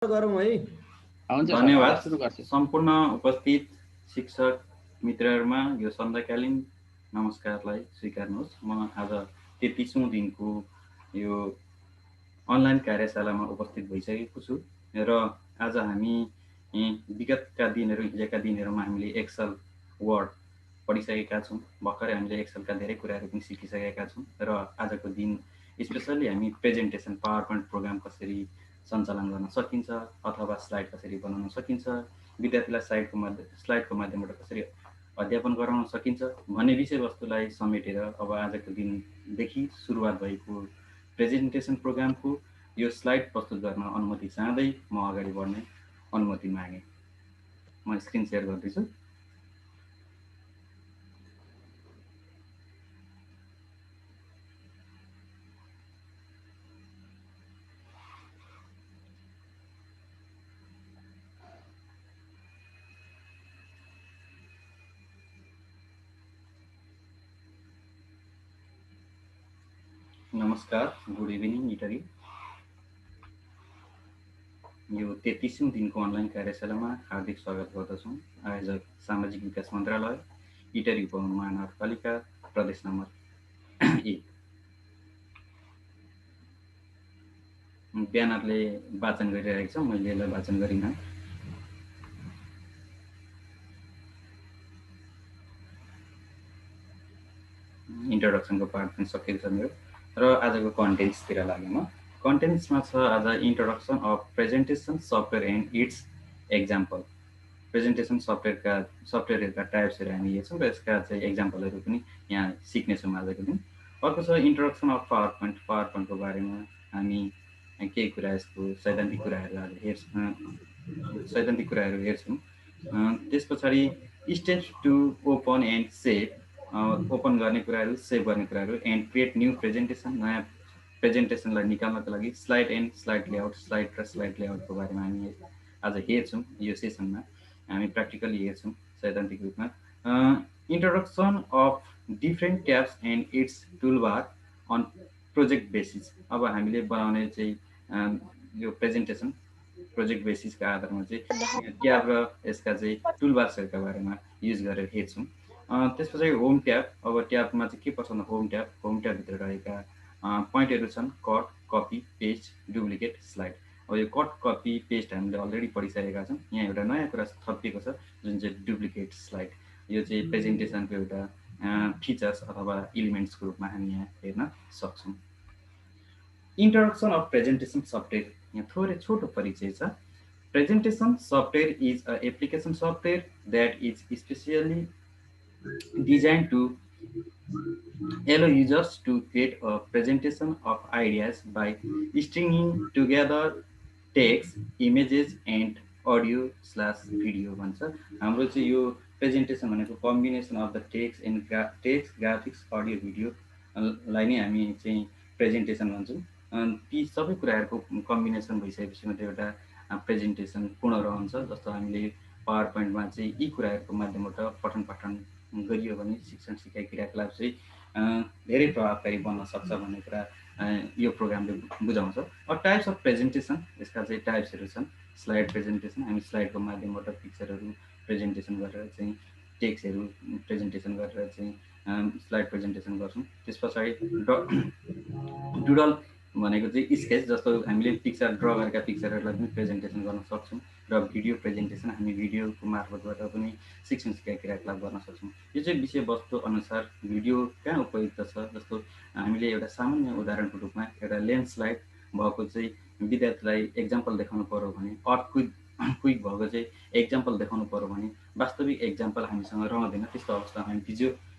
गरौँ है। धन्यवाद सम्पूर्ण उपस्थित शिक्षक मित्रहरुमा यो सन्ध्याकालीन नमस्कारलाई स्वीकार्नुहोस्। म आज 33औं दिनको यो अनलाइन कार्यशालामा उपस्थित भइसकेको छु र आज हामी विगतका दिनहरु हिजोका दिनहरुमा हामीले एक्सेल वर्ड पढिसकेका छौं। भर्खरै हामीले एक्सेलका धेरै कुराहरु पनि सिकिसकेका छौं र आजको दिन स्पेशली हामी प्रेजेन्टेसन पावर पोइन्ट प्रोग्राम कसरी सञ्चालन गर्न सकिन्छ अथवा स्लाइड कसरी बनाउन सकिन्छ, विद्यार्थीलाई स्लाइडको माध्यमबाट कसरी अध्यापन गराउन सकिन्छ भन्ने विषयवस्तुलाई समेटेर अब आजको दिनदेखि सुरुवात भएको प्रेजेन्टेसन प्रोग्रामको यो स्लाइड प्रस्तुत गर्न अनुमति चाहँदै म अगाडि बढ्ने अनुमति मागे। म स्क्रिन शेयर गर्दैछु। नमस्कार, गुड इभिनिङ इटरी। यो 33औं दिनको अनलाइन कार्यशालामा हार्दिक स्वागत गर्दछौँ। आयोजक सामाजिक विकास मन्त्रालय, इटरी उपमहानगरपालिका, प्रदेश नम्बर 1। ब्यानरले वाचन गरिरहेको छ, मैले यसलाई वाचन गरिनँ। इन्ट्रोडक्सनको पार्ट पनि सकिएको छ मेरो र आजको कन्टेन्ट्सतिर लाग्यो। म कन्टेन्ट्समा छ आज introduction of presentation software and its example. Presentation सफ्टवेयरहरुका टाइप्सहरु हामी हेर्छौँ र यसका चाहिँ एक्जाम्पलहरु पनि यहाँ सिक्नेछौँ आजको दिन। अर्को छ इन्ट्रोडक्सन अफ पावर पोइन्टको बारेमा हामी केही कुरा यसको सैद्धान्तिक कुराहरु आज हेर्छौँ। त्यस पछाडि steps to open and save, open गर्ने कुराहरु, सेभ गर्ने कुराहरु, एन्ड क्रिएट न्यू प्रेजेन्टेसन, नयाँ प्रेजेन्टेसनलाई निकाल्नको लागि स्लाइड एन्ड स्लाइड लेआउटको बारेमा हामी आज हेर्छौँ। यो सेसनमा हामी प्र्याक्टिकली हेर्छौँ सैद्धान्तिक रूपमा। Introduction of different tabs and its toolbar on project basis. अब हामीले बनाउने चाहिँ यो प्रेजेन्टेसन प्रोजेक्ट बेसिसका आधारमा चाहिँ ट्याब र यसका चाहिँ टुलबार्सहरुका बारेमा युज गरेर हेर्छौँ। त्यस पछाडि होम ट्याब। अब ट्याबमा चाहिँ के पर्छ भन्दा होम ट्याबभित्र रहेका पोइन्टहरु छन् cut, copy, paste, duplicate, slide. अब यो कट, कपी, पेस्ट हामीले अलरेडी पढिसकेका छौँ। यहाँ एउटा नयाँ कुरा थपिएको छ जुन चाहिँ डुप्लिकेट स्लाइड। यो चाहिँ प्रेजेन्टेसनको एउटा फिचर्स अथवा एलिमेन्ट्सको रूपमा हामी यहाँ हेर्न सक्छौँ। इन्ट्रोडक्सन अफ प्रेजेन्टेसन सफ्टवेयर, यहाँ थोरै छोटो परिचय छ। Presentation software is a application software that is specially designed to allow users to create a presentation of ideas by stringing together text, images and audio/video भन्छ। हाम्रो चाहिँ यो प्रेजेन्टेसन भनेको combination of the text, graphics, audio, भिडियोलाई नै हामी चाहिँ presentation भन्छौँ। ती सबै कुराहरूको कम्बिनेसन भइसकेपछि मात्रै एउटा प्रेजेन्टेसन पूर्ण रहन्छ। जस्तो हामीले पावर पोइन्टमा चाहिँ यी कुराहरूको माध्यमबाट पठन पाठन गरियो भने शिक्षण सिकाइ क्रियाकलाप चाहिँ धेरै प्रभावकारी बन्न सक्छ भन्ने कुरा यो प्रोग्रामले बुझाउँछ। टाइप्स अफ प्रेजेन्टेसन, यसका चाहिँ टाइप्सहरु छन्। स्लाइड प्रेजेन्टेसन, हामी स्लाइडको माध्यमबाट पिक्चरहरु प्रेजेन्टेसन गरेर चाहिँ टेक्स्टहरु प्रेजेन्टेसन गरेर चाहिँ स्लाइड प्रेजेन्टेसन गर्छौँ। त्यस पछाडि डुडल भनेको चाहिँ स्केच, जस्तो हामीले पिक्चर ड्र गरेका पिक्चरहरुलाई पनि प्रेजेन्टेसन गर्न सक्छौँ। र भिडियो प्रेजेन्टेसन, हामी भिडियोको मार्फतबाट पनि शिक्षण सिकाइ क्रियाकलाप गर्न सक्छौँ। यो चाहिँ विषयवस्तु अनुसार भिडियो कहाँ उपयुक्त छ, जस्तो हामीले एउटा सामान्य उदाहरणको रूपमा एउटा ल्यान्डस्लाइड भएको चाहिँ विद्यार्थीलाई एक्जाम्पल देखाउनु पर्यो भने, क्विक भएको चाहिँ एक्जाम्पल देखाउनु पर्यो भने वास्तविक एक्जाम्पल हामीसँग रहँदैन। त्यस्तो अवस्थामा हामी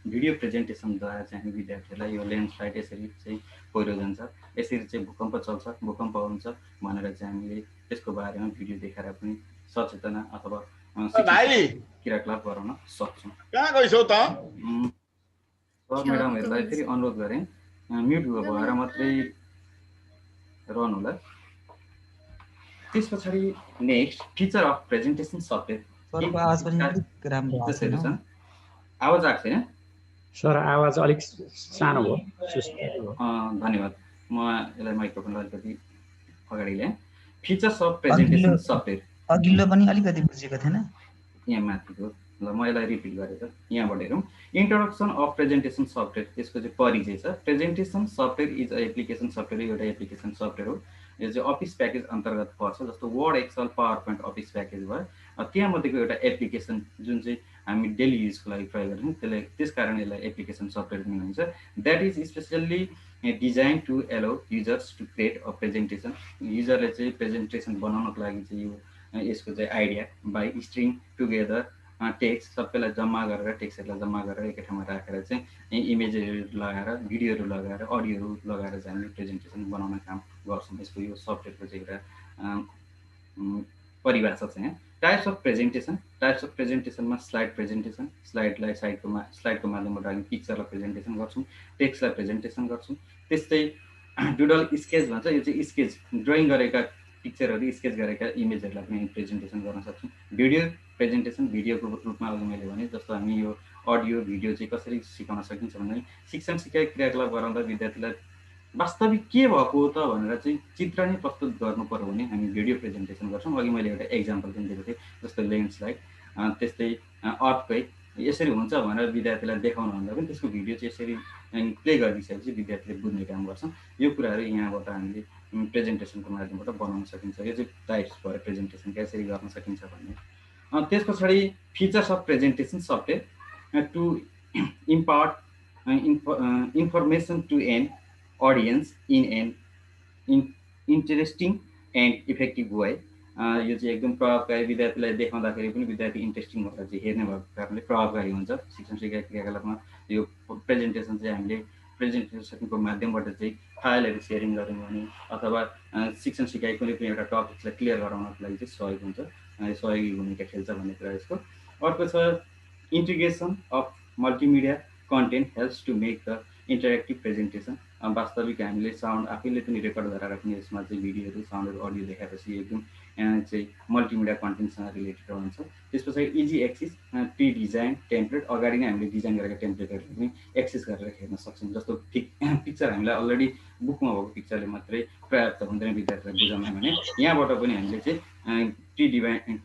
भिडियो प्रेजेन्टेसनद्वारा चाहिँ हामी विद्यार्थीहरूलाई यो ल्यान्डस्लाइड यसरी चाहिँ पहिरो जान्छ, यसरी चाहिँ भूकम्प चल्छ, भूकम्प हुन्छ भनेर चाहिँ हामीले त्यसको बारेमा भिडियो देखाएर पनि सचेतना अथवा क्रियाकलाप गराउन सक्छौँ। कहाँ गइसौ त? सर म्याडमहरूलाई फेरि अनुरोध गरेँ म्युट भएर मात्रै रहनु होला। त्यस पछाडि next feature of presentation software. सरको आवाज पनि अलिक राम्रो आएको छैन। आवाज आएको छैन सर? आवाज अलिक सानो भयो। धन्यवाद। म यसलाई माइक्रोफोनलाई अलिकति अगाडि ल्याएँ। फिचर्स अफ प्रेजेन्टेसन सफ्टवेयर अघिल्लो पनि अलिकति बुझेको थिएन यहाँ माथिको ल म यसलाई रिपिट गरेर यहाँबाट हेरौँ इन्ट्रोडक्सन अफ प्रेजेन्टेसन सफ्टवेयर त्यसको चाहिँ परिचय छ presentation software is a application software एउटा एप्लिकेसन सफ्टवेयर हो यो चाहिँ अफिस प्याकेज अन्तर्गत पर्छ जस्तो Word Excel PowerPoint office package भयो त्यहाँमध्येको एउटा एप्लिकेसन जुन चाहिँ हामी डेली युजको लागि प्रयोग गर्छौँ त्यसलाई त्यस कारण यसलाई एप्लिकेसन सफ्टवेयर पनि भनिन्छ that is specially design to allow users to create a presentation युजरले चाहिँ प्रेजेन्टेसन बनाउनको लागि चाहिँ यो यसको चाहिँ idea by string together text सबैलाई जम्मा गरेर टेक्स्टहरूलाई जम्मा गरेर एकै ठाउँमा राखेर चाहिँ इमेजहरू लगाएर भिडियोहरू लगाएर अडियोहरू लगाएर चाहिँ हामीले प्रेजेन्टेसन बनाउने काम गर्छौँ यसको यो सफ्टवेयरको चाहिँ एउटा परिभाषा छ यहाँ टाइप्स अफ प्रेजेन्टेसनमा स्लाइड प्रेजेन्टेसन स्लाइडलाई स्लाइडको माध्यमबाट हामी पिक्चरलाई प्रेजेन्टेसन गर्छौँ टेक्स्टलाई प्रेजेन्टेसन गर्छौँ त्यस्तै डुडल स्केच भन्छ यो चाहिँ स्केच ड्रइङ गरेका पिक्चरहरू स्केच गरेका इमेजहरूलाई पनि प्रेजेन्टेसन गर्न सक्छौँ भिडियो प्रेजेन्टेसन भिडियोको रूपमा अघि मैले भने जस्तो हामी यो अडियो भिडियो चाहिँ कसरी सिकाउन सकिन्छ भने शिक्षण सिकाइ क्रियाकलाप गराउँदा विद्यार्थीलाई वास्तविक के भएको हो त भनेर चाहिँ चित्र नै प्रस्तुत गर्नु पर्यो भने हामी भिडियो प्रेजेन्टेसन गर्छौँ अघि मैले एउटा एक्जाम्पल पनि दिएको थिएँ जस्तो ल्यान्डस्लाइड त्यस्तै अर्थक्वेक यसरी हुन्छ भनेर विद्यार्थीलाई देखाउनुभन्दा पनि त्यसको भिडियो चाहिँ यसरी प्ले गरिसकेपछि विद्यार्थीले बुझ्ने काम गर्छौँ यो कुराहरू यहाँबाट हामीले प्रेजेन्टेसनको माध्यमबाट बनाउन सकिन्छ यो चाहिँ टाइप्स भयो प्रेजेन्टेसन कसरी गर्न सकिन्छ भन्ने त्यस पछाडि features of presentation software to impart information to an audience in an interesting and effective way यो चाहिँ एकदम प्रभावकारी विद्यार्थीलाई देखाउँदाखेरि पनि विद्यार्थी इन्ट्रेस्टिङ भएर चाहिँ हेर्ने भएको कारणले प्रभावकारी हुन्छ शिक्षण सिकाइ क्रियाकलापमा यो प्रेजेन्टेसन चाहिँ हामीले प्रेजेन्टेसनको माध्यमबाट चाहिँ फाइलहरू सेयरिङ गऱ्यौँ भने अथवा शिक्षण सिकाइ कुनै पनि एउटा टपिक्सलाई क्लियर गराउनको लागि चाहिँ सहयोग हुन्छ सहयोगी भूमिका खेल्छ भन्ने कुरा यसको अर्को छ integration of multimedia content helps to make the interactive presentation वास्तविक हामीले साउन्ड आफैले पनि रेकर्ड गरेर पनि यसमा चाहिँ भिडियोहरू साउन्डहरू अडियो देखाएपछि एकदम चाहिँ मल्टिमिडिया कन्टेन्टसँग रिलेटेड हुन्छ त्यस पछाडि easy access pre design template अगाडि नै हामीले डिजाइन गरेका टेम्प्लेटहरू पनि एक्सेस गरेर हेर्न सक्छौँ जस्तो पिक्चर हामीलाई अलरेडी बुकमा भएको पिक्चरले मात्रै पर्याप्त हुँदैन विद्यार्थीलाई बुझाउन भने यहाँबाट पनि हामीले चाहिँ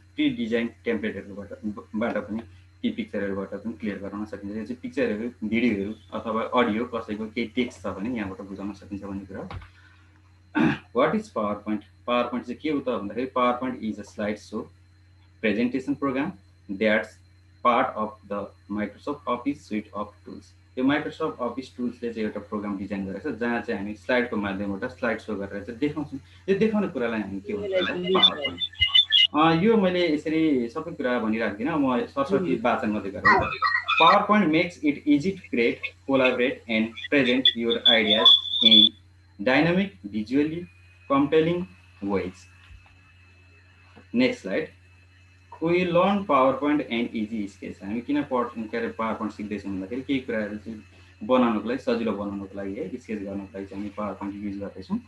प्री डिजाइन टेम्प्लेटहरूबाट पनि ती पिक्चरहरूबाट पनि क्लियर गराउन सकिन्छ यो चाहिँ पिक्चरहरू भिडियोहरू अथवा अडियो कसैको केही टेक्स्ट छ भने यहाँबाट बुझाउन सकिन्छ भन्ने कुरा वाट इज पावर पोइन्ट चाहिँ के हो त भन्दाखेरि PowerPoint is a slide show presentation program that's part of the Microsoft Office suite of tools यो माइक्रोसफ्ट अफिस टुल्सले चाहिँ एउटा प्रोग्राम डिजाइन गरेको छ जहाँ चाहिँ हामी स्लाइडको माध्यमबाट स्लाइड सो गरेर चाहिँ देखाउँछौँ यो देखाउने कुरालाई हामी के भन्छ पावर पोइन्ट यो मैले यसरी सबै कुरा भनिराख्दिनँ म सरस्वती वाचन मात्रै गरेँ PowerPoint makes it easy to create collaborate and present your ideas in dynamic visually compelling ways next slide we learn PowerPoint and easy sketch हामी किन पावर पोइन्ट सिक्दैछौँ भन्दाखेरि केही कुराहरू चाहिँ बनाउनको लागि सजिलो बनाउनको लागि है स्केच गर्नको लागि चाहिँ हामी पावर पोइन्ट युज गर्दैछौँ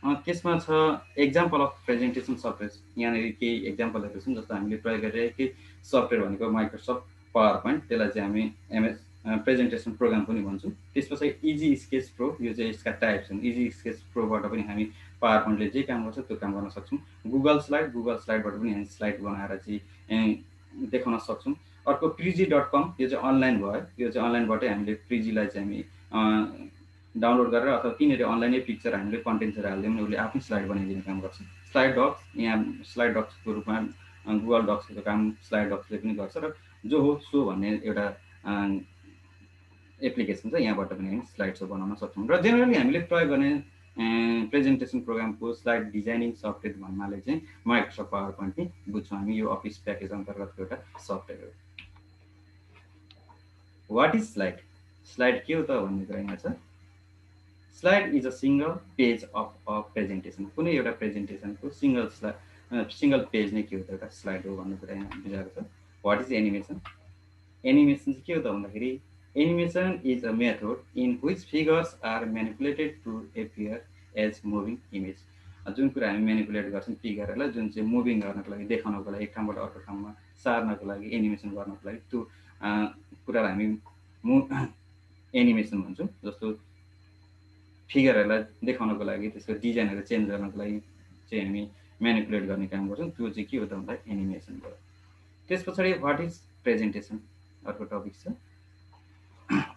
त्यसमा छ एक्जाम्पल अफ प्रेजेन्टेसन सफ्टवेयर यहाँनिर केही एक्जाम्पलहरू छन् जस्तो हामीले प्रयोग गरिरहेकै सफ्टवेयर भनेको माइक्रोसफ्ट पावर पोइन्ट त्यसलाई चाहिँ हामी एमएस प्रेजेन्टेसन प्रोग्राम पनि भन्छौँ त्यस पछाडि इजी स्केच प्रो यो चाहिँ यसका टाइप छन् इजी स्केच प्रोबाट पनि हामी पावर पोइन्टले जे काम गर्छ त्यो काम गर्न सक्छौँ गुगल स्लाइडबाट पनि हामी स्लाइड बनाएर चाहिँ देखाउन सक्छौँ अर्को प्रिजी.com यो चाहिँ अनलाइन भयो यो चाहिँ अनलाइनबाटै हामीले प्रिजीलाई चाहिँ हामी डाउनलोड गरेर अथवा तिनीहरू अनलाइनै पिक्चर हामीले कन्टेन्टहरू हाल्दै पनि उसले आफ्नै स्लाइड बनाइदिने काम गर्छ स्लाइड डक्स यहाँ स्लाइड डक्सको रूपमा गुगल डक्सको काम स्लाइड डक्सले पनि गर्छ र जो हो सो भन्ने एउटा एप्लिकेसन छ यहाँबाट पनि हामी स्लाइड सो बनाउन सक्छौँ र जेनरली हामीले प्रयोग गर्ने प्रेजेन्टेसन प्रोग्रामको स्लाइड डिजाइनिङ सफ्टवेयर भन्नाले चाहिँ माइक्रोसफ्ट पावर पोइन्ट नै बुझ्छौँ हामी यो अफिस प्याकेज अन्तर्गतको एउटा सफ्टवेयर हो वाट इज स्लाइड के हो त भन्ने कुरा यहाँ छ slide is a single page of a presentation कुनै एउटा प्रेजेन्टेसनको सिंगल पेज नै के हो त एउटा स्लाइड हो भन्ने कुरा यहाँ बुझाएको छ वाट इज एनिमेसन चाहिँ के हो त भन्दाखेरि animation is a method in which figures are manipulated to appear as moving image जुन कुरा हामी म्यानिपुलेट गर्छौँ फिगरहरूलाई जुन चाहिँ मुभिङ गर्नको लागि देखाउनको लागि एक ठाउँबाट अर्को ठाउँमा सार्नको लागि एनिमेसन गर्नको लागि त्यो कुरालाई हामी एनिमेसन भन्छौँ जस्तो फिगरहरूलाई देखाउनको लागि त्यसको डिजाइनहरू चेन्ज गर्नको लागि चाहिँ हामी म्यानिपुलेट गर्ने काम गर्छौँ, त्यो चाहिँ के हो त भन्दा एनिमेसन भयो। त्यस पछाडि व्हाट इज प्रेजेन्टेसन अर्को टपिक छ।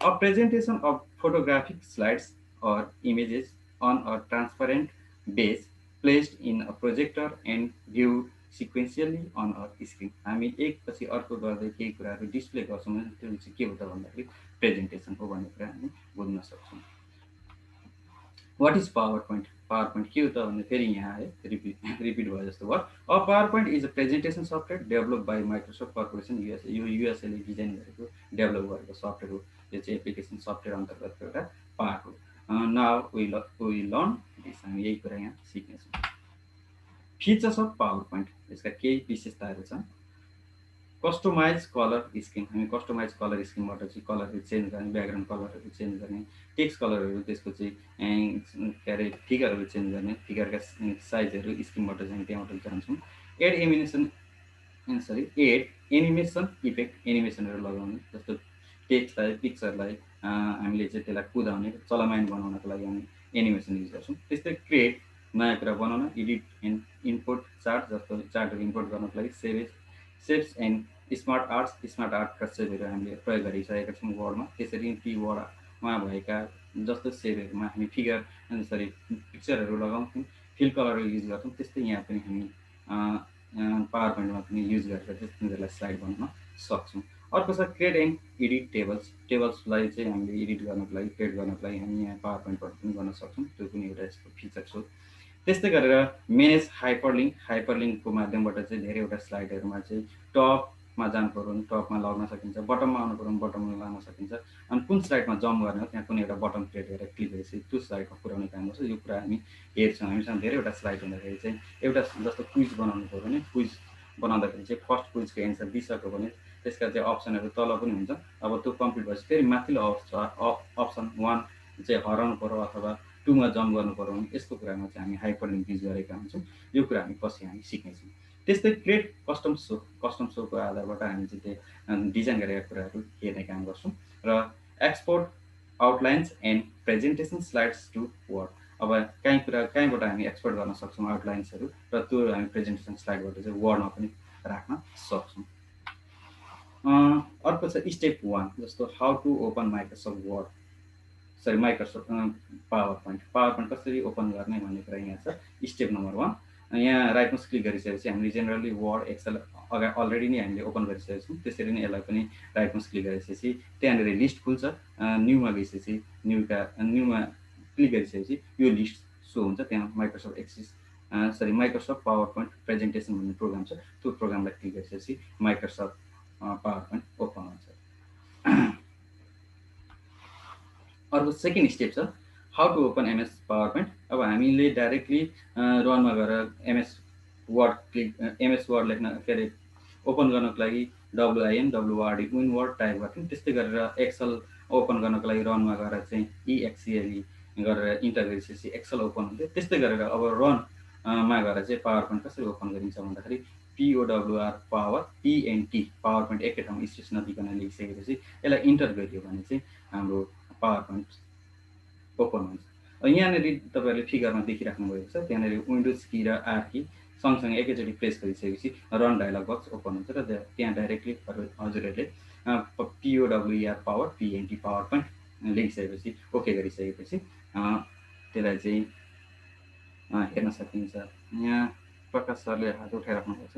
A presentation of photographic slides or images on a transparent base placed in a projector and viewed sequentially on a screen। हामी एकपछि अर्को गर्दै केही कुराहरू डिस्प्ले गर्छौँ भने त्यो चाहिँ के हो त भन्दाखेरि प्रेजेन्टेसन हो भन्ने कुरा हामी बुझ्न सक्छौँ। What is PowerPoint? PowerPoint के हो त भन्दा फेरि यहाँ आयो, रिपिट भयो जस्तो भयो। अब PowerPoint is a presentation software develop by Microsoft corporation USA. यो युएसएले डिजाइन गरेको डेभलप गरेको सफ्टवेयर हो। यो चाहिँ एप्लिकेसन सफ्टवेयर अन्तर्गतको एउटा पार्ट हो। Now we learn this. हामी यही कुरा यहाँ सिक्नेछौँ। फिचर्स अफ PowerPoint, यसका केही विशेषताहरू छन्। कस्टमाइज कलर स्किम, हामी कस्टमाइज कलर स्किमबाट चाहिँ कलरहरू चेन्ज गर्ने, ब्याकग्राउन्ड कलरहरू चेन्ज गर्ने, टेक्स्ट कलरहरू, त्यसको चाहिँ के अरे फिगरहरू चेन्ज गर्ने, फिगरका साइजहरू स्किमबाट चाहिँ त्यहाँबाट जान्छौँ। एड एनिमेसन इफेक्ट, एनिमेसनहरू लगाउने, जस्तो टेक्स्टलाई पिक्चरलाई हामीले चाहिँ त्यसलाई कुदाउने चलमान बनाउनको लागि हामी एनिमेसन युज गर्छौँ। त्यस्तै क्रिएट, नयाँ कुरा बनाउन, एडिट एन्ड इम्पोर्ट चार्ट, जस्तो चार्टहरू इम्पोर्ट गर्नको लागि सेप्स एन्ड स्मार्ट आर्टका सेपहरू हामीले प्रयोग गरिसकेका छौँ वर्डमा। त्यसरी ती वर्डमा भएका जस्तो सेपहरूमा हामी पिक्चरहरू लगाउँछौँ, फिल कलरहरू युज गर्छौँ। त्यस्तै यहाँ पनि हामी पावर पोइन्टमा पनि युज गरेर तिनीहरूलाई स्लाइड बनाउन सक्छौँ। अर्को छ क्रिएट एन्ड एडिट टेबल्सलाई चाहिँ हामीले एडिट गर्नको लागि, क्रिएट गर्नको लागि हामी यहाँ पावर पोइन्टबाट पनि गर्न सक्छौँ। त्यो पनि एउटा यस्तो फिचर हो। त्यस्तै गरेर म्यानेज हाइपरलिङ्कको माध्यमबाट चाहिँ धेरैवटा स्लाइडहरूमा चाहिँ टपमा जानु पऱ्यो भने टपमा लग्न सकिन्छ, बटममा आउनु पऱ्यो भने बटममा लान सकिन्छ। अनि कुन स्लाइडमा जम्प गर्ने हो त्यहाँ कुनै एउटा बटन क्रिएट गरेर क्लिक गरेपछि त्यो स्लाइडमा पुऱ्याउने काम गर्छ। यो कुरा हामी हेर्छौँ। हामीसँग धेरैवटा स्लाइड हुँदाखेरि चाहिँ एउटा जस्तो क्विज बनाउनु पऱ्यो भने क्विज बनाउँदाखेरि चाहिँ फर्स्ट क्विजको एन्सर दिइसक्यो भने त्यसका चाहिँ अप्सनहरू तल पनि हुन्छ। अब त्यो कम्प्लिट भएपछि फेरि माथिल्लो अप्सन 1 चाहिँ हराउनु पऱ्यो अथवा 2मा जम्प गर्नु पऱ्यो भने यसको कुरामा चाहिँ हामी हाइपरलिङ्क युज गरेका हुन्छौँ। यो कुरा हामी पछि हामी सिक्नेछौँ। त्यस्तै क्रिएट कस्टम सोको आधारबाट हामी चाहिँ त्यो डिजाइन गरेका कुराहरू हेर्ने काम गर्छौँ। र export outlines and presentation slides to Word, अब कहीँबाट हामी एक्सपोर्ट गर्न सक्छौँ आउटलाइन्सहरू, र त्यो हामी प्रेजेन्टेसन स्लाइडबाट चाहिँ वर्डमा पनि राख्न सक्छौँ। अर्को छ स्टेप 1, जस्तो how to open Microsoft PowerPoint कसरी ओपन गर्ने भन्ने कुरा यहाँ छ। स्टेप नम्बर 1, यहाँ राइट माउस क्लिक गरिसकेपछि हामीले जेनरली वर्ड एक्सेल अलरेडी नै हामीले ओपन गरिसकेका छौँ। त्यसरी नै यसलाई पनि राइट माउस क्लिक गरिसकेपछि त्यहाँनिर लिस्ट खुल्छ। न्यूमा गइसकेपछि न्यूमा क्लिक गरिसकेपछि यो लिस्ट सो हुन्छ। त्यहाँ माइक्रोसफ्ट पावर पोइन्ट प्रेजेन्टेसन भन्ने प्रोग्राम छ। त्यो प्रोग्रामलाई क्लिक गरिसकेपछि माइक्रोसफ्ट पावर पोइन्ट ओपन हुन्छ। अर्को सेकेन्ड स्टेप छ how to open MS PowerPoint. अब हामीले डाइरेक्टली रनमा गएर एमएस वर्ड लेख्न के अरे ओपन गर्नको लागि WIN विन टाइप गर्थ्यौँ। त्यस्तै गरेर एक्सेल ओपन गर्नको लागि रनमा गएर चाहिँ EXCL गरेर इन्टर गरिसकेपछि एक्सेल ओपन हुन्थ्यो। त्यस्तै गरेर अब रनमा गएर चाहिँ पावर पोइन्ट कसरी ओपन गरिन्छ भन्दाखेरि POWR power PNT power point एकै ठाउँमा स्पेस नदिकन लेखिसकेपछि यसलाई इन्टर गरियो भने चाहिँ हाम्रो पावर पोइन्ट ओपन हुन्छ। यहाँनिर तपाईँहरूले फिगरमा देखिराख्नु भएको छ, त्यहाँनिर विन्डोज की र आर की सँगसँगै एकैचोटि प्रेस गरिसकेपछि रन डायलग बक्स ओपन हुन्छ र त्यहाँ डाइरेक्टली हजुरहरूले POWR power PNT power point लेखिसकेपछि ओके गरिसकेपछि त्यसलाई चाहिँ हेर्न सकिन्छ। यहाँ प्रकाश सरले हात उठाइराख्नु भएको छ।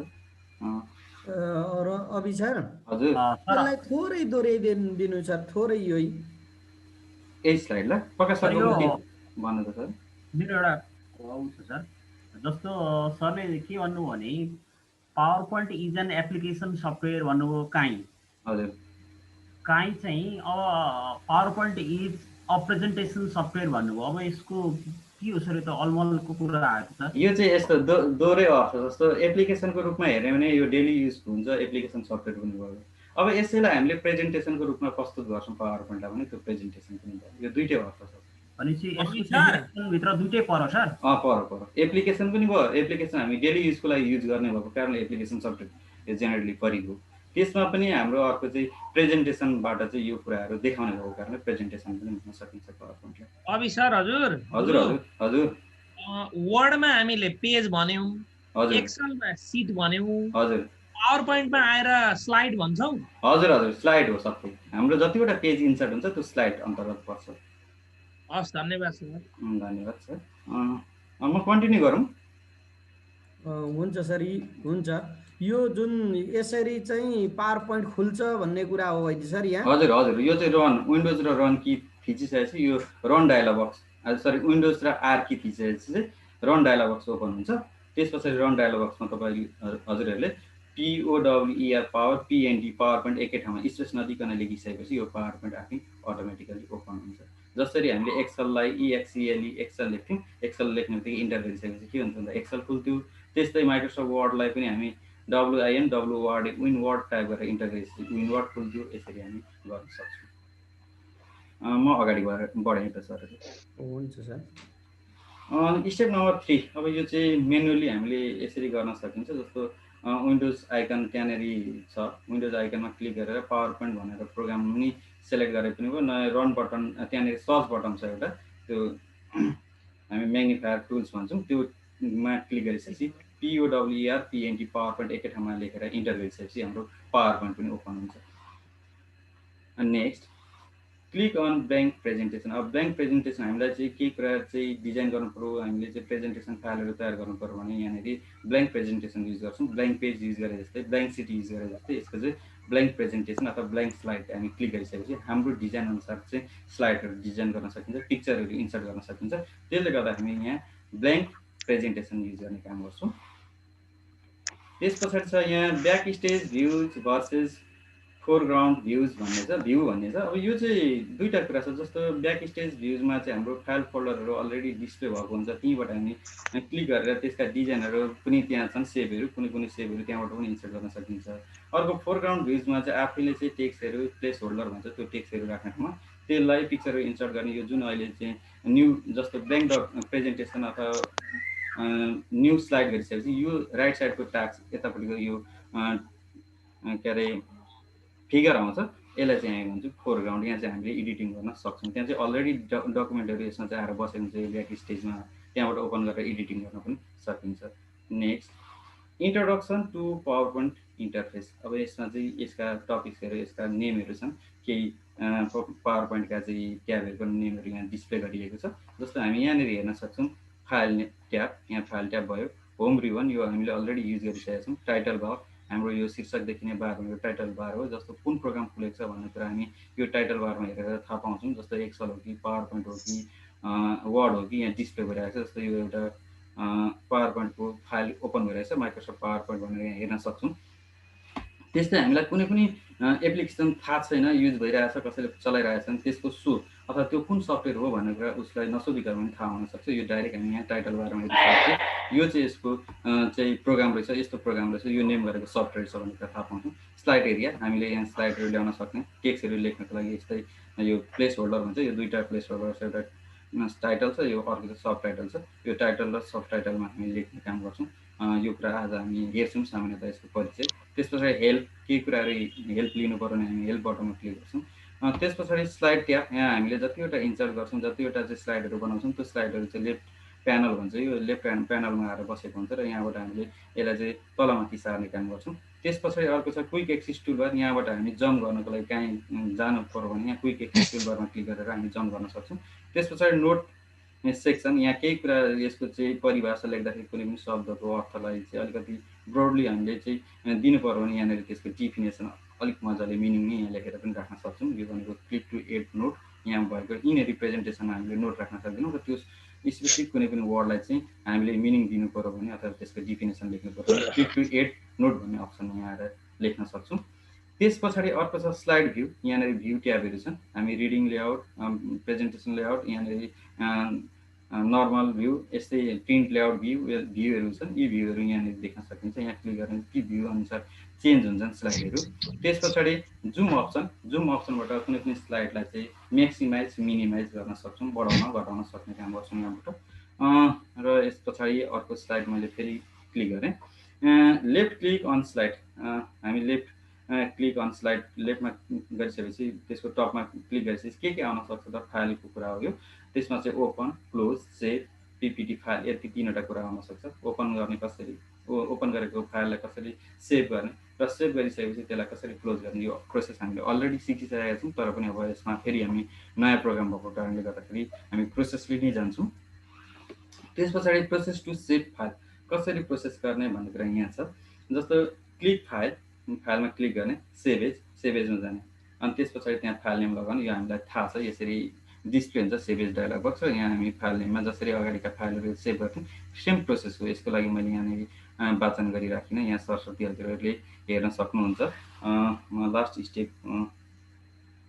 अभि सर, हजुर यसलाई थोरै दोहोऱ्याइदिनु सर, थोरै यही स्लाइडलाई प्रकाश सरले भन्नु त सर। मेरो एउटा आउँछ सर, जस्तो सरले के भन्नु भने PowerPoint is an application software भन्नुभयो काहीँ। हजुर काहीँ चाहिँ अब PowerPoint is a presentation software भन्नुभयो। अब यसको के हो सर, यो त अलमलको कुरा आएको छ। यो चाहिँ यस्तो दोहोरै अर्थ, जस्तो एप्लिकेसनको रूपमा हेऱ्यो भने यो डेली युज हुन्छ, एप्लिकेसन सफ्टवेयर पनि भयो। अब यसैलाई हामीले प्रेजेन्टेसनको रूपमा प्रस्तुत गर्छौँ पावर पोइन्टलाई भने त्यो प्रेजेन्टेसन पनि भयो। यो दुईटै अर्थ छ। भनेपछि भित्र दुईटै पर्यो सर। पर्यो एप्लिकेसन पनि भयो। एप्लिकेसन हामी डेली युजको लागि युज गर्ने भएको कारणले एप्लिकेसन सफ्टवेयर यो जेनरली परिगयो। त्यसमा पनि हाम्रो अर्को चाहिँ प्रेजेन्टेसनबाट चाहिँ यो कुराहरू देखाउने भएको कारणले प्रेजेन्टेसन पनि हुन सकिन्छ पावर पोइन्टलाई। अभि सर हजुर हजुर हजुर हजुर वर्डमा हामीले पेज भन्यौँ, हजुर एक्सेलमा सिट भन्यौ, हजुर पावर पोइन्टमा आएर स्लाइड भन्छौ। हजुर हजुर स्लाइड हो सबै। हाम्रो जतिवटा पेज इन्सर्ट हुन्छ त्यो स्लाइड अन्तर्गत पर्छ। हस्, धन्यवाद सर। धन्यवाद सर। म कन्टिन्यू गरौँ? हुन्छ सर, हुन्छ। यो जुन यसरी चाहिँ पावर पोइन्ट खुल्छ भन्ने कुरा हो है सर यहाँ? हजुर हजुर, यो चाहिँ रन, विन्डोज र रन की थिचिसकेपछि यो run dialog box, sorry Windows र आर की थिचिसकेपछि चाहिँ रन डायलग बक्स ओपन हुन्छ। त्यस पछाडि रन डायलग बक्समा तपाईँ हजुरहरूले POWER power PND power point एकै ठाउँमा स्पेस नदिकन लेखिसकेपछि यो पावर पोइन्ट आफै अटोमेटिकली ओपन हुन्छ। जसरी हामीले एक्सललाई EXELE एक्सेल लेख्थ्यौँ, एक्सेल लेख्ने बित्तिकै इन्टर गरिसकेपछि के हुन्छ भन्दा एक्सेल खुल्थ्यो। त्यस्तै माइक्रोसफ्ट वर्डलाई पनि हामी WIN वर्ड टाइप गरेर इन्टर गरेपछि विन वर्ड खुल्थ्यो। यसरी हामी गर्न सक्छौँ। म अगाडि बढेँ त सर। हुन्छ सर। स्टेप नम्बर 3, अब यो चाहिँ मेनुअली हामीले यसरी गर्न सकिन्छ। जस्तो विन्डोज आइकन त्यहाँनिर छ, विन्डोज आइकनमा क्लिक गरेर पावर पोइन्ट भनेर प्रोग्राम पनि सेलेक्ट गरे पनि भयो। नयाँ रन बटन त्यहाँनिर सर्च बटन छ एउटा, त्यो हामी म्याग्निफायर टुल्स भन्छौँ, त्योमा क्लिक गरिसकेपछि POWER PND पावर पोइन्ट एकै ठाउँमा लेखेर इन्टर गरिसकेपछि हाम्रो पावर पोइन्ट पनि ओपन हुन्छ। Next click on blank presentation. अब ब्ल्याङ्क प्रेजेन्टेसन हामीलाई चाहिँ केही कुरा चाहिँ डिजाइन गर्नु पऱ्यो, हामीले चाहिँ प्रेजेन्टेसन फाइलहरू तयार गर्नु पऱ्यो भने यहाँनिर ब्ल्याङ्क प्रेजेन्टेसन युज गर्छौँ। ब्ल्याङ्क पेज युज गरे जस्तै, ब्ल्याङ्क सिट युज गरे जस्तै यसको चाहिँ ब्ल्याङ्क प्रेजेन्टेसन अथवा ब्ल्याङ्क स्लाइड हामी क्लिक गरिसकेपछि हाम्रो डिजाइन अनुसार चाहिँ स्लाइडहरू डिजाइन गर्न सकिन्छ, पिक्चरहरू इन्सर्ट गर्न सकिन्छ। त्यसले गर्दा हामी यहाँ ब्ल्याङ्क प्रेजेन्टेसन युज गर्ने काम गर्छौँ। त्यस पछाडि छ यहाँ back stage views versus foreground views भन्ने छ, भ्यू भन्ने छ। अब यो चाहिँ दुईवटा कुरा छ। जस्तो ब्याक स्टेज भ्युजमा चाहिँ हाम्रो फाइल फोल्डरहरू अलरेडी डिस्प्ले भएको हुन्छ, त्यहीँबाट हामी क्लिक गरेर त्यसका डिजाइनहरू पनि त्यहाँ छन्, सेभहरू, कुनै सेभहरू त्यहाँबाट पनि इन्सर्ट गर्न सकिन्छ। अर्को फोरग्राउन्ड भ्युजमा चाहिँ आफैले चाहिँ टेक्स्टहरू, प्लेस होल्डर भन्छ, त्यो टेक्स्टहरू राख्ने ठाउँमा त्यसलाई पिक्चरहरू इन्सर्ट गर्ने। यो जुन अहिले चाहिँ न्यू जस्तो ब्ल्याङ्क प्रेजेन्टेसन अथवा न्यू स्लाइड गरिसकेपछि यो राइट साइडको टास्क यतापट्टिको यो के अरे फिगर आउँछ, यसलाई चाहिँ हामी भन्छौँ फोरग्राउन्ड। यहाँ चाहिँ हामीले एडिटिङ गर्न सक्छौँ। त्यहाँ चाहिँ अलरेडी डकुमेन्टहरू यसमा चाहिँ आएर बसेको हुन्छ ब्याक स्टेजमा, त्यहाँबाट ओपन गरेर एडिटिङ गर्न पनि सकिन्छ। Next introduction to PowerPoint interface. अब यसमा चाहिँ यसका टपिक्सहरू, यसका नेमहरू छन्, केही पावर पोइन्टका चाहिँ ट्याबहरूको नेमहरू यहाँ डिस्प्ले गरिएको छ। जस्तो हामी यहाँनिर हेर्न सक्छौँ फाइल ट्याब, यहाँ फाइल ट्याब भयो। होम रिबन यो हामीले अलरेडी युज गरिसकेका छौँ। टाइटल बार, हाम्रो यो शीर्षक देखिने बार भनेको टाइटल बार हो। जस्तो कुन प्रोग्राम खुलेको छ भन्ने कुरा हामी यो टाइटल बारमा हेरेर थाहा पाउँछौँ। जस्तो एक्सेल हो कि पावर पोइन्ट हो कि वर्ड हो कि यहाँ डिस्प्ले भइरहेको छ। जस्तो यो एउटा पावर पोइन्टको फाइल ओपन भइरहेको छ, माइक्रोसफ्ट पावर पोइन्ट भनेर यहाँ हेर्न सक्छौँ। त्यस्तै हामीलाई कुनै पनि एप्लिकेसन थाहा छैन, युज भइरहेछ, कसैले चलाइरहेछन्, त्यसको सोर्स अथवा त्यो कुन सफ्टवेयर हो भन्ने कुरा उसलाई नसोधिकन पनि थाहा हुनसक्छ। यो डाइरेक्ट हामी यहाँ टाइटल बारमा हेरिसकेपछि यो चाहिँ यसको चाहिँ प्रोग्राम रहेछ, यस्तो प्रोग्राम रहेछ, यो नेम गरेको सफ्टवेयर छ भन्ने कुरा थाहा पाउँछौँ। स्लाइड एरिया, हामीले यहाँ स्लाइडहरू ल्याउन सक्ने, टेक्स्टहरू लेख्नको लागि यस्तै यो प्लेस होल्डर भन्छ। यो दुईवटा प्लेस होल्डर छ, एउटा टाइटल छ, यो अर्को चाहिँ सब टाइटल छ। यो टाइटल र सब टाइटलमा हामी लेख्ने काम गर्छौँ। यो कुरा आज हामी हेर्छौँ सामान्यतः यसको परिचय। त्यस पछाडि हेल्प, केही कुराहरू हेल्प लिनु पऱ्यो भने हामी हेल्प बटनमा क्लिक गर्छौँ। त्यस पछाडि स्लाइड ट्याब, यहाँ हामीले जतिवटा इन्सर्ट गर्छौँ, जतिवटा चाहिँ स्लाइडहरू बनाउँछौँ, त्यो स्लाइडहरू चाहिँ लेफ्ट प्यानल भन्छ। यो लेफ्ट ह्यान्ड प्यानलमा आएर बसेको हुन्छ र यहाँबाट हामीले यसलाई चाहिँ तलमाथि सार्ने काम गर्छौँ। त्यस पछाडि अर्को छ क्विक एक्सेस टुलबार। यहाँबाट हामी जम्प गर्नको लागि काहीँ जानु पऱ्यो भने यहाँ क्विक एक्सेस टुलबारमा क्लिक गरेर हामी जम्प गर्न सक्छौँ। त्यस पछाडि नोट सेक्सन, यहाँ केही कुरा यसको चाहिँ परिभाषा लेख्दाखेरि कुनै पनि शब्दको अर्थलाई चाहिँ अलिकति ब्रोडली हामीले चाहिँ दिनु पऱ्यो भने यहाँनिर त्यसको डिफिनेसन अलिक मजाले मिनिङ नै यहाँ लेखेर पनि राख्न सक्छौँ। यो भनेको क्लिक टु एड नोट, यहाँ भएको इन रिप्रेजेन्टेसनमा हामीले नोट राख्न सक्दैनौँ र त्यो स्पेसिफिक कुनै पनि वर्डलाई चाहिँ हामीले मिनिङ दिनु पऱ्यो भने अथवा त्यसको डिफिनेसन लेख्नु पऱ्यो भने क्लिक टु एड नोट भन्ने अप्सन यहाँ आएर लेख्न सक्छौँ। त्यस पछाडि अर्को छ स्लाइड भ्यू। यहाँनिर भ्यू ट्याबहरू छन्, हामी रिडिङ लेआउट, प्रेजेन्टेसन लेआउट, यहाँनिर नर्मल भ्यू, यस्तै प्रिन्ट लेआउट भ्यूहरू छन्। यी भ्यूहरू यहाँनिर देख्न सकिन्छ। यहाँ क्लिक गर्ने ती भ्यू अनुसार चेन्ज हुन्छन् स्लाइडहरू। त्यस पछाडि जुम अप्सन, जुम अप्सनबाट कुनै पनि स्लाइडलाई चाहिँ म्याक्सिमाइज मिनिमाइज गर्न सक्छौँ, बढाउन घटाउन सक्ने काम गर्छौँ यहाँबाट। र यस पछाडि अर्को स्लाइड मैले फेरि क्लिक गरेँ। लेफ्ट क्लिक अन स्लाइड, हामी लेफ्ट क्लिक अन स्लाइड लेफ्टमा गरिसकेपछि त्यसको टपमा क्लिक गरिसकेपछि के आउन सक्छ त फाइलको कुरा हो यो। त्यसमा चाहिँ open, close, save, PPT file, यति 3वटा कुरा आउन सक्छ। ओपन गर्ने कसरी, ओपन गरेको फाइललाई कसरी सेभ गर्ने र सेभ गरिसकेपछि त्यसलाई कसरी क्लोज गर्ने यो प्रोसेस हामीले अलरेडी सिकिसकेका छौँ। तर पनि अब यसमा फेरि हामी नयाँ प्रोग्राम भएको कारणले गर्दाखेरि हामी प्रोसेसली नै जान्छौँ। त्यस पछाडि प्रोसेस टु सेभ फाइल कसरी प्रोसेस गर्ने भन्ने कुरा यहाँ छ। जस्तो क्लिक फाइलमा क्लिक गर्ने, सेभेजमा जाने, अनि त्यस पछाडि त्यहाँ फाइल नेम लगाउने। यो हामीलाई थाहा छ, यसरी डिस्प्ले हुन्छ सेभेज डायलग बक्स। यहाँ हामी फाइल नेममा जसरी अगाडिका फाइलहरू सेभ गर्थ्यौँ सेम प्रोसेस हो। यसको लागि मैले यहाँनिर वाचन गरिराखिनँ, यहाँ सरस्वती हजुरहरूले हेर्न सक्नुहुन्छ। लास्ट स्टेप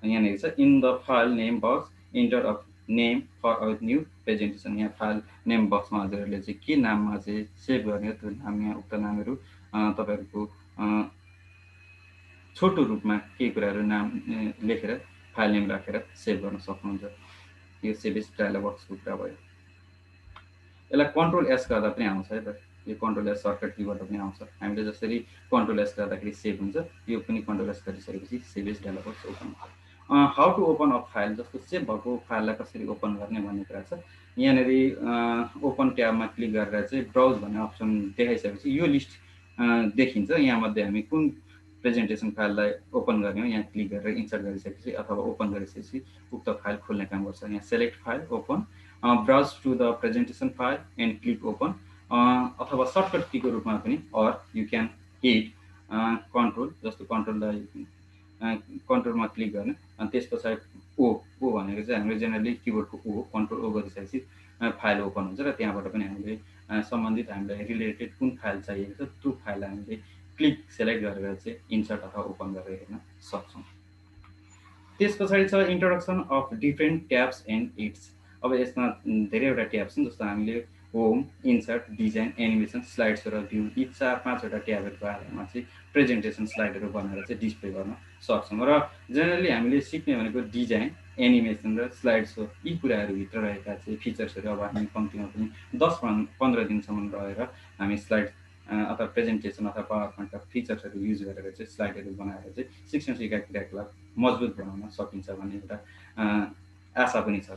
यहाँनिर छ, in the file name box enter a name for a new presentation. यहाँ फाइल नेम बक्समा हजुरहरूले चाहिँ के नाममा चाहिँ सेभ गर्ने हो त्यो नाम, यहाँ उक्त नामहरू तपाईँहरूको छोटो रूपमा केही कुराहरू नाम लेखेर फाइल नेम राखेर सेभ गर्न सक्नुहुन्छ। यो सेभेज डायलग बक्सको कुरा भयो। यसलाई कन्ट्रोल एस गर्दा पनि आउँछ है त, यो कन्ट्रोल एस सर्टकट कीबाट पनि आउँछ। हामीले जसरी कन्ट्रोल एस गर्दाखेरि सेभ हुन्छ, यो पनि कन्ट्रोल एस गरिसकेपछि सेभेज डायलग बक्स ओपन हुन्छ। How to open a file, जस्तो सेभ भएको फाइललाई कसरी ओपन गर्ने भन्ने कुरा छ। यहाँनिर ओपन ट्याबमा क्लिक गरेर चाहिँ ब्राउज भन्ने अप्सन देखाइसकेपछि यो लिस्ट देखिन्छ। यहाँमध्ये हामी कुन प्रेजेन्टेसन फाइललाई ओपन गर्ने हो यहाँ क्लिक गरेर इन्सर्ट गरिसकेपछि अथवा ओपन गरिसकेपछि उक्त फाइल खोल्ने काम गर्छ। यहाँ select file, open, browse to the presentation file and click open, अथवा सर्टकट कीको रूपमा पनि or you can hit control, जस्तो कन्ट्रोलमा क्लिक गर्ने, अनि त्यस पछाडि ओ भनेको चाहिँ हाम्रो जेनरली किबोर्डको ओ, कन्ट्रोल ओ गरिसकेपछि फाइल ओपन हुन्छ र त्यहाँबाट पनि हामीले सम्बन्धित हामीलाई रिलेटेड कुन फाइल चाहिएको छ त्यो फाइललाई हामीले क्लिक सेलेक्ट गरेर चाहिँ इन्सर्ट अथवा ओपन गरेर हेर्न सक्छौँ। त्यस पछाडि छ introduction of different tabs and its. अब यसमा धेरैवटा ट्याब छन्, जस्तो हामीले home, insert, design, animation, slides र भ्यू, यी 4-5वटा ट्याबहरूको आधारमा चाहिँ प्रेजेन्टेसन स्लाइडहरू बनाएर चाहिँ डिस्प्ले गर्न सक्छौँ। र जेनरली हामीले सिक्ने भनेको डिजाइन, एनिमेसन र स्लाइड्स हो। यी कुराहरूभित्र रहेका चाहिँ फिचर्सहरू अब हामी कम्तीमा पनि 10-15 दिनसम्म रहेर हामी स्लाइड अथवा प्रेजेन्टेसन अथवा पावर पोइन्टका फिचर्सहरू युज गरेर चाहिँ स्लाइडहरू बनाएर चाहिँ शिक्षण सिकाइ क्रियाकलाप मजबुत बनाउन सकिन्छ भन्ने एउटा आशा पनि छ।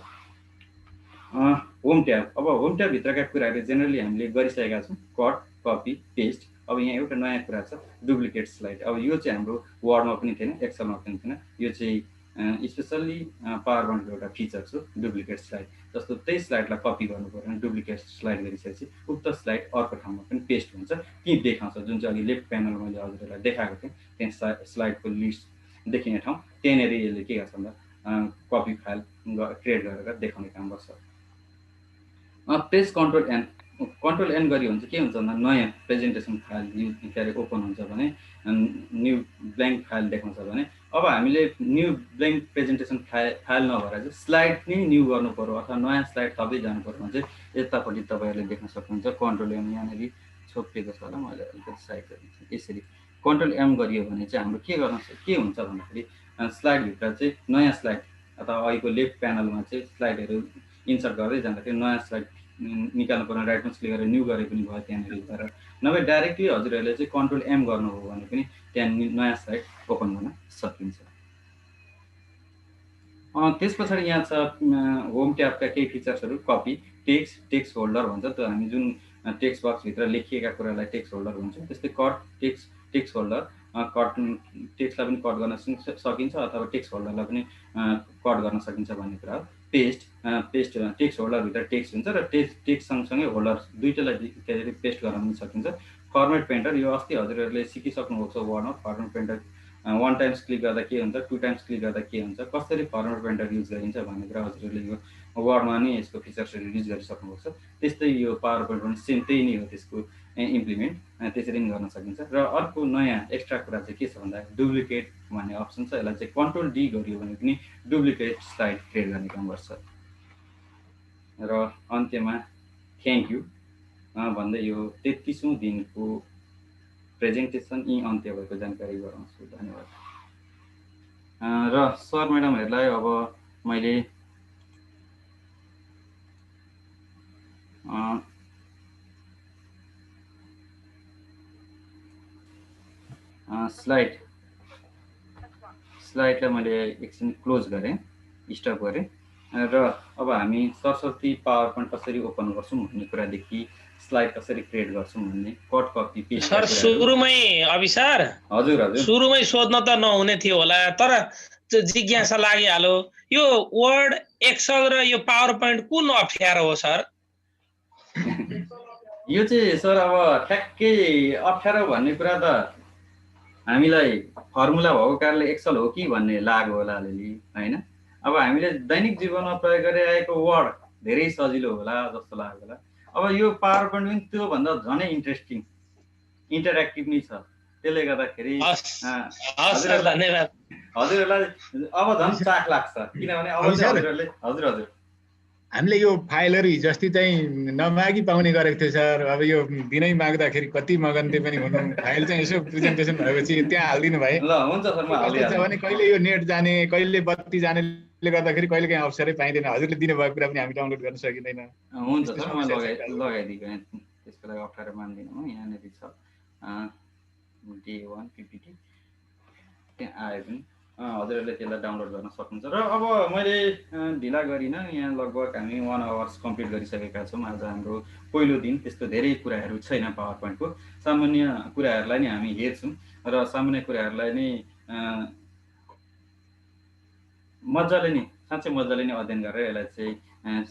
होम ट्याब, अब होम ट्याबभित्रका कुराहरू जेनरली हामीले गरिसकेका छौँ, कट, कपी, पेस्ट। अब यहाँ एउटा नयाँ कुरा छ, डुप्लिकेट स्लाइड। अब यो चाहिँ हाम्रो वर्डमा पनि थिएन, एक्सलमा पनि थिएन, यो चाहिँ स्पेसल्ली पावर पोइन्टको एउटा फिचर हो, डुप्लिकेट स्लाइड। जस्तो त्यही स्लाइडलाई कपी गर्नु पऱ्यो भने डुप्लिकेट स्लाइड गरिसकेपछि उक्त स्लाइड अर्को ठाउँमा पनि पेस्ट हुन्छ कि देखाउँछ। जुन चाहिँ अघि लेफ्ट प्यानल मैले हजुरहरूलाई देखाएको थिएँ, त्यहाँ स्लाइडको लिस्ट देखिने ठाउँ, त्यहाँनिर यसले के गर्छ भन्दा कपी फाइल क्रिएट गरेर देखाउने काम गर्छ। प्रेस कन्ट्रोल एन गऱ्यो भने चाहिँ के हुन्छ भन्दा नयाँ प्रेजेन्टेसन फाइल के अरे ओपन हुन्छ भने न्यू ब्ल्याङ्क फाइल देखाउँछ भने अब हामीले न्यू ब्ल्याङ्क प्रेजेन्टेसन फाइल नभएर चाहिँ स्लाइड नै न्यू गर्नु पऱ्यो अथवा नयाँ स्लाइड थप्दै जानु पऱ्यो भने चाहिँ यतापट्टि तपाईँहरूले देख्न सक्नुहुन्छ कन्ट्रोल एम यहाँनिर छोपिएको छ होला, मैले अलिकति साइड गरिदिन्छु। यसरी कन्ट्रोल एम गरियो भने चाहिँ हाम्रो के हुन्छ भन्दाखेरि स्लाइडभित्र चाहिँ नयाँ स्लाइड अथवा अहिलेको लेफ्ट प्यानलमा चाहिँ स्लाइडहरू इन्सर्ट गर्दै जाँदाखेरि नयाँ स्लाइड निकाल्नु पर्ने राइटमा क्लिक गरेर न्यू गरे पनि भयो त्यहाँनिर गएर, नभए डाइरेक्टली हजुरहरूले चाहिँ कन्ट्रोल एम गर्नुभयो भने पनि त्यहाँ नयाँ स्लाइड ओपन गर्न सकिन्छ। त्यस पछाडि यहाँ छ होम ट्याबका केही फिचर्सहरू, कपी, टेक्स्ट होल्डर भन्छ, त्यो हामी जुन टेक्स्ट बक्सभित्र लेखिएका कुरालाई टेक्स्ट होल्डर भन्छ। त्यस्तै कट, टेक्स्ट होल्डर, टेक्स्टलाई पनि कट गर्न सकिन्छ अथवा टेक्स्ट होल्डरलाई पनि कट गर्न सकिन्छ भन्ने कुरा हो। पेस्ट टेक्स्ट होल्डरभित्र टेक्स्ट हुन्छ र टेक्स्ट सँगसँगै होल्डर दुईटैलाई के अरे पेस्ट गर्न पनि सकिन्छ। फर्मेट पेन्टर, यो अस्ति हजुरहरूले सिकिसक्नु भएको छ वर्डमा। फर्मेट पेन्टर 1 टाइम्स क्लिक गर्दा के हुन्छ, 2 टाइम्स क्लिक गर्दा के हुन्छ, कसरी फर्मेट पेन्टर युज गरिन्छ भन्ने कुरा हजुरहरूले यो वर्डमा नै यसको फिचर्सहरू युज गरिसक्नु भएको छ। त्यस्तै यो पावर पोइन्टमा पनि सेम त्यही नै हो, त्यसको इम्प्लिमेन्ट त्यसरी नै गर्न सकिन्छ। र अर्को नयाँ एक्स्ट्रा कुरा चाहिँ के छ भन्दा डुप्लिकेट भन्ने अप्सन छ, यसलाई चाहिँ कन्ट्रोल डी गरियो भने पनि डुप्लिकेट स्लाइड क्रिएट गर्ने काम गर्छ। र अन्त्यमा थ्याङ्क यू भन्दै यो 33औं दिनको प्रेजेन्टेसन यी अन्त्य भएको जानकारी गराउँछु। धन्यवाद। र सर म्याडमहरूलाई अब मैले स्लाइडलाई मैले एकछिन क्लोज गरेँ, स्टप गरेँ र अब हामी सरस्वती पावर पोइन्ट कसरी ओपन गर्छौँ भन्ने कुरादेखि स्लाइड कसरी क्रिएट गर्छौँ भन्ने कट कपी पेस्ट सर सुरुमै अभिसार हजुर हजुर सुरुमै सोध्न त नहुने थियो होला तर जिज्ञासा लागिहाल्यो यो वर्ड एक्सेल र यो पावर पोइन्ट कुन अप्ठ्यारो हो सर यो चाहिँ सर अब ठ्याक्कै अप्ठ्यारो भन्ने कुरा त हामीलाई फर्मुला भएको कारणले एक्सेल हो कि भन्ने लाग्यो होला अलिअलि होइन अब हामीले दैनिक जीवनमा प्रयोग गरिरहेको वर्ड धेरै सजिलो होला जस्तो लाग्यो होला अब यो पावर पोइन्ट पनि त्योभन्दा झनै इन्ट्रेस्टिङ इन्टरेक्टिभ नै छ त्यसले गर्दाखेरि हजुरहरूलाई अब झन् चाख लाग्छ किनभने अब हजुरहरूले हजुर हजुर हामीले यो फाइलहरू हिजो अस्ति चाहिँ नमागी पाउने गरेको थियो सर अब यो दिनै माग्दाखेरि कति मगन्ते पनि हुनु फाइल चाहिँ यसो प्रेजेन्टेसन भएपछि त्यहाँ हालिदिनु भए ल हुन्छ सर म हालिदिन्छु भने कहिले यो नेट जाने कहिले बत्ती जानेले गर्दाखेरि कहिले काहीँ अवसरै पाइँदैन हजुरले दिनुभएको कुरा पनि हामी डाउनलोड गर्न सकिँदैन हुन्छ सर म लगाइदिएको त्यसको लागि अप्ठ्यारो मान्दिनँ म यहाँनिर छ डे 1 पिपिटी त्यहाँ आयो पनि हजुरहरूले त्यसलाई डाउनलोड गर्न सक्नुहुन्छ र अब मैले ढिला गरिनँ यहाँ लगभग हामी 1 आवर्स कम्प्लिट गरिसकेका छौँ आज हाम्रो पहिलो दिन त्यस्तो धेरै कुराहरू छैन पावर पोइन्टको सामान्य कुराहरूलाई नै हामी हेर्छौँ र सामान्य कुराहरूलाई नै मजाले नै साँच्चै मजाले नै अध्ययन गरेर यसलाई चाहिँ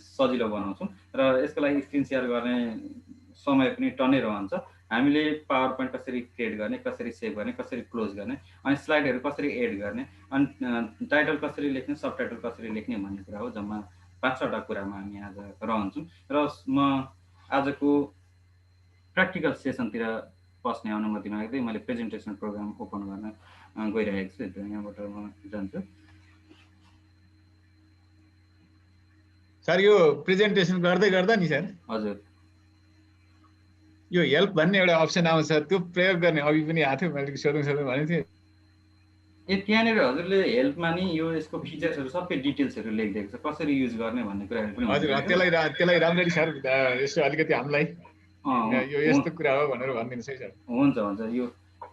सजिलो बनाउँछौँ र यसको लागि स्क्रिन सेयर गर्ने समय पनि टन्नै रहन्छ हामीले पावर पोइन्ट कसरी क्रिएट गर्ने कसरी सेभ गर्ने कसरी क्लोज गर्ने अनि स्लाइडहरू कसरी एड गर्ने अनि टाइटल कसरी लेख्ने सब टाइटल कसरी लेख्ने भन्ने कुरा हो जम्मा 5वटा कुरामा हामी आज रहन्छौँ र म आजको प्र्याक्टिकल सेसनतिर पस्ने अनुमति माग्दै मैले प्रेजेन्टेसन प्रोग्राम ओपन गर्न गइरहेको छु यहाँबाट म जान्छु सर यो प्रेजेन्टेसन गर्दै गर्दा नि सर हजुर यो हेल्प भन्ने एउटा अप्सन आउँछ त्यो प्रयोग गर्ने अघि पनि आएको थियो मैले सोधौँ भनेको थिएँ त्यहाँनिर हजुरले हेल्पमा नि यो यसको फिचर्सहरू सबै डिटेल्सहरू लेखिदिएको छ कसरी युज गर्ने भन्ने कुराहरू पनि हजुर त्यसलाई राम्ररी सर यसो अलिकति हामीलाई यो यस्तो कुरा हो भनेर भनिदिनुहोस् है सर हुन्छ हुन्छ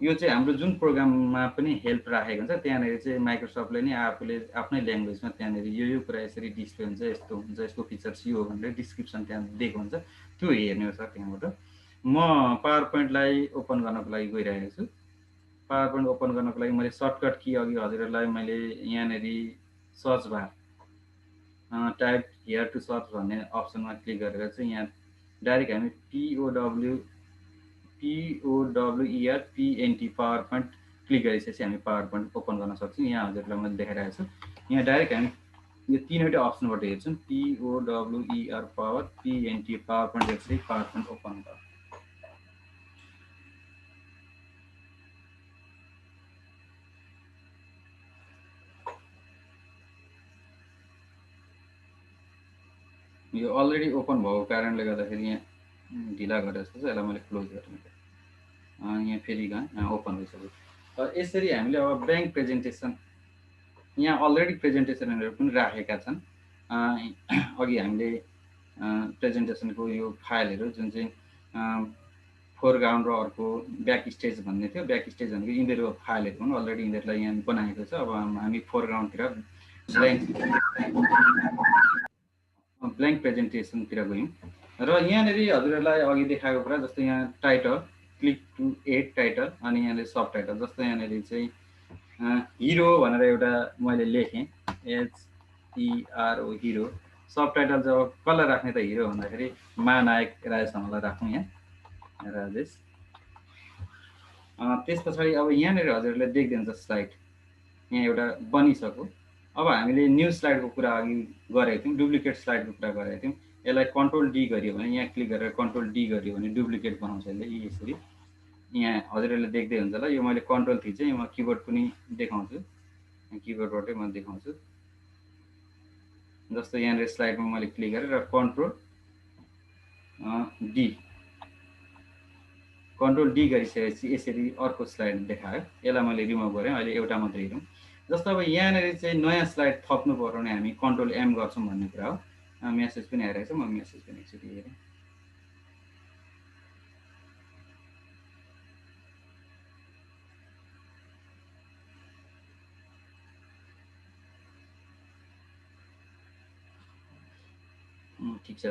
यो चाहिँ हाम्रो जुन प्रोग्राममा पनि हेल्प राखेको हुन्छ त्यहाँनिर चाहिँ माइक्रोसफ्टले नै आफूले आफ्नै ल्याङ्ग्वेजमा त्यहाँनिर यो कुरा यसरी डिस्प्ले हुन्छ यस्तो हुन्छ यसको फिचर्स यो हो भनेर डिस्क्रिप्सन त्यहाँ दिएको हुन्छ त्यो हेर्ने हो सर त्यहाँबाट म पावर पोइन्टलाई ओपन गर्नको लागि गइरहेको छु पावर पोइन्ट ओपन गर्नको लागि मैले सर्टकट की अघि हजुरहरूलाई मैले यहाँनिर search bar type here to search भन्ने अप्सनमा क्लिक गरेर चाहिँ यहाँ डाइरेक्ट हामी POWER पावर पोइन्ट क्लिक गरिसकेपछि हामी पावर पोइन्ट ओपन गर्न सक्छौँ यहाँ हजुरलाई मैले देखाइरहेको छु यहाँ डाइरेक्ट हामी यो 3वटै अप्सनबाट हेर्छौँ POWER पावर पोइन्ट जस्तै पावर पोइन्ट ओपन गर्छ यो अलरेडी ओपन भएको कारणले गर्दाखेरि यहाँ ढिला गरेर जस्तो छ यसलाई मैले क्लोज गर्ने यहाँ फेरि यहाँ ओपन भइसक्यो यसरी हामीले अब ब्याङ्क प्रेजेन्टेसन यहाँ अलरेडी प्रेजेन्टेसनहरू पनि राखेका छन् अघि हामीले प्रेजेन्टेसनको यो फाइलहरू जुन चाहिँ फोरग्राउन्ड र अर्को ब्याक स्टेज भन्ने थियो ब्याक स्टेज भनेको यिनीहरू फाइलहरू पनि अलरेडी यिनीहरूलाई यहाँ बनाएको छ अब हामी फोरग्राउन्डतिर ब्ल्याङ्क प्रेजेन्टेसनतिर गयौँ र यहाँनिर हजुरहरूलाई अघि देखाएको कुरा जस्तो यहाँ title click to add title अनि यहाँनिर सब टाइटल जस्तो यहाँनिर चाहिँ हिरो भनेर एउटा मैले लेखेँ HERO हिरो सब टाइटल जब कसलाई राख्ने त हिरो भन्दाखेरि महानायक राजेश हमाललाई राखौँ यहाँ राजेश त्यस पछाडि अब यहाँनिर हजुरहरूले देख्दै हुन्छ स्लाइड यहाँ एउटा बनिसक्यो अब हामीले न्यू स्लाइडको कुरा अघि गरेको थियौँ डुप्लिकेट स्लाइडको कुरा गरेको थियौँ यसलाई कन्ट्रोल डी गरियो भने यहाँ क्लिक गरेर कन्ट्रोल डी गरियो भने डुप्लिकेट बनाउँछ यसले यसरी यहाँ हजुरहरूले देख्दै हुन्छ ल यो मैले कन्ट्रोल थिचेँ म किबोर्ड पनि देखाउँछु किबोर्डबाटै म देखाउँछु जस्तो यहाँनिर स्लाइडमा मैले क्लिक गरेर कन्ट्रोल डी गरिसकेपछि यसरी अर्को स्लाइड देखायो यसलाई मैले रिमुभ गरेँ अहिले एउटा मात्रै हेरौँ जस्तो अब यहाँनिर चाहिँ नयाँ स्लाइड थप्नु पर्यो भने हामी कन्ट्रोल एम गर्छौँ भन्ने कुरा हो मेसेज पनि आइरहेको छ म मेसेज पनि एकचोटि हेरेँ ठिक छ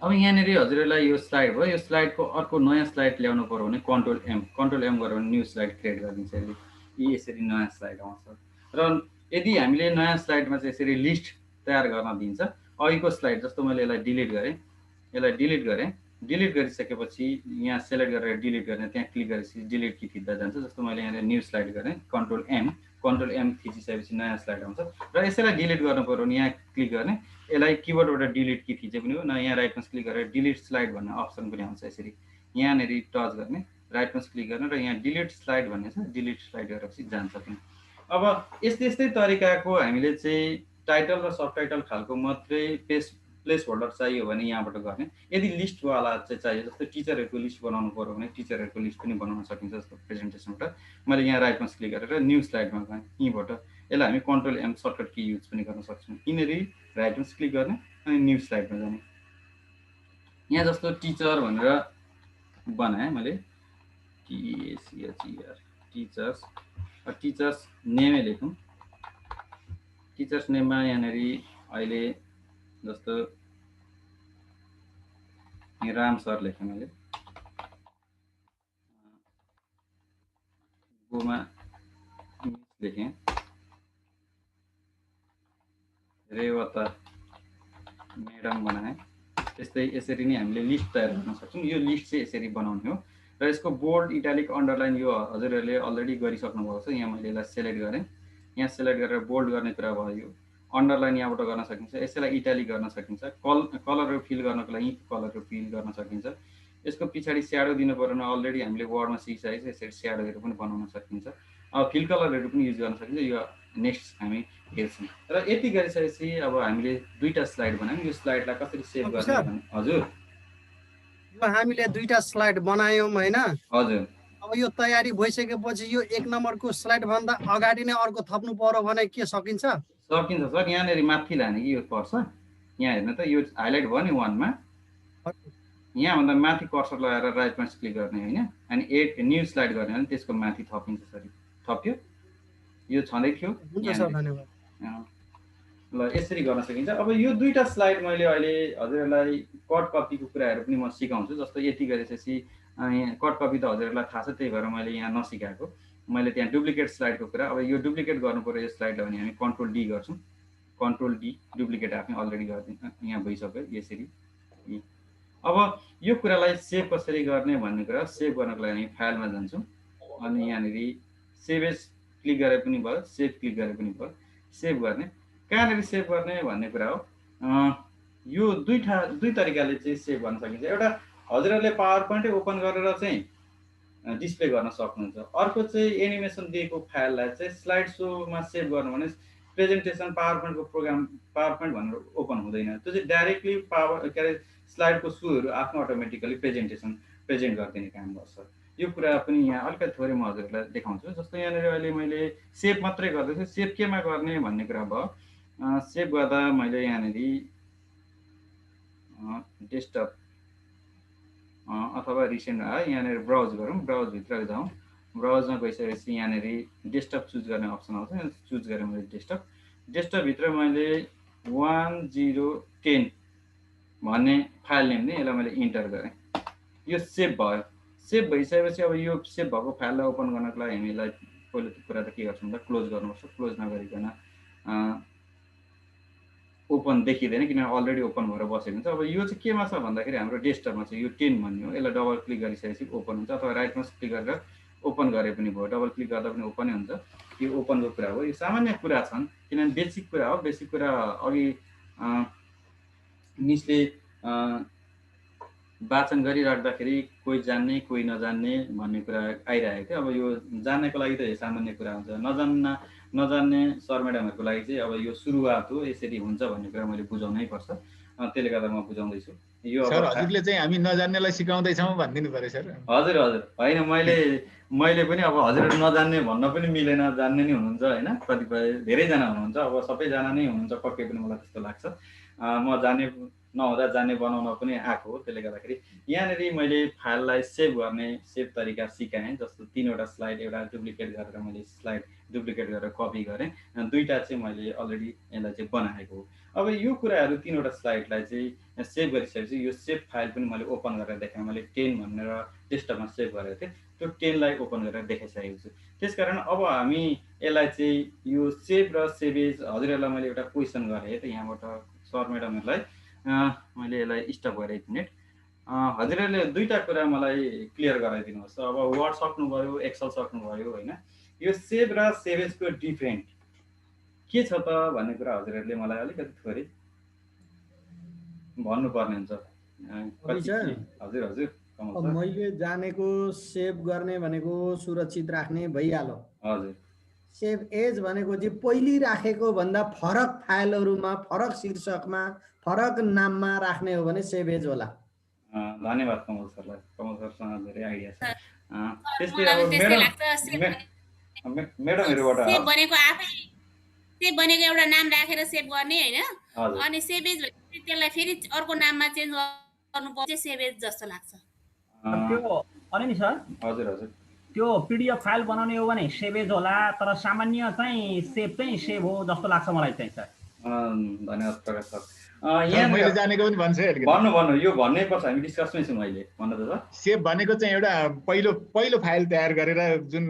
अब यहाँनिर हजुरहरूलाई यो स्लाइड भयो, यो स्लाइडको अर्को नयाँ स्लाइड ल्याउनु पर्यो भने कन्ट्रोल एम गरेर न्यू स्लाइड क्रिएट गरिदिन्छ। यसरी नयाँ स्लाइड आउँछ। र यदि हामीले नयाँ स्लाइडमा चाहिँ यसरी लिस्ट तयार गर्न दिन्छ, अघिको स्लाइड जस्तो मैले यसलाई डिलिट गरेँ, डिलिट गरिसकेपछि यहाँ सेलेक्ट गरेर डिलिट गर्ने, त्यहाँ क्लिक गरेपछि डिलिट की थिच्दा जान्छ। जस्तो मैले यहाँ न्यू स्लाइड गरेँ, कन्ट्रोल एम थिचिसकेपछि नयाँ स्लाइड आउँछ। र यसैलाई डिलिट गर्नु पर्यो भने यहाँ क्लिक गर्ने, यसलाई किबोर्डबाट डिलिट की थिचे पनि हो, न यहाँ राइट माउस क्लिक गरेर डिलिट स्लाइड भन्ने अप्सन पनि आउँछ। यसरी यहाँनिर टच गर्ने, राइट माउस क्लिक गर्ने र यहाँ डिलिट स्लाइड भन्ने छ, डिलिट स्लाइड गरेपछि जान्छ पनि। अब यस्तै तरिकाको हामीले चाहिँ टाइटल र सब टाइटल खालको मात्रै प्लेस होल्डर चाहियो भने यहाँबाट गर्ने। यदि लिस्टवाला चाहिँ चाहियो, जस्तो टिचरहरूको लिस्ट बनाउनु पर्यो भने टिचरहरूको लिस्ट पनि बनाउन सकिन्छ। जस्तो प्रेजेन्टेसनबाट मैले यहाँ राइट माउस क्लिक गरेर न्यू स्लाइडमा गएँ, यहीँबाट यसलाई हामी control M shortcut key use पनि गर्न सक्छौँ। यिनीहरू राइट माउस क्लिक गर्ने अनि न्यू स्लाइडमा जाने। यहाँ जस्तो टिचर भनेर बनाएँ मैले, टिचर्स नेमै लेखौँ। टिचर्स नेममा यहाँनिर अहिले जस्तो राम सर लेखेँ मैले, गोमा लेखेँ, रेवता म्याडम बनाएँ। त्यस्तै यसरी नै हामीले लिस्ट तयार गर्न सक्छौँ। यो लिस्ट चाहिँ यसरी बनाउने हो। र यसको बोल्ड, इटालिक, अन्डरलाइन यो हजुरहरूले अलरेडी गरिसक्नु भएको छ। यहाँ मैले यसलाई सेलेक्ट गरेँ, यहाँ सेलेक्ट गरेर बोल्ड गर्ने कुरा भयो। अन्डरलाइन यहाँबाट गर्न सकिन्छ, यसैलाई इटालिक गर्न सकिन्छ। कलरहरू फिल गर्नको लागि कलरहरू फिल गर्न सकिन्छ। यसको पछाडि स्याडो दिनु पर्यो, अलरेडी हामीले वर्डमा सिकिसकेको छ। यसरी स्याडोहरू पनि बनाउन सकिन्छ। अब फिल कलरहरू पनि युज गर्न सकिन्छ। यो नेक्स्ट हामी हेर्छौँ। र यति गरिसकेपछि अब हामीले दुईटा स्लाइड बनायौँ। यो स्लाइडलाई कसरी सेभ गर्ने भने, हजुर हामीले दुईटा स्लाइड बनायौँ होइन? हजुर। अब यो तयारी भइसकेपछि यो 1 नम्बरको स्लाइड भन्दा अगाडि नै अर्को थप्नु पर्यो भने के सकिन्छ? सकिन्छ सर। यहाँनिर माथि लाने कि यो पर्छ, यहाँ हेर्नु त, यो हाइलाइट भयो नि 1 मा, यहाँभन्दा माथि कर्सर लगाएर राइट माउस क्लिक गर्ने होइन, अनि एड न्यू स्लाइड गर्ने भने त्यसको माथि थपिन्छ। सर थप्यो, यो छँदै थियो। ल यसरी गर्न सकिन्छ। अब यो दुईटा स्लाइड मैले अहिले हजुरहरूलाई कट कपीको कुराहरू पनि म सिकाउँछु। जस्तो यति गरेपछि कट कपी त हजुरहरूलाई थाहा छ, त्यही भएर मैले यहाँ नसिकाएको। मैले त्यहाँ डुप्लिकेट स्लाइडको कुरा, अब यो डुप्लिकेट गर्नु पर्यो यो स्लाइडलाई भने हामी कन्ट्रोल डी गर्छौँ। कन्ट्रोल डी डुप्लिकेट आफ्नै अलरेडी गरिदिनु, यहाँ भइसक्यो यसरी। अब यो कुरालाई सेभ कसरी गर्ने भन्ने कुरा, सेभ गर्नको लागि हामी फाइलमा जान्छौँ, अनि यहाँनिर सेभ एज क्लिक गरे पनि भयो, सेभ क्लिक गरे पनि भयो। सेभ गर्ने कहाँनिर सेभ गर्ने भन्ने कुरा हो। यो दुई तरिकाले चाहिँ सेभ गर्न सकिन्छ। एउटा हजुरहरूले पावर पोइन्टै ओपन गरेर चाहिँ डिस्प्ले गर्न सक्नुहुन्छ। अर्को चाहिँ एनिमेसन दिएको फाइललाई चाहिँ स्लाइड सोमा सेभ गर्नु भने presentation power पोइन्टको programme power point भनेर ओपन हुँदैन। त्यो चाहिँ डाइरेक्टली स्लाइडको सुहरू आफ्नो अटोमेटिकली प्रेजेन्ट गरिदिने काम गर्छ। यो कुरा पनि यहाँ अलिकति थोरै म हजुरहरूलाई देखाउँछु। जस्तो यहाँनिर अहिले मैले सेभ मात्रै गर्दैछु। सेभ केमा गर्ने भन्ने कुरा भयो। सेभ गर्दा मैले यहाँनिर डेस्कटप अथवा रिसेन्ट यहाँनिर ब्राउज गरौँ, ब्राउजभित्र जाउँ। ब्राउजमा गइसकेपछि यहाँनिर डेस्कटप चुज गर्ने अप्सन आउँछ, चुज गरेँ मैले डेस्कटप। डेस्कटपभित्र मैले 1010 भन्ने फाइल नेम नै यसलाई मैले इन्टर गरेँ। यो सेभ भयो। सेभ भइसकेपछि अब यो सेभ भएको फाइललाई ओपन गर्नको लागि हामीलाई पहिलो कुरा त के गर्छौँ भन्दा क्लोज गर्नुपर्छ। क्लोज नगरिकन ओपन देखिँदैन, किनभने अलरेडी ओपन भएर बसेको हुन्छ। अब यो चाहिँ केमा छ भन्दाखेरि हाम्रो डेस्कटपमा छ, यो 10 भन्ने हो। यसलाई डबल क्लिक गरिसकेपछि ओपन हुन्छ, अथवा राइट माउस क्लिक गरेर ओपन गरे पनि भयो। डबल क्लिक गर्दा पनि ओपनै हुन्छ। यो ओपनको कुरा हो। यो सामान्य कुरा छन्, किनभने बेसिक कुरा हो। बेसिक कुरा अघि मिसले वाचन गरिराख्दाखेरि कोही जान्ने कोही नजान्ने भन्ने कुरा आइरहेको थियो। अब यो जान्नेको लागि त सामान्य कुरा हुन्छ, नजान्ने सर म्याडमहरूको लागि चाहिँ अब यो सुरुवात हो, यसरी हुन्छ भन्ने कुरा मैले बुझाउनै पर्छ। त्यसले गर्दा म बुझाउँदैछु। यो सर हजुरले चाहिँ हामी नजान्नेलाई सिकाउँदैछौँ भनिदिनु पर्यो सर। हजुर होइन, मैले पनि अब हजुरहरू नजान्ने भन्न पनि मिलेन, जान्ने नै हुनुहुन्छ होइन। कतिपय धेरैजना हुनुहुन्छ, अब सबैजना नै हुनुहुन्छ पक्कै पनि, मलाई त्यस्तो लाग्छ। म नहुँदा जान्ने बनाउन पनि आएको हो। त्यसले गर्दाखेरि यहाँनिर मैले फाइललाई सेभ गर्ने सेभ तरिका सिकाएँ। जस्तो 3वटा स्लाइड एउटा डुप्लिकेट गरेर मैले स्लाइड डुप्लिकेट गरेर कपी गरेँ, 2टा चाहिँ मैले अलरेडी यसलाई चाहिँ बनाएको हो। अब यो कुराहरू 3वटा स्लाइडलाई चाहिँ सेभ गरिसकेपछि यो सेभ फाइल पनि मैले ओपन गरेर देखाएँ। मैले 10 भनेर डेस्कटपमा सेभ गरेको थिएँ, त्यो 10लाई ओपन गरेर देखाइसकेको छु। त्यसकारण अब हामी यसलाई चाहिँ यो सेभ र सेभेज हजुरहरूलाई मैले एउटा क्वेसन गरेँ है त यहाँबाट सर म्याडमहरूलाई मैले यसलाई स्टप गरेँ 1 मिनट। हजुरहरूले 2टा कुरा मलाई क्लियर गराइदिनुहोस्। अब वर्ड सक्नुभयो, एक्सेल सक्नुभयो होइन, यो सेभ र सेभेजको डिफरेन्ट के छ त भन्ने कुरा हजुरहरूले मलाई अलिकति थोरै भन्नुपर्ने हुन्छ। हजुर हजुर अब मैले जानेको सेभ गर्ने भनेको सुरक्षित राख्ने भइहाल्यो। हजुर सेभ एज भनेको चाहिँ पहिले राखेको भन्दा फरक फाइलहरुमा फरक शीर्षकमा फरक नाममा राख्ने हो भने सेभ एज होला। धन्यवाद कमल सरलाई। कमल सरसँग धेरै आइडिया छ। त्यसले मलाई अब त्यस्तै लाग्छ। मेडमहरुबाट सेभ भनेको आफै सेभ भनेको एउटा नाम राखेर सेभ गर्ने हैन, हजुर अनि सेभ एज भनेपछि त्यसलाई फेरि अर्को नाममा चेन्ज गर्नुपर्छ सेभ एज जस्तो लाग्छ। त्यो अनि नि सर हजुर हजुर त्यो पीडीएफ फाइल बनाउने हो भने सेभ एज होला, तर सामान्य चाहिँ सेभ हो जस्तो लाग्छ मलाई चाहिँ सर। धन्यवाद प्रकाश सर। यहाँ मैले जानेको पनि भन्छु है अलिकति। भन्नु यो भन्नै पर्छ, हामी डिस्कसमै छौँ अहिले। भन्नु त सर। सेभ भनेको चाहिँ एउटा पहिलो फाइल तयार गरेर जुन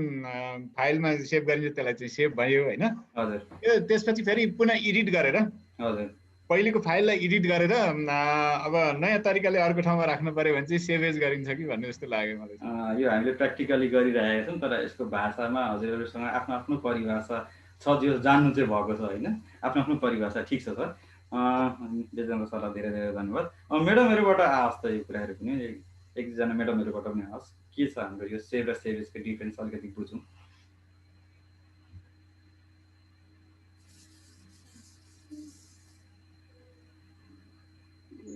फाइलमा सेभ गरिन्छ त्यसलाई चाहिँ सेभ भयो हैन। हजुर यो त्यसपछि फेरि पुनः एडिट गरेर हजुर पहिलेको फाइललाई एडिट गरेर अब नयाँ तरिकाले अर्को ठाउँमा राख्नु पर्यो भने चाहिँ सेभ एज गरिन्छ कि भन्ने जस्तो लाग्यो मलाई। यो हामीले प्र्याक्टिकली गरिरहेका छौँ, तर यसको भाषामा हजुरहरूसँग आफ्नो आफ्नो परिभाषा छ जो जान्नु चाहिँ भएको छ होइन। आफ्नो आफ्नो परिभाषा ठिक छ सर। बेजनको सरलाई धेरै धेरै धन्यवाद। मेडमहरूबाट आओस् त यो कुराहरू पनि, एकजना मेडमहरूबाट पनि आओस्। के छ हाम्रो यो सेभ र सेभेजको डिफरेन्स अलिकति बुझौँ।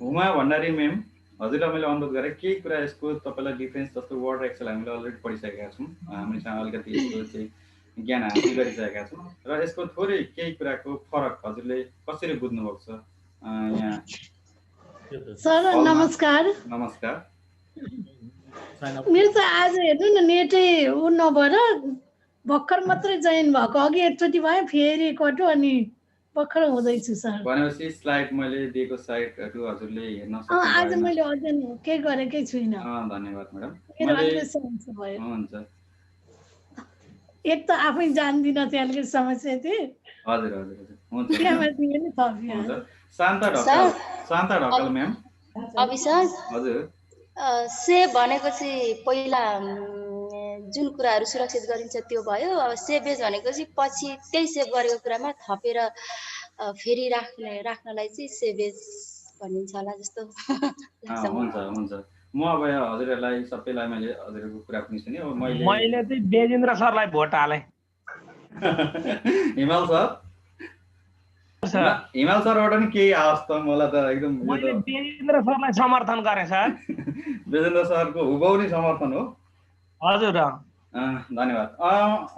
उमा भण्डारी म्याम, हजुरलाई मैले अनुरोध गरेँ केही कुरा यसको तपाईँलाई डिफरेन्स, जस्तो वर्ड र एक्सेल हामीले अलरेडी पढिसकेका छौँ, हामीसँग अलिकति यसको चाहिँ ज्ञान हासिल गरिसकेका छौँ र यसको थोरै केही कुराको फरक हजुरले कसरी बुझ्नुभएको छ यहाँ। सर नमस्कार। नमस्कार। मेरो त आज हेर्नु न नेटै नभएर भर्खर मात्रै जोइन भएको, अघि एकचोटि भयो फेरि कट्यो अनि भर्खर हुँदैछु सर। भनेपछि स्लाइड मैले दिएको साइडहरू हजुरले हेर्न सक्नुहुन्छ। आज मैले अझै केही गरेकै छुइनँ। धन्यवाद म्याडम। मेरो अलिकति समस्या भयो। हुन्छ। एक त आफै जान्दिनँ थियो, अलिकति समस्या थियो। हजुर हजुर हजुर हुन्छ। त्यहाँमा दिए नि थपियो। शान्ता ढकाल म्याम। अभिषेक हजुर सेभ भनेको चाहिँ पहिला जुन कुराहरू सुरक्षित गरिन्छ त्यो भयो। अब सेभ एज भनेको चाहिँ पछि त्यही सेभ गरेको कुरामा थपेर फेरि राख्नलाई चाहिँ सेभ एज भनिन्छ होला जस्तो लाग्छ। हुन्छ हुन्छ। म अब हजुरहरूलाई सबैलाई मैले हजुरहरूको कुरा पनि सुने। अब मैले चाहिँ बेजेन्द्र सरलाई भोट हालेँ। हिमाल सरबाट नि केही आओस् त, मलाई त एकदम मैले बेजेन्द्र सरलाई समर्थन गरेँ सर। बेजेन्द्र सरको हुबहु नै समर्थन हो। हजुर धन्यवाद।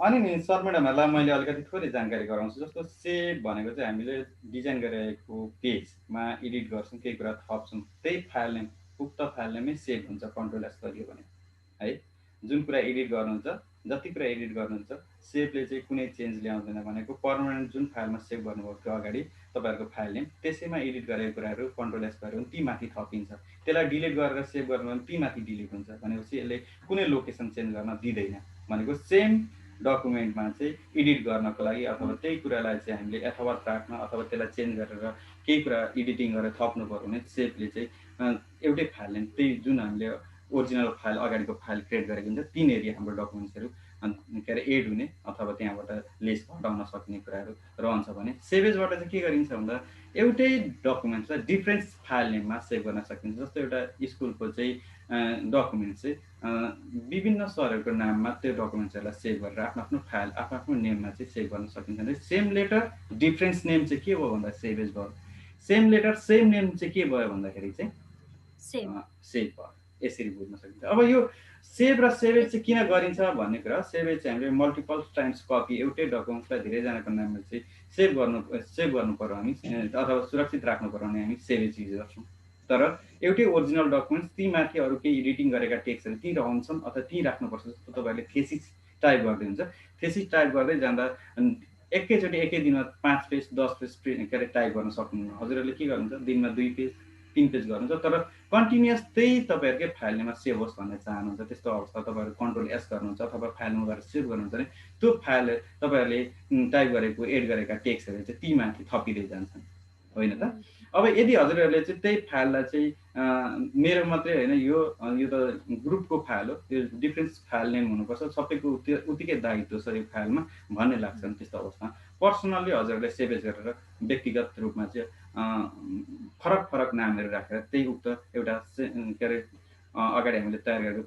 अनि नि सर म्याडमहरूलाई मैले अलिकति थोरै जानकारी गराउँछु। जस्तो सेभ भनेको चाहिँ हामीले डिजाइन गरिरहेको पेजमा एडिट गर्छौँ, केही कुरा थप्छौँ, त्यही फाइल नेम उक्त फाइल नेमै सेभ हुन्छ। कन्ट्रोल एस गरियो भने है, जुन कुरा एडिट गर्नुहुन्छ, जति कुरा एडिट गर्नुहुन्छ, सेभले चाहिँ कुनै चेन्ज ल्याउँदैन। भनेको पर्मानेन्ट जुन फाइलमा सेभ गर्नुभएको थियो अगाडि तपाईँहरूको फाइल नेम, त्यसैमा एडिट गरेको कुराहरू कन्ट्रोल एस गर्यो भने ती माथि थपिन्छ। त्यसलाई डिलिट गरेर सेभ गर्नु भने ती माथि डिलिट हुन्छ। भनेपछि यसले कुनै लोकेसन चेन्ज गर्न दिँदैन। भनेको सेम डकुमेन्टमा चाहिँ एडिट गर्नको लागि अथवा त्यही कुरालाई चाहिँ हामीले यथावत राख्न अथवा त्यसलाई चेन्ज गरेर केही कुरा एडिटिङ गरेर थप्नु पर्यो भने सेभले चाहिँ एउटै फाइल नेम, त्यही जुन हामीले ओरिजिनल फाइल अगाडिको फाइल क्रिएट गरेको हुन्छ तिनीहरू हाम्रो डकुमेन्ट्सहरू के अरे एड हुने अथवा त्यहाँबाट लिस्ट हटाउन सक्ने कुराहरू रहन्छ। भने सेभेजबाट चाहिँ के गरिन्छ भन्दा एउटै डकुमेन्ट्सलाई डिफ्रेन्ट फाइल नेममा सेभ गर्न सकिन्छ। जस्तो एउटा स्कुलको चाहिँ डकुमेन्ट चाहिँ विभिन्न सरहरूको नाममा त्यो डकुमेन्ट्सहरूलाई सेभ गरेर आफ्नो आफ्नो फाइल आफ्नो आफ्नो नेममा चाहिँ सेभ गर्न सकिन्छ। भने सेम लेटर डिफ्रेन्स नेम चाहिँ के भयो भन्दा सेभेज भयो। सेम लेटर सेम नेम चाहिँ के भयो भन्दाखेरि चाहिँ सेभ भयो। यसरी बुझ्न सकिन्छ। अब यो सेभ र सेभेज चाहिँ किन गरिन्छ भन्ने कुरा, सेभेज चाहिँ हामीले मल्टिपल टाइम्स कपी एउटै डकुमेन्ट्सलाई धेरैजनाको नाममा चाहिँ सेभ गर्नु पर्यो हामी, अथवा सुरक्षित राख्नु पर्यो भने हामी सेभेज युज गर्छौँ। तर एउटै ओरिजिनल डकुमेन्ट्स ती माथि अरू केही एडिटिङ गरेका टेक्स्टहरू ती रहन्छन् अथवा ती राख्नुपर्छ जस्तो तपाईँहरूले थेसिस टाइप गर्दै हुन्छ। थेसिस टाइप गर्दै जाँदा एकैचोटि एकै दिनमा 5 पेज 10 पेज के अरे टाइप गर्न सक्नुहुन्न। हजुरहरूले के गर्नुहुन्छ, दिनमा 2 पेज 3 पेज गर्नुहुन्छ, तर कन्टिन्युअस त्यही तपाईँहरूकै फाइल नेममा सेभ होस् भन्ने चाहनुहुन्छ। त्यस्तो अवस्था तपाईँहरू कन्ट्रोल एस गर्नुहुन्छ अथवा फाइल नेममा गएर सेभ गर्नुहुन्छ भने त्यो फाइल तपाईँहरूले टाइप गरेको एड गरेका टेक्स्टहरू चाहिँ ती माथि थपिँदै जान्छन्, होइन त? अब यदि हजुरहरूले चाहिँ त्यही फाइललाई चाहिँ मेरो मात्रै होइन, यो त ग्रुपको फाइल हो, यो डिफ्रेन्ट फाइल नेम हुनुपर्छ, सबैको उत्तिकै दायित्व छ यो फाइलमा भन्ने लाग्छ। त्यस्तो अवस्थामा पर्सनल्ली हजुरहरूले सेभेज गरेर व्यक्तिगत रूपमा चाहिँ फरक फरक नामहरू राखेर त्यही उक्त एउटा के अरे अगाडि हामीले तयार गरेको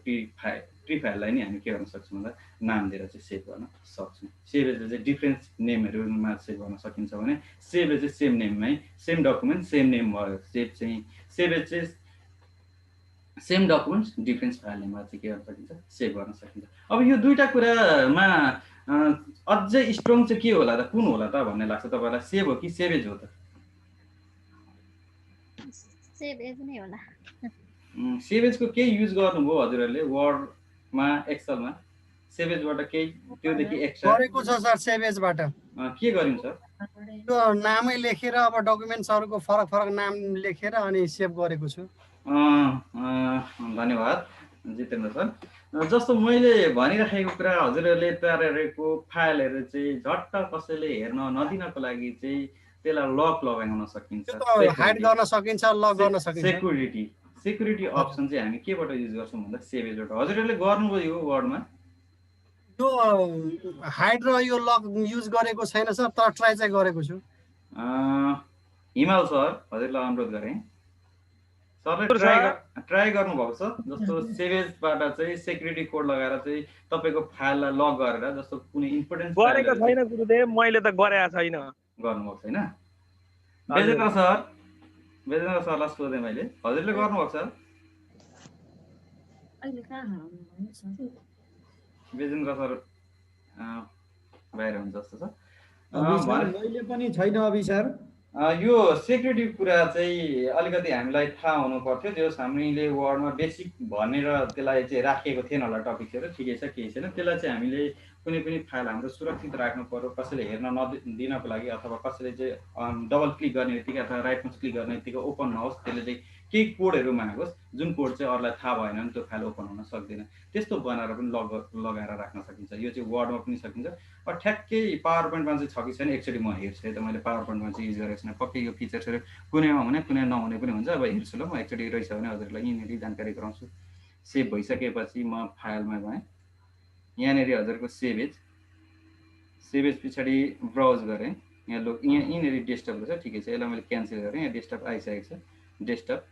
प्री फाइललाई नै हामी के गर्न सक्छौँ भन्दा नाम दिएर चाहिँ सेभ गर्न सक्छौँ। सेभेजले चाहिँ डिफ्रेन्ट नेमहरूमा सेभ गर्न सकिन्छ भने सेभेज चाहिँ सेम नेममै सेम डकुमेन्ट सेम नेम भयो। सेभेज चाहिँ सेम डकुमेन्ट्स डिफ्रेन्ट फाइल नेममा चाहिँ के गर्न सकिन्छ, सेभ गर्न सकिन्छ। अब यो दुईवटा कुरामा अझै स्ट्रङ चाहिँ के होला त, कुन होला त भन्ने लाग्छ तपाईँलाई? सेभ हो कि सेभेज हो त? सेभेज नै होला। सेभेजको केही युज गर्नुभयो हजुरहरूले वर्डमा एक्सेलमा? सेभेजबाट केही त्योदेखि एक्स्ट्रा गरेको छ सर। सेभेजबाट के गरिन्छ? त्यो नामै लेखेर अब डकुमेन्ट्सहरूको फरक फरक नाम लेखेर अनि सेभ गरेको छु। धन्यवाद जितेन्द्र सर। जस्तो मैले भनिराखेको कुरा, हजुरहरूले तयार गरेको फाइलहरू चाहिँ झट्ट कसैले हेर्न नदिनको लागि चाहिँ त्यसलाई लक लगाउन सकिन्छ, हाइड गर्न सकिन्छ, लक गर्न सकिन्छ। सेक्युरिटी अप्सन चाहिँ हामी केबाट युज गर्छौँ भन्दा सेभेजबाट। हजुरहरूले गर्नुभयो यो वर्डमा? यो हाइड र यो लक युज गरेको छैन सर, तर ट्राई चाहिँ गरेको छु। हिमाल सर हजुरलाई अनुरोध गरेँ, सरले ट्राई गर्नुभएको छ जस्तो सेभेजबाट चाहिँ सेक्युरिटी कोड लगाएर चाहिँ तपाईँको फाइललाई लक गरेर, जस्तो कुनै इम्पोर्टेन्ट गरेको छैन गुरुदेव, मैले त गरेको छैन। गर्नुभएको छैन? वेदेन्द्र सरलाई सोधेँ मैले, हजुरले गर्नुभएको छ? वेदेन्द्र सर बाहिर हुन्छ जस्तो छ। मैले पनि छैन अभि सर। यो सेक्युरिटी कुरा चाहिँ अलिकति हामीलाई थाहा हुनु पर्थ्यो। त्यो हामीले वर्डमा बेसिक भनेर त्यसलाई चाहिँ राखेको थिएन होला टपिक्सहरू, ठिकै छ केही छैन। त्यसलाई चाहिँ हामीले कुनै पनि फाइल हाम्रो सुरक्षित राख्नु पर्यो, कसैले हेर्न नदिनको लागि, अथवा कसैले चाहिँ डबल क्लिक गर्ने बित्तिकै अथवा राइट माउस क्लिक गर्ने बित्तिकै ओपन नहोस्, त्यसले चाहिँ केही कोडहरू मागोस् जुन कोड चाहिँ अरूलाई थाहा भएन भने त्यो फाइल ओपन हुन सक्दैन। त्यस्तो बनाएर पनि लगाएर राख्न सकिन्छ। यो चाहिँ वर्डमा पनि सकिन्छ। ठ्याक्कै पावर पोइन्टमा चाहिँ छ कि छैन एकचोटि म हेर्छु है त। मैले पावर पोइन्टमा चाहिँ युज गरेको छैन, पक्कै यो फिचर्सहरू कुनैमा हुने कुनै नहुने पनि हुन्छ। अब हेर्छु ल, म एकचोटि रहेछ भने हजुरलाई यहीँनिर जानकारी गराउँछु। सेभ भइसकेपछि म फाइलमा गएँ, यहाँनिर हजुरको सेभेज पछाडि ब्राउज गरेँ, यहाँनिर डेस्कटप रहेछ, ठिकै छ। यसलाई मैले क्यान्सल गरेँ, यहाँ डेस्कटप आइसकेको छ। डेस्कटप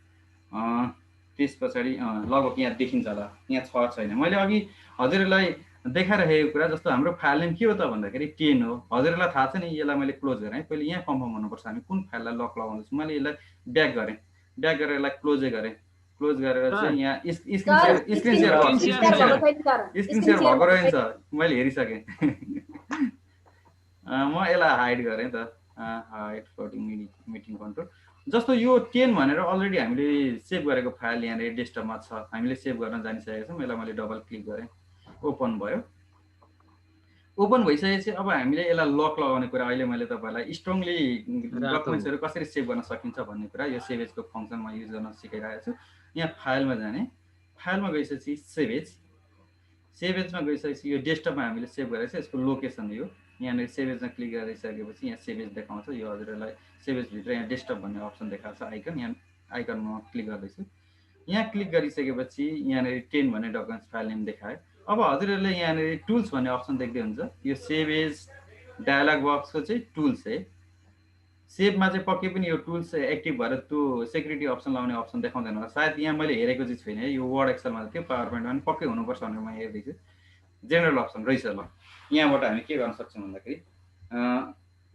त्यस पछाडि लगभग यहाँ देखिन्छ होला, यहाँ छ छैन। मैले अघि हजुरहरूलाई देखाइरहेको कुरा जस्तो हाम्रो फाइल नेम के हो त भन्दाखेरि 10 हो। हजुरहरूलाई थाहा छ नि, यसलाई मैले क्लोज गरेँ। पहिले यहाँ कन्फर्म हुनुपर्छ हामी कुन फाइललाई लक लगाउँदैछौँ। मैले यसलाई ब्याक गरेँ, यसलाई क्लोजै गरेँ। क्लोज गरेर चाहिँ यहाँ स्क्रिन सेयर भएको रहेछ, मैले हेरिसकेँ। म यसलाई हाइड गरेँ त, हाइड फ्लोटिङ मिटिङ कन्ट्रोल। जस्तो यो 10 भनेर अलरेडी हामीले सेभ गरेको फाइल यहाँनिर डेस्कटपमा छ, हामीले सेभ गर्न जानिसकेका छौँ। यसलाई मैले डबल क्लिक गरेँ, ओपन भयो। ओपन भइसकेपछि अब हामीले यसलाई लक लगाउने कुरा अहिले मैले तपाईँलाई स्ट्रङली डकुमेन्ट्सहरू कसरी सेभ गर्न सकिन्छ भन्ने कुरा यो सेभेजको फङ्सनमा युज गर्न सिकाइरहेको छु। यहाँ फाइलमा जाने, फाइलमा गइसकेपछि सेभेजमा गइसकेपछि यो डेस्कटपमा हामीले सेभ गरेको छ, यसको लोकेसन यो यहाँनिर सेभेजमा क्लिक गरिसकेपछि यहाँ सेभेज देखाउँछ। यो हजुरहरूलाई सेभेजभित्र यहाँ डेस्कटप भन्ने अप्सन देखाएको छ, आइकन। यहाँ आइकनमा क्लिक गर्दैछु। यहाँ क्लिक गरिसकेपछि यहाँनिर 10 भन्ने डकुमेन्ट्स फाइल नेम देखायो। अब हजुरहरूले यहाँनिर टुल्स भन्ने अप्सन देख्दै हुन्छ। यो सेभेज डायलग बक्सको चाहिँ टुल्स है। सेभमा चाहिँ पक्कै पनि यो टुल्स एक्टिभ भएर त्यो सेक्युरिटी अप्सन लगाउने अप्सन देखाउँदैन होला। सायद यहाँ मैले हेरेको चाहिँ छैन है, यो वर्ड एक्सेलमा थियो, पावर पोइन्टमा पनि पक्कै हुनुपर्छ भनेर म हेर्दैछु। जेनरल अप्सन रहेछ ल, यहाँबाट हामी के गर्न सक्छौँ भन्दाखेरि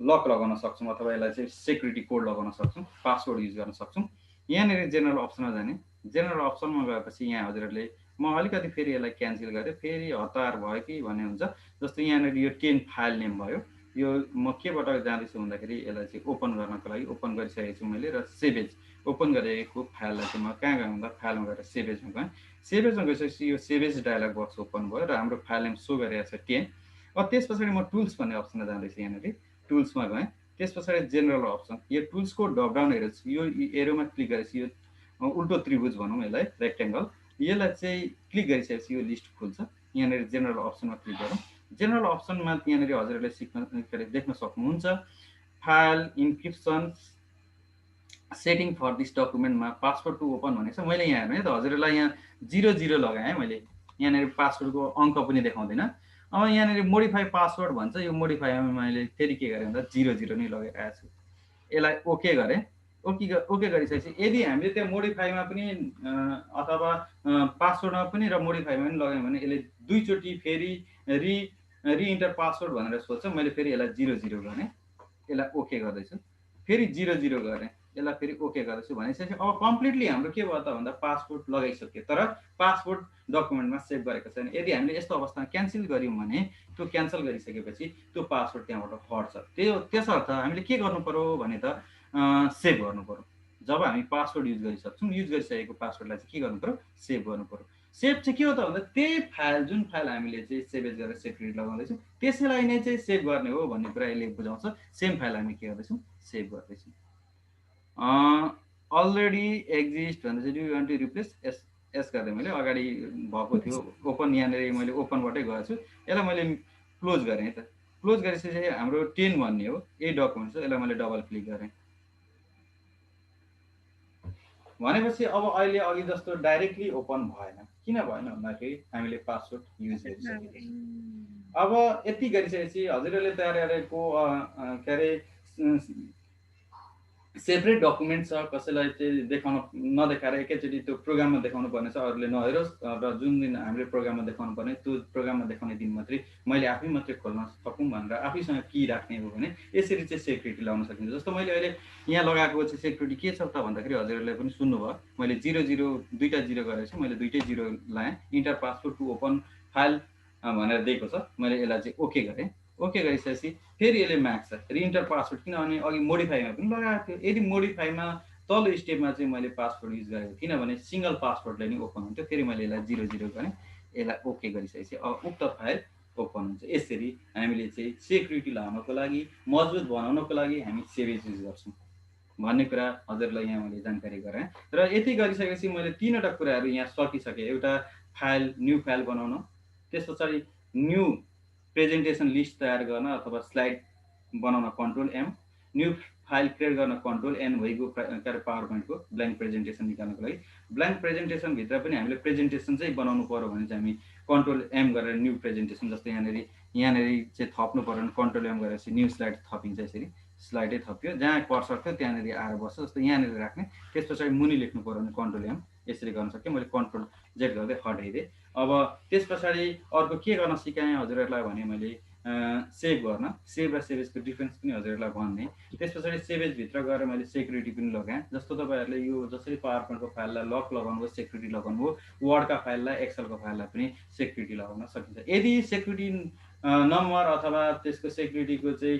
लक लगाउन सक्छौँ अथवा यसलाई चाहिँ सेक्युरिटी कोड लगाउन सक्छौँ, पासवर्ड युज गर्न सक्छौँ। यहाँनिर जेनरल अप्सनमा जाने, जेनरल अप्सनमा गएपछि यहाँ हजुरहरूले म अलिकति फेरि यसलाई क्यान्सल गरेँ, फेरि हतार भयो कि भन्ने हुन्छ। जस्तो यहाँनिर यो 10 फाइल नेम भयो, यो म केबाट जाँदैछु भन्दाखेरि यसलाई चाहिँ ओपन गर्नको लागि ओपन गरिसकेको छु मैले, र सेभ एज ओपन गरेको फाइललाई चाहिँ म कहाँ गएँ भन्दा फाइलमा गएर सेभ एजमा गएँ। सेभ एजमा गइसकेपछि यो save as dialog box open भयो र हाम्रो फाइल नेम सो गरिरहेको छ 10। अब त्यस पछाडि म टुल्स भन्ने अप्सनमा जाँदैछु, यहाँनिर टुल्समा गएँ। त्यस पछाडि जेनरल अप्सन, यो टुल्सको ड्रपडाउन हेरेर यो एरोमा क्लिक गरेपछि यो उल्टो त्रिभुज भनौँ यसलाई, रेक्टेङ्गल, यसलाई चाहिँ क्लिक गरिसकेपछि यो लिस्ट खुल्छ। यहाँनिर जेनरल अप्सनमा क्लिक गरौँ। जेनरल अप्सनमा यहाँनिर हजुरहरूले देख्न सक्नुहुन्छ file encryption setting for this डकुमेन्टमा पासवर्ड टु ओपन भनेको छ। मैले यहाँ हेर्नु है त हजुरहरूलाई यहाँ 00 लगाएँ मैले, यहाँनिर पासवर्डको अङ्क पनि देखाउँदैन। अब यहाँनिर मोडिफाई पासवर्ड भन्छ, यो मोडिफाईमा मैले फेरि के गरेँ भन्दा 00 नै लगाइरहेको छु। यसलाई ओके गरेँ। ओके गरिसकेपछि यदि हामीले त्यो मोडिफाईमा पनि अथवा पासवर्डमा पनि र मोडिफाईमा पनि लगायौँ भने यसले दुईचोटि फेरि रिइन्टर पासवर्ड भनेर सोध्छ। मैले फेरि यसलाई 00 गरेँ, यसलाई ओके गर्दैछु, फेरि 00 गरेँ, यसलाई फेरि ओके गर्दैछु भनिसकेपछि अब कम्प्लिटली हाम्रो के भयो त भन्दा पासवर्ड लगाइसक्यो, तर पासवर्ड डकुमेन्टमा सेभ गरेको छैन। यदि हामीले यस्तो अवस्थामा क्यान्सल गऱ्यौँ भने त्यो क्यान्सल गरिसकेपछि त्यो पासवर्ड त्यहाँबाट हट्छ। त्यसर्थ हामीले के गर्नु पर्यो भने त सेभ गर्नु पर्यो। जब हामी पासवर्ड युज गरिसक्छौँ, युज गरिसकेको पासवर्डलाई चाहिँ के गर्नु पर्यो, सेभ गर्नु पर्यो। सेभ चाहिँ के हो त भन्दा त्यही फाइल जुन फाइल हामीले चाहिँ सेभेज गरेर सेक्युरिटी लगाउँदैछौँ त्यसैलाई नै चाहिँ सेभ गर्ने हो भन्ने कुरा यसले बुझाउँछ। सेम फाइल हामी के गर्दैछौँ, सेभ गर्दैछौँ। अलरेडी एक्जिस्ट भन्दा चाहिँ do you want to replace एस गर्दै मैले अगाडि भएको थियो ओपन, यहाँनिर मैले ओपनबाटै गएको छु। यसलाई मैले क्लोज गरेँ है त। क्लोज गरिसकेपछि हाम्रो 10 भन्ने हो यही डकुमेन्ट छ, यसलाई मैले डबल क्लिक गरेँ भनेपछि अब अहिले अघि जस्तो डाइरेक्टली ओपन भएन। किन भएन भन्दाखेरि हामीले पासवर्ड युज गरिसकेको छ। अब यति गरिसकेपछि हजुरहरूले तयार गरेको के अरे सेपरेट डकुमेन्ट छ, कसैलाई चाहिँ देखाउन नदेखाएर एकैचोटि त्यो प्रोग्राममा देखाउनु पर्ने छ, अरूले नहेरोस्। र जुन दिन हामीले प्रोग्राममा देखाउनु पर्ने त्यो प्रोग्राममा देखाउने दिन मात्रै मैले आफै मात्रै खोल्न सकौँ भनेर आफैसँग की राख्ने हो भने यसरी चाहिँ सेक्युरिटी लगाउन सकिन्छ। जस्तो मैले अहिले यहाँ लगाएको चाहिँ सेक्युरिटी के छ त भन्दाखेरि हजुरहरूले पनि सुन्नुभयो, मैले 00 दुईटा 0 गरेको छु, मैले दुईटै 0 लाएँ। Enter password to open file भनेर दिएको छ, मैले यसलाई चाहिँ ओके गरेँ। ओके गरिसकेपछि फेरि यसले माग्छ रिइन्टर पासवर्ड, किनभने अघि मोडिफाईमा पनि लगाएको थियो। यदि मोडिफाईमा तल्लो स्टेपमा चाहिँ मैले पासवर्ड युज गरेको किनभने सिङ्गल पासवर्डले नै ओपन हुन्थ्यो, फेरि मैले यसलाई 00 गरेँ, यसलाई ओके गरिसकेपछि अब उक्त फाइल ओपन हुन्छ। यसरी हामीले चाहिँ सेक्युरिटी लगाउनको लागि, मजबुत बनाउनको लागि हामी सेभेज युज गर्छौँ भन्ने कुरा हजुरलाई यहाँ मैले जानकारी गराएँ। र यति गरिसकेपछि मैले 3वटा कुराहरू यहाँ सकिसकेँ। एउटा फाइल न्यू फाइल बनाउन, त्यस पछाडि न्यू प्रेजेन्टेसन लिस्ट तयार गर्न अथवा स्लाइड बनाउन control M, new file create गर्न कन्ट्रोल एन भइगयो पावर पोइन्टको ब्ल्याङ्क प्रेजेन्टेसन निकाल्नको लागि। ब्ल्याङ्क प्रेजेन्टेसनभित्र पनि हामीले प्रेजेन्टेसन चाहिँ बनाउनु पर्यो भने चाहिँ हामी कन्ट्रोल एम गरेर न्यू प्रेजेन्टेसन, जस्तो यहाँनिर चाहिँ थप्नु पर्यो भने कन्ट्रोल एम गरेर चाहिँ न्यू स्लाइड थपिन्छ। यसरी स्लाइडै थप्यो, जहाँ कर्सर थियो त्यहाँनिर आएर बस्छ, जस्तो यहाँनिर राख्ने। त्यस पछाडि मुनि लेख्नु पर्यो भने कन्ट्रोल एम, यसरी गर्न सक्यो। मैले कन्ट्रोल जेड गर्दै हटाइदिएँ। अब त्यस पछाडि अर्को के गर्न सिकाएँ हजुरहरूलाई भने मैले सेभ गर्न, सेभ र सेभेजको डिफ्रेन्स पनि हजुरहरूलाई भन्ने। त्यस पछाडि सेभेजभित्र गएर मैले सेक्युरिटी पनि लगाएँ। जस्तो तपाईँहरूले यो जसरी पावर पोइन्टको फाइललाई लक लगाउनु हो, सेक्युरिटी लगाउनु हो, वर्डका फाइललाई, एक्सेलको फाइललाई पनि सेक्युरिटी लगाउन सकिन्छ। यदि सेक्युरिटी नम्बर अथवा त्यसको सेक्युरिटीको चाहिँ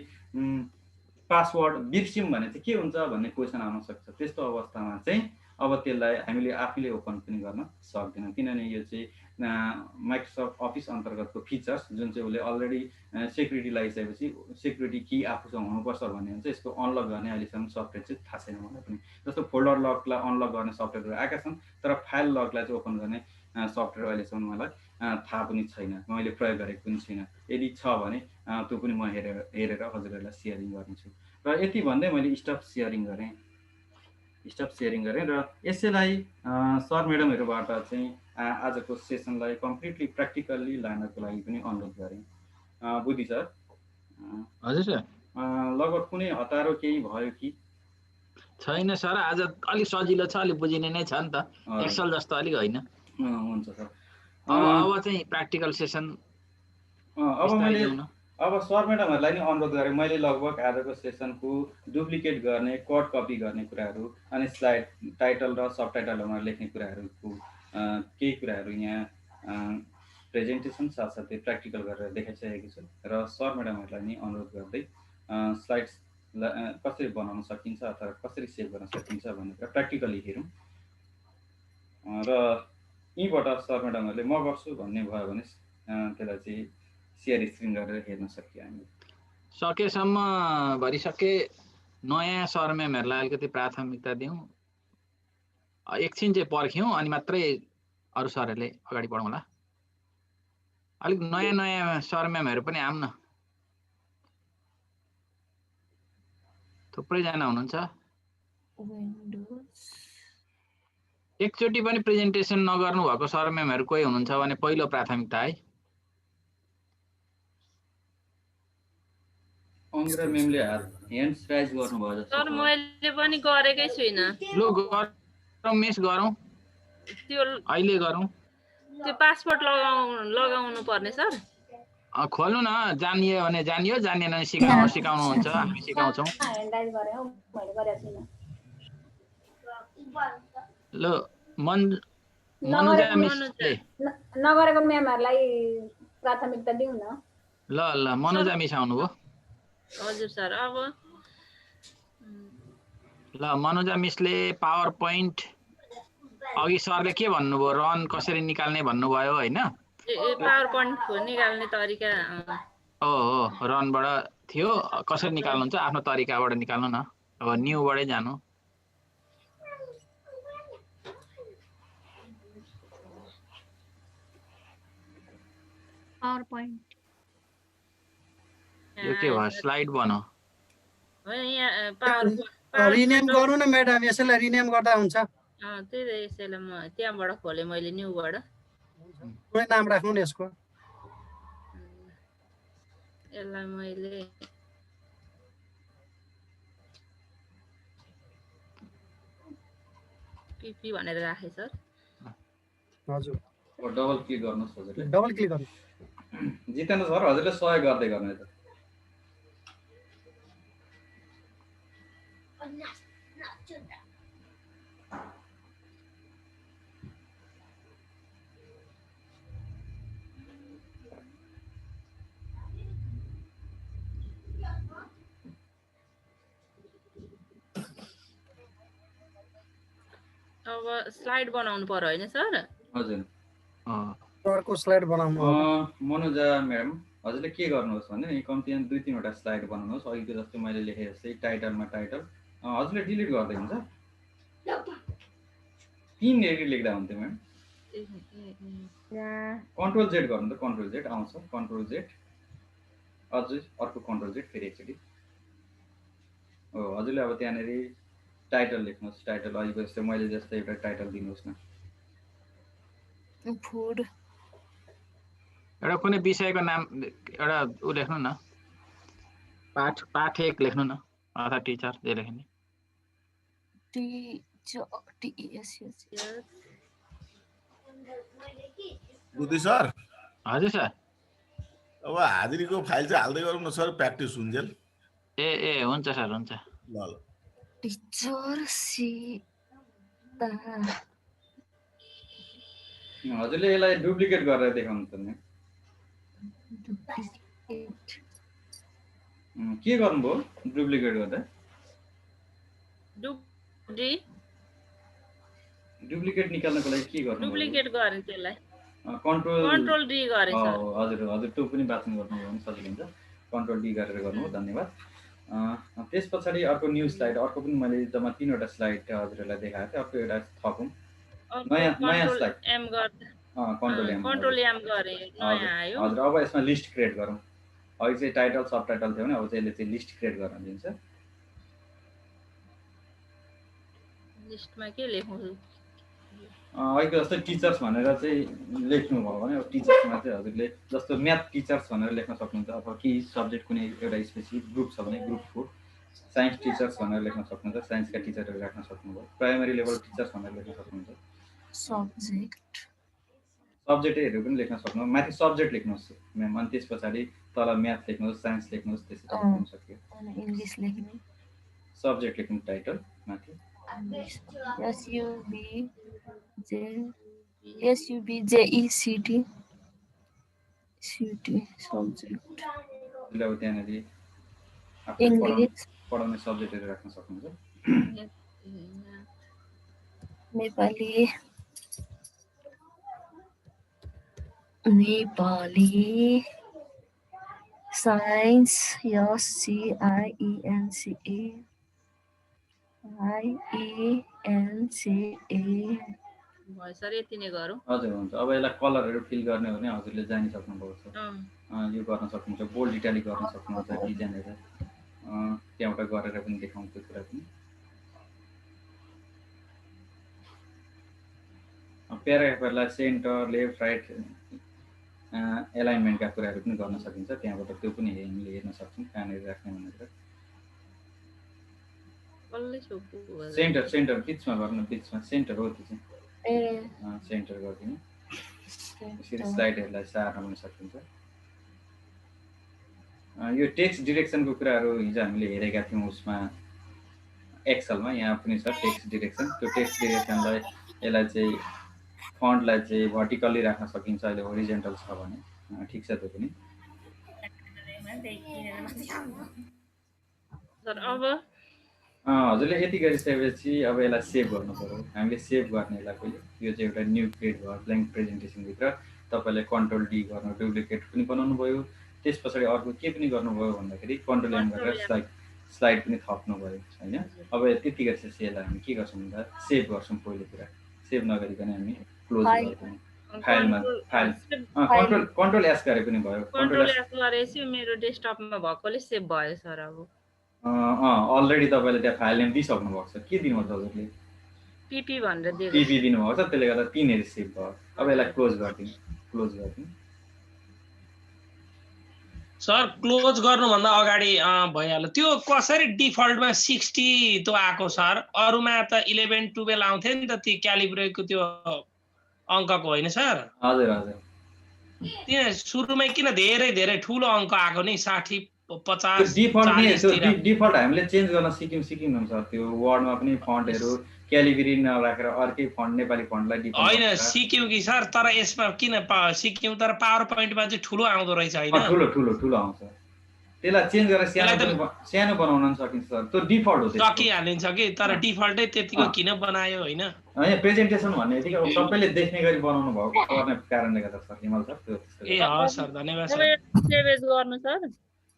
पासवर्ड बिर्स्यौँ भने चाहिँ के हुन्छ भन्ने क्वेसन आउन सक्छ। त्यस्तो अवस्थामा चाहिँ अब त्यसलाई हामीले आफैले ओपन पनि गर्न सक्दैनौँ, किनभने यो चाहिँ माइक्रोसफ्ट अफिस अन्तर्गतको फिचर्स जुन चाहिँ उसले अलरेडी सेक्युरिटी लगाइसकेपछि सेक्युरिटी की आफूसँग हुनुपर्छ भन्ने हुन्छ। यसको अनलक गर्ने अहिलेसम्म सफ्टवेयर चाहिँ थाहा छैन मलाई पनि। जस्तो फोल्डर लकलाई अनलक गर्ने सफ्टवेयरहरू आएका छन्, तर फाइल लकलाई चाहिँ ओपन गर्ने सफ्टवेयर अहिलेसम्म मलाई थाहा पनि छैन, मैले प्रयोग गरेको पनि छैन। यदि छ भने त्यो पनि म हेरेर हजुरहरूलाई सेयरिङ गर्नेछु। र यति भन्दै मैले स्टप सेयरिङ गरेँ र यसैलाई सर म्याडमहरूबाट चाहिँ आजको सेसनलाई कम्प्लिटली प्र्याक्टिकल्ली लानको लागि पनि अनुरोध गरेँ। बुद्धि सर? हजुर सर, लगभग कुनै हतारो केही भयो कि छैन सर? आज अलिक सजिलो छ, अलिक बुझिने नै छ नि त, एक्सेल जस्तो अलिक होइन। हुन्छ सर। अब चाहिँ प्र्याक्टिकल सेसन अब सर म्याडमहरूलाई नै अनुरोध गरेँ। मैले लगभग आजको सेसनको डुप्लिकेट गर्ने, कट कपी गर्ने कुराहरू, अनि स्लाइड टाइटल र सब टाइटलहरूमा लेख्ने कुराहरूको केही कुराहरू यहाँ प्रेजेन्टेसन साथसाथै प्र्याक्टिकल गरेर देखाइसकेको छु र सर म्याडमहरूलाई नि अनुरोध गर्दै स्लाइड्स कसरी बनाउन सकिन्छ अथवा कसरी सेभ गर्न सकिन्छ भन्ने कुरा प्र्याक्टिकली हेरौँ र यहीँबाट सर म्याडमहरूले म गर्छु भन्ने भयो भने त्यसलाई चाहिँ सेयर स्क्रिन गरेर हेर्न सकियो हामी सकेसम्म भरिसके नयाँ सर म्यामहरूलाई अलिकति प्राथमिकता दिउँ एकछिन चाहिँ पर्ख्यौँ अनि मात्रै अरू सरहरूले अगाडि बढौँला अलिक नयाँ नयाँ सर म्यामहरू पनि आउँ न थुप्रैजना हुनुहुन्छ एकचोटि पनि प्रेजेन्टेसन नगर्नु भएको सर म्यामहरू कोही हुनुहुन्छ भने पहिलो प्राथमिकता है अङ्ग्रा म्यामले ह्यान्ड्स राइज गर्नुभयो जस्तो सर मैले पनि गरेकै छुइनँ लु गरौँ मिस गरौँ त्यो अहिले गरौँ त्यो पासपोर्ट लगाउनु पर्ने सर खोल्नु न जानियो भने जानियो जानिएन भने सिकाउनुहुन्छ हामी सिकाउँछौँ ल मनुजा मिसले नगरेको म्यामहरूलाई प्राथमिकता दिउँ न ल मनुजा मिस आउनुभयो हजुर सर अब ल मनुजा मिसले पावर पोइन्ट अघि सरले के भन्नुभयो रन कसरी निकाल्ने भन्नुभयो होइन पावर पोइन्ट निकाल्ने तरिका हो रनबाट थियो कसरी निकाल्नुहुन्छ आफ्नो तरिकाबाट निकाल्नु न अब न्यूबाटै जानु पावर पोइन्ट यो के भयो स्लाइड बनाऊ रिनेम गर्नु न म्याडम यसैलाई रिनेम गर्दा हुन्छ त्यही त यसैलाई म त्यहाँबाट खोलेँ मैले न्यूबाट कुनै नाम राख्नु न यसको यसलाई मैले पिपी भनेर राखेँ सर हजुर डबल क्लिक गर्नुहोस् हजुरले डबल क्लिक गर्नु जितेन्द्र सर हजुरले सहयोग गर्दै गर्नु त अब स्लाइड बनाउनु पर्यो होइन सर हजुर अर्को स्लाइड बनाउनु मनुजा म्याडम हजुरले के गर्नुहोस् भने कम्तीमा 2-3वटा स्लाइड बनाउनुहोस् अघिको जस्तो मैले लेखे जस्तै टाइटलमा टाइटल हजुरले डिलिट गर्दै हुन्छ 3 एडी लेख्दा हुन्थ्यो म्याडम कन्ट्रोल जेड गर्नु त कन्ट्रोल जेड आउँछ कन्ट्रोल जेड अझै अर्को कन्ट्रोल जेड फेरि एकचोटि हो हजुरले अब त्यहाँनेरि टाइटल लेख्नुहोस् टाइटल अघिको जस्तै मैले जस्तै एउटा टाइटल दिनुहोस् न फुड एउटा कुनै विषयको नाम एउटा उ लेख्नु न पाठ 1 लेख्नु न अथवा टिचर जे लेख्ने बुद्धि सर हजुर सर अब हाजिरीको फाइल चाहिँ हाल्दै गरौँ न सर प्र्याक्टिस हुन्जेल ए हुन्छ सर हुन्छ ल टिचर हजुरले यसलाई डुप्लिकेट गरेर देखाउनु पर्ने के गर्नुभयो डुप्लिकेट गर्दा डुप्लिकेट निकाल्नको लागि के गर्नु डुप्लिकेट गरेँ त्यसलाई कन्ट्रोल डी गरेँ सर हजुर त्यो पनि वाचन गर्नुभयो भने सजिलो हुन्छ कन्ट्रोल डी गरेर गर्नु धन्यवाद त्यस पछाडि अर्को न्यू स्लाइड अर्को पनि मैले जम्मा 3वटा स्लाइड हजुरहरूलाई देखाएको थिएँ अर्को एउटा थपौँ नयाँ स्लाइड एम गर्दा कन्ट्रोल एम गरे नयाँ आयो हजुर अब यसमा लिस्ट क्रिएट गरौँ अघि चाहिँ टाइटल सब टाइटल थियो भने अब चाहिँ यसले चाहिँ लिस्ट क्रिएट गर्न दिन्छ लिस्टमा के लेखौँ अघिको जस्तै टिचर्स भनेर चाहिँ लेख्नुभयो भने अब टिचर्समा चाहिँ हजुरले जस्तो म्याथ टिचर्स भनेर लेख्न सक्नुहुन्छ अथवा केही सब्जेक्ट कुनै एउटा स्पेसिफिक ग्रुप छ भने ग्रुप 4 साइन्स टिचर्स भनेर लेख्न सक्नुहुन्छ साइन्सका टिचरहरू राख्न सक्नुभयो प्राइमरी लेभल टिचर्स भनेर लेख्न सक्नुहुन्छ सब्जेक्टहरू पनि लेख्न सक्नु माथि सब्जेक्ट लेख्नुहोस् म्याम अनि त्यस पछाडि तल म्याथ लेख्नुहोस् साइन्स लेख्नुहोस् त्यसरी लेख्न सक्यो इङ्ग्लिस लेख्ने सब्जेक्ट लेख्नु टाइटल माथि SUBJECT सिटी सब्जेक्ट अब त्यहाँनिर इङ्ग्लिस पढाउने सब्जेक्टहरू राख्न सक्नुहुन्छ नेपाली नेपाली साइन्स SCIENCE भयो सर यति नै गरौँ हजुर हुन्छ अब यसलाई कलरहरू फिल गर्ने हो भने हजुरले जानि सक्नुभएको छ यो गर्न सक्नुहुन्छ बोल्ड इटालिक गर्न सक्नुहुन्छ डिजाइनहरू त्यहाँबाट गरेर पनि देखाउँ त्यो कुरा पनि प्याराग्राफहरूलाई सेन्टर लेफ्ट राइट एलाइनमेन्टका कुराहरू पनि गर्न सकिन्छ त्यहाँबाट त्यो पनि हामीले हेर्न सक्छौँ कहाँनिर राख्ने भनेर सेन्टर बिचमा गर्नु बिचमा सेन्टर हो त्यो चाहिँ सेन्टर गरिदिनु यसरी स्लाइडहरूलाई सार्न पनि सकिन्छ यो टेक्स्ट डिरेक्सनको कुराहरू हिजो हामीले हेरेका थियौँ उसमा एक्सलमा यहाँ पनि छ टेक्स्ट डिरेक्सन त्यो टेक्स्ट डिरेक्सनलाई यसलाई चाहिँ फन्टलाई चाहिँ भर्टिकल्ली राख्न सकिन्छ अहिले होरिजेन्टल छ भने ठिक छ त्यो पनि हजुरले यति गरिसकेपछि अब यसलाई सेभ गर्नु पर्यो हामीले सेभ गर्नेलाई पहिले यो चाहिँ एउटा न्यू क्रिएट भयो ब्ल्याङ्क प्रेजेन्टेसनभित्र तपाईँले कन्ट्रोल डी गर्नु डुप्लिकेट पनि बनाउनु भयो त्यस पछाडि अर्को के पनि गर्नुभयो भन्दाखेरि कन्ट्रोल एम गरेर स्लाइड पनि थप्नु भयो होइन अब त्यति गरिसकेपछि यसलाई हामी के गर्छौँ भन्दा सेभ गर्छौँ पहिलो कुरा सेभ नगरिकन हामी क्लोज गर्छौँ फाइलमा कन्ट्रोल एस गरे पनि भयो कन्ट्रोल एस गरेपछि मेरो डेस्कटपमा भएकोले सेभ भयो सर अब अलरेडी तपाईँले त्यहाँ फाइल नेम दिइसक्नु भएको छ के दिनुभएको छ हजुरले पिपी भनेर दिएको पिपी दिनुभएको छ त्यसले गर्दा तिनीहरू सेभ भयो अब यसलाई क्लोज गरिदिनु सर क्लोज गर्नुभन्दा अगाडि भइहाल्यो त्यो कसरी डिफल्टमा 60 त्यो आएको सर अरूमा त 11 12 आउँथ्यो नि त ती क्यालिब्रेको त्यो अङ्कको होइन सर हजुर हजुर त्यो सुरुमै किन धेरै ठुलो अङ्क आएको नि 60 50 डिफल्ट हामीले चेन्ज गर्न सिक्यौँ सर त्यो वर्डमा पनि फन्टहरू क्यालिब्री नराखेर अर्कै फन्ट नेपाली फन्टलाई डिफल्ट होइन सिक्यौँ कि सर तर यसमा किन सिक्यौँ तर पावर पोइन्टमा चाहिँ ठुलो आउँदो रहेछ होइन ठुलो आउँछ त्यसलाई चेन्ज गरेर सानो बनाउन सकिन्छ सर त्यो डिफल्ट हो सकिहालिन्छ कि तर डिफल्टै त्यतिको किन बनायो होइन प्रेजेन्टेसन भन्ने बित्तिकै अब सबैले देख्ने गरी बनाउनु भएको गर्ने कारणले गर्दा सर हिमल सर त्यो ए हस् सर धन्यवाद सर सेभेज गर्नु सर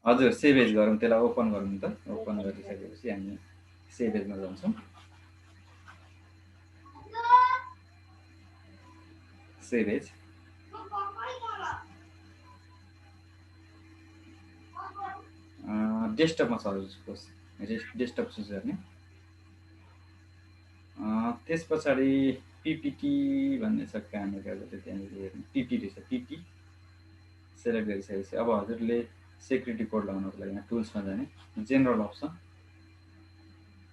हजुर सेभेज गरौँ त्यसलाई ओपन गरौँ त ओपन गरिसकेपछि हामी सेभेजमा जान्छौँ सेभेज डेस्कटपमा छ डेस्कटप चुज गर्ने त्यस पछाडि पिपिटी भन्ने छ कहाँनिर त्यहाँनिर हेर्नु पिपी रहेछ पिपी सेलेक्ट गरिसकेपछि अब हजुरले सेक्युरिटी कोड लगाउनको लागि यहाँ टुल्समा जाने जेनरल अप्सन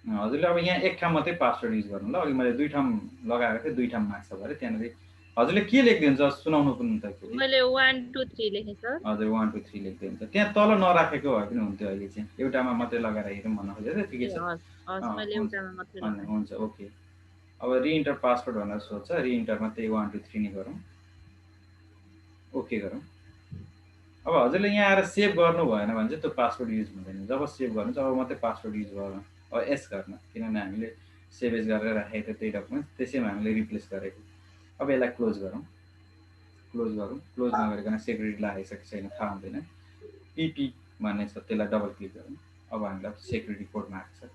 हजुरले अब यहाँ एक ठाउँ मात्रै पासवर्ड युज गर्नु ल अघि मैले दुई ठाउँ लगाएको थिएँ दुई ठाउँ माग्छ भरे त्यहाँनिर हजुरले के लेखिदिन्छ सुनाउनु पनि त मैले 1 2 3 लेखेँ सर हजुर 1 2 3 लेखिदिन्छ त्यहाँ तल नराखेको भए पनि हुन्थ्यो अहिले चाहिँ एउटामा मात्रै लगाएर हेरौँ भन्न खोजेको ठिकै छ हुन्छ ओके अब रिइन्टर पासवर्ड भनेर सोध्छ रिइन्टरमा त्यही 1 2 3 नै गरौँ ओके गरौँ अब हजुरले यहाँ आएर सेभ गर्नु भएन भने चाहिँ त्यो पासवर्ड युज हुँदैन जब सेभ गर्नु अब मात्रै पासवर्ड युज भयो अब एस गर्न किनभने हामीले सेभेज गरेर राखेको थियो त्यही डकुमेन्ट त्यसैमा हामीले रिप्लेस गरेको अब यसलाई क्लोज गरौँ क्लोज नगरिकन सेक्युरिटीलाई आइसकेको छैन थाहा हुँदैन पिपी भन्ने छ त्यसलाई डबल क्लिक गरौँ अब हामीलाई सेक्युरिटी कोड माग्छ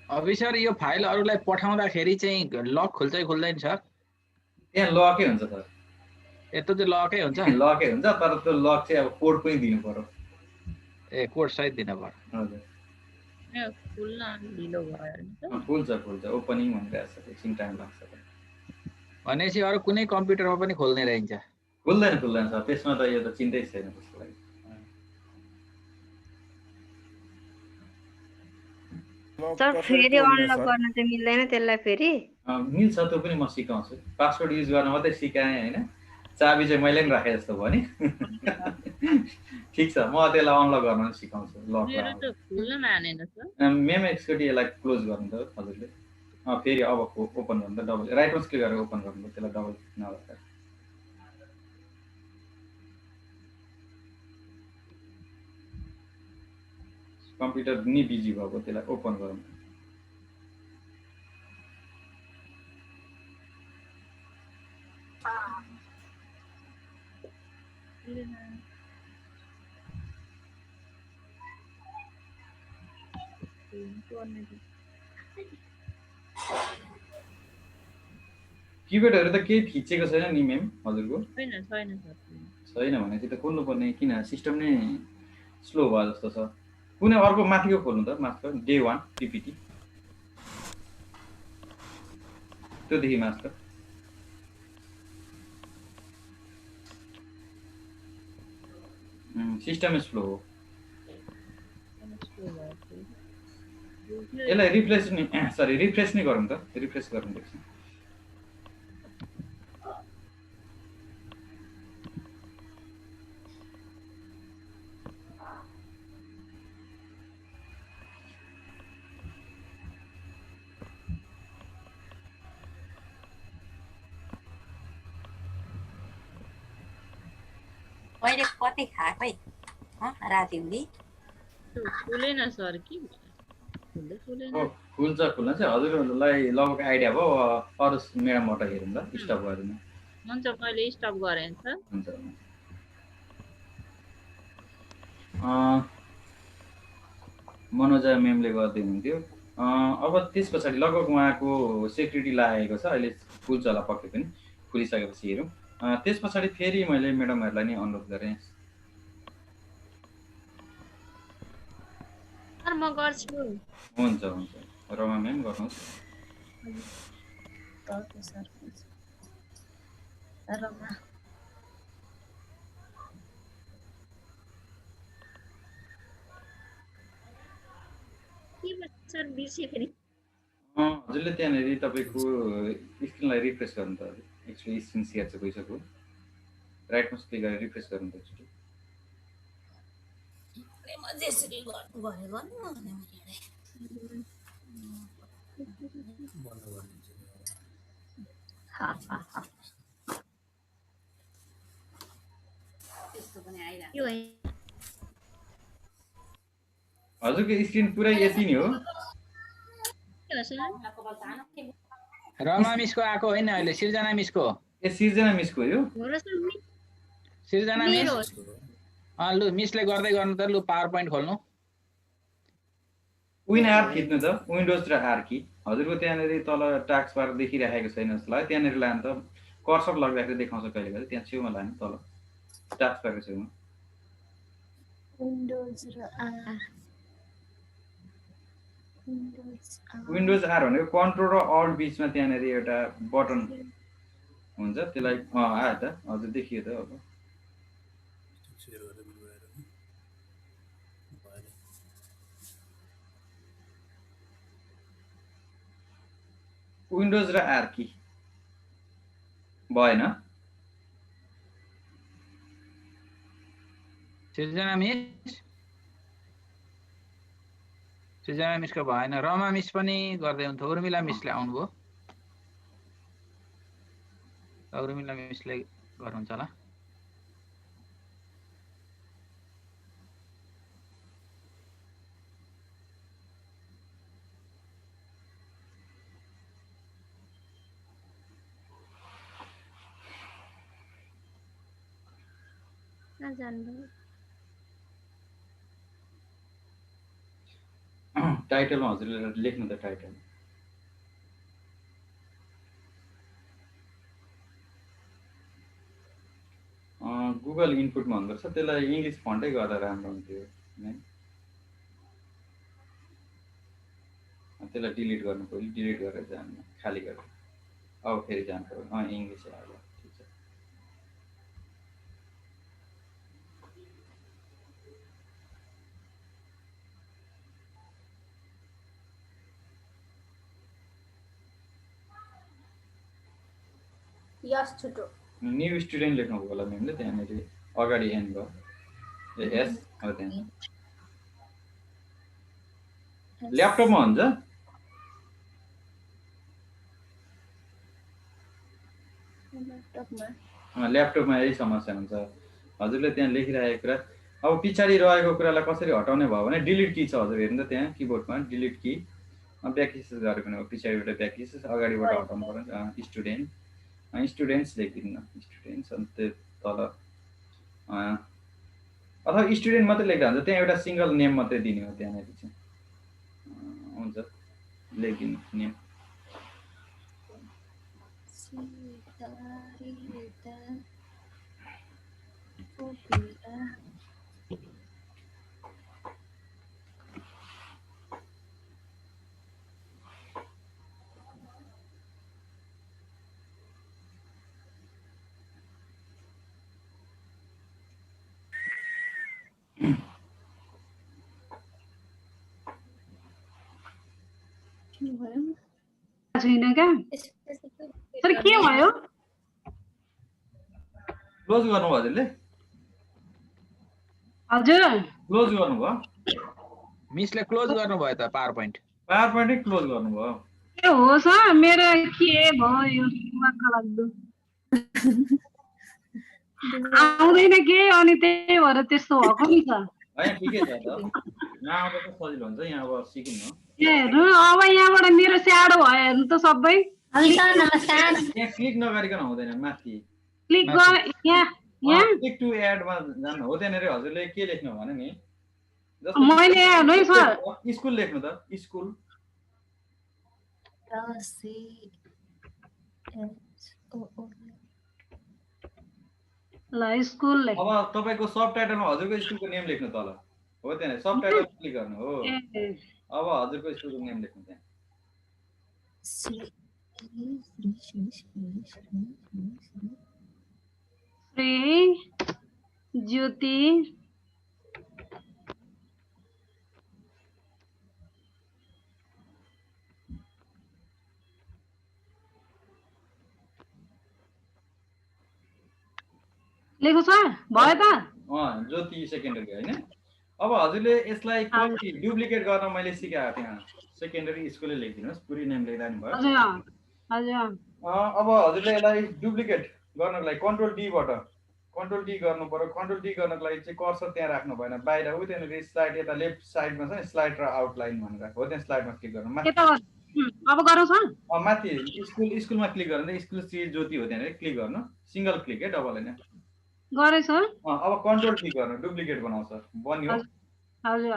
अभि सर यो फाइल अरूलाई पठाउँदाखेरि चाहिँ लक खुल्छ कि खुल्दैन सर त्यहाँ लकै हुन्छ सर यस्तो चाहिँ लकै हुन्छ तर त्यो लक चाहिँ अब कोड पनि दिनु पर्यो ए कोड सहित दिनु पर्यो हजुर खुल्छ ओपनिङ भनिरहेको छ एकछिन टाइम लाग्छ भनेपछि अरू कुनै कम्प्युटरमा पनि खोल्ने रहन्छ खुल्दैन सर त्यसमा त यो त चिन्तै छैन त्यसको लागि सर फेरि अनलक गर्न चाहिँ मिल्दैन त्यसलाई फेरि मिल्छ त्यो पनि म सिकाउँछु पासवर्ड युज गर्न मात्रै सिकाएँ होइन चाबी चाहिँ मैले पनि राखेँ जस्तो भयो नि ठिक छ म त्यसलाई अनलक गर्न सिकाउँछु लक मेरो त खुल्न मानेन सर मेम एकचोटि यसलाई क्लोज गर्नु त हजुरले फेरि अब ओपन गर्नु त डबल राइट माउस क्लिक गरेर ओपन गर्नु त्यसलाई डबल नगर्दा कम्प्युटर नि बिजी भएको त्यसलाई ओपन गरौँ किबोर्डहरु त केही थिचेको छैन नि मेम हजुरको छैन छैन सर छैन भने चाहिँ त खोल्नु पर्ने किन सिस्टम नै स्लो भयो जस्तो छ कुनै अर्को माथिको खोल्नु त मास्टर डे 1 पीपीटी त्यो देखि मास्टर सिस्टम स्लो हो यसलाई रिफ्रेश नि सरी रिफ्रेश नै गरौँ त रिफ्रेश गरौँ एकछिन मैले कति खाकै राति हुँदी खुलेन सर के खुलेन खुल्छ खुल्न चाहिँ हजुरहरूलाई लगभग आइडिया भयो अरू मेडमबाट हेरौँ ल स्टप गर्नु हुन्छ मैले स्टप गरेँ सर हुन्छ मनोजा मेमले गर्दै हुनुहुन्थ्यो अब त्यस पछाडि लगभग उहाँको सेक्युरिटी लागेको छ अहिले खुल्छ होला पक्कै पनि खुलिसकेपछि हेरौँ त्यस पछाडि फेरि मैले मेडमहरूलाई नि अनुरोध गरेँ सर म गर्छु हुन्छ हुन्छ रमा मेम गर्नुहोस् ओके सर रमा के सर बिर्से फेरि हजुरले त्यहाँनिर तपाईँको स्क्रिनलाई रिफ्रेस गर्नु त एक्चुअली स्क्रिन सेयर चाहिँ भइसक्यो राइट माउस क्लिक गरेर रिफ्रेस गर्नु त एकचोटि म जेसरी गरेको भने हजुरको स्क्रिन पुरै यति नै हो रमा मिसको आएको होइन अहिले सिर्जना मिसको ए सिर्जना मिसको यो सिर्जना मिस लु मिसले गर्दै गर्नु त लु पावर पोइन्ट खोल्नु विन आर थिच्नु त विन्डोज र आर की हजुरको त्यहाँनिर तल टास्क बार देखिरहेको छैन जस्तो लाग्यो त्यहाँनिर लानु त कर्सर लग्दाखेरि देखाउँछ कहिले कहिले त्यहाँ छेउमा लानु तल टास्क बारको छेउमा विन्डोज आर भनेको कन्ट्रोल र अल्ट बीचमा त्यहाँनिर एउटा बटन हुन्छ त्यसलाई आयो त हजुर देखियो त अब विन्डोज र आर की भएन सिर्जना मिसको भएन रमा मिस पनि गर्दै हुन्थ्यो उर्मिला मिसले आउनुभयो उर्मिला मिसले गर्नुहुन्छ होला टाइटलमा हजुरले लेख्नु त टाइटल गुगल इनपुटमा हुँदो रहेछ त्यसलाई इङ्ग्लिस फन्टै गर्दा राम्रो हुन्थ्यो त्यसलाई डिलिट गर्नु पऱ्यो डिलिट गरेर जानु खाली गरेर अब फेरि जानु पऱ्यो इङ्ग्लिस आयो ठिक छ यस छुटो न्यू स्टुडेन्ट लेख्नुभयो होला मेमले त्यहाँनिर अगाडि एन्ड भयो एस हो त्यहाँ ल्यापटपमा हुन्छ ल्यापटपमा यही समस्या हुन्छ हजुरले त्यहाँ लेखिरहेको कुरा अब पछाडि रहेको कुरालाई कसरी हटाउने भयो भने डिलिट की छ हजुर हेर्नु त त्यहाँ किबोर्डमा डिलिट की ब्याकस्पेस गरेको हो पछाडिबाट ब्याकस्पेस अगाडिबाट हटाउनु पर्यो स्टुडेन्ट्स लेखिदिनु स्टुडेन्ट्स अनि त्यो तल अथवा स्टुडेन्ट मात्रै लेख्दा हुन्छ त्यहाँ एउटा सिंगल नेम मात्रै दिने हो त्यहाँनिर चाहिँ हुन्छ लेखिदिनु नेम छैन क्या सर के भयो क्लोज गर्नु हजुरले हजुर क्लोज गर्नुभयो मिसले क्लोज गर्नुभयो त पावर पोइन्ट क्लोज गर्नुभयो ए हो सर मेरो के भयो वाक्क लाग्दो आउँदैन के अनि त्यही भएर त्यस्तो भएको नि छ हैन ठिकै छ त यहाँ अब त सजिलो हुन्छ यहाँ अब सिकिन्न ए हेर्नु अब यहाँबाट मेरो स्याडो भयो हेर्नु त सबै नमस्कार यहाँ क्लिक नगरिकन हुँदैन माथि क्लिक गर यहाँ क्लिक टु एड मा जानु हो त्यहाँनेर हजुरले के लेख्नु भने नि मैले हेर्नु है सर स्कुल लेख्नु त स्कुल ल स्कुल लेख अब तपाईको सब टाइटलमा हजुरको स्कुलको नेम लेख्नु तल हो त्यहाँ सब टाइटल क्लिक गर्नु हो अब हजुरको स्कुलको नेम लेख्नु त्यहाँ श्री ज्योति लेखो सर भयो त ज्योति सेकेन्डरी हैन अब हजुरले यसलाई डुप्लिकेट गर्न मैले सिकाएको थिएँ सेकेन्डरी स्कुलले लेखिदिनुहोस् पुरै नेम लेख्दा नि भयो अब हजुरले यसलाई डुप्लिकेट गर्नको लागि कन्ट्रोल डी गर्नु पर्यो कन्ट्रोल डी गर्नको लागि चाहिँ कर्सर त्यहाँ राख्नु भएन बाहिर हो त्यहाँनिर स्लाइड यता लेफ्ट साइडमा छ स्लाइड र आउटलाइन भनेर हो त्यहाँ स्लाइडमा क्लिक गर्नु अब गरौँ सर माथि स्कुलमा क्लिक गर्नु स्कुल श्री ज्योति हो त्यहाँनिर क्लिक गर्नु सिंगल क्लिक है डबल हैन गरे सर अब कन्ट्रोल टी गर्नु डुप्लिकेट बनाउँछ बन्यो हजुर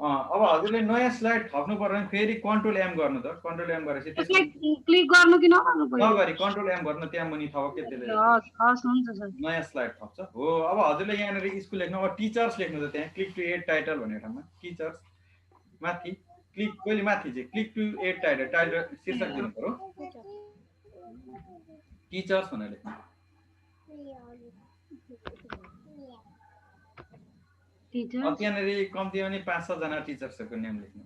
अब हजुरले नयाँ स्लाइड थप्नु पर्यो भने फेरि कन्ट्रोल एम गर्नु त कन्ट्रोल एम गरेपछि त्यसलाई क्लिक गर्नु कि नगर्नु पर्यो नगरी कन्ट्रोल एम गर्नु त्यहाँ मुनि थप के त्यसले हस् हुन्छ सर नयाँ स्लाइड थप्छ हो अब हजुरले यहाँनिर स्कुल लेख्नु अब टिचर्स लेख्नु त त्यहाँ क्लिक टु एड टाइटल भन्ने ठाउँमा टिचर्स माथि क्लिक पहिले माथि चाहिँ क्लिक टु एड टाइटल शीर्षक दिनु पर्यो टिचर्स भनेर लेख्नु त्यहाँनिर कम्ती पनि 5-6 जना टिचर्सहरुको नेम लेख्नु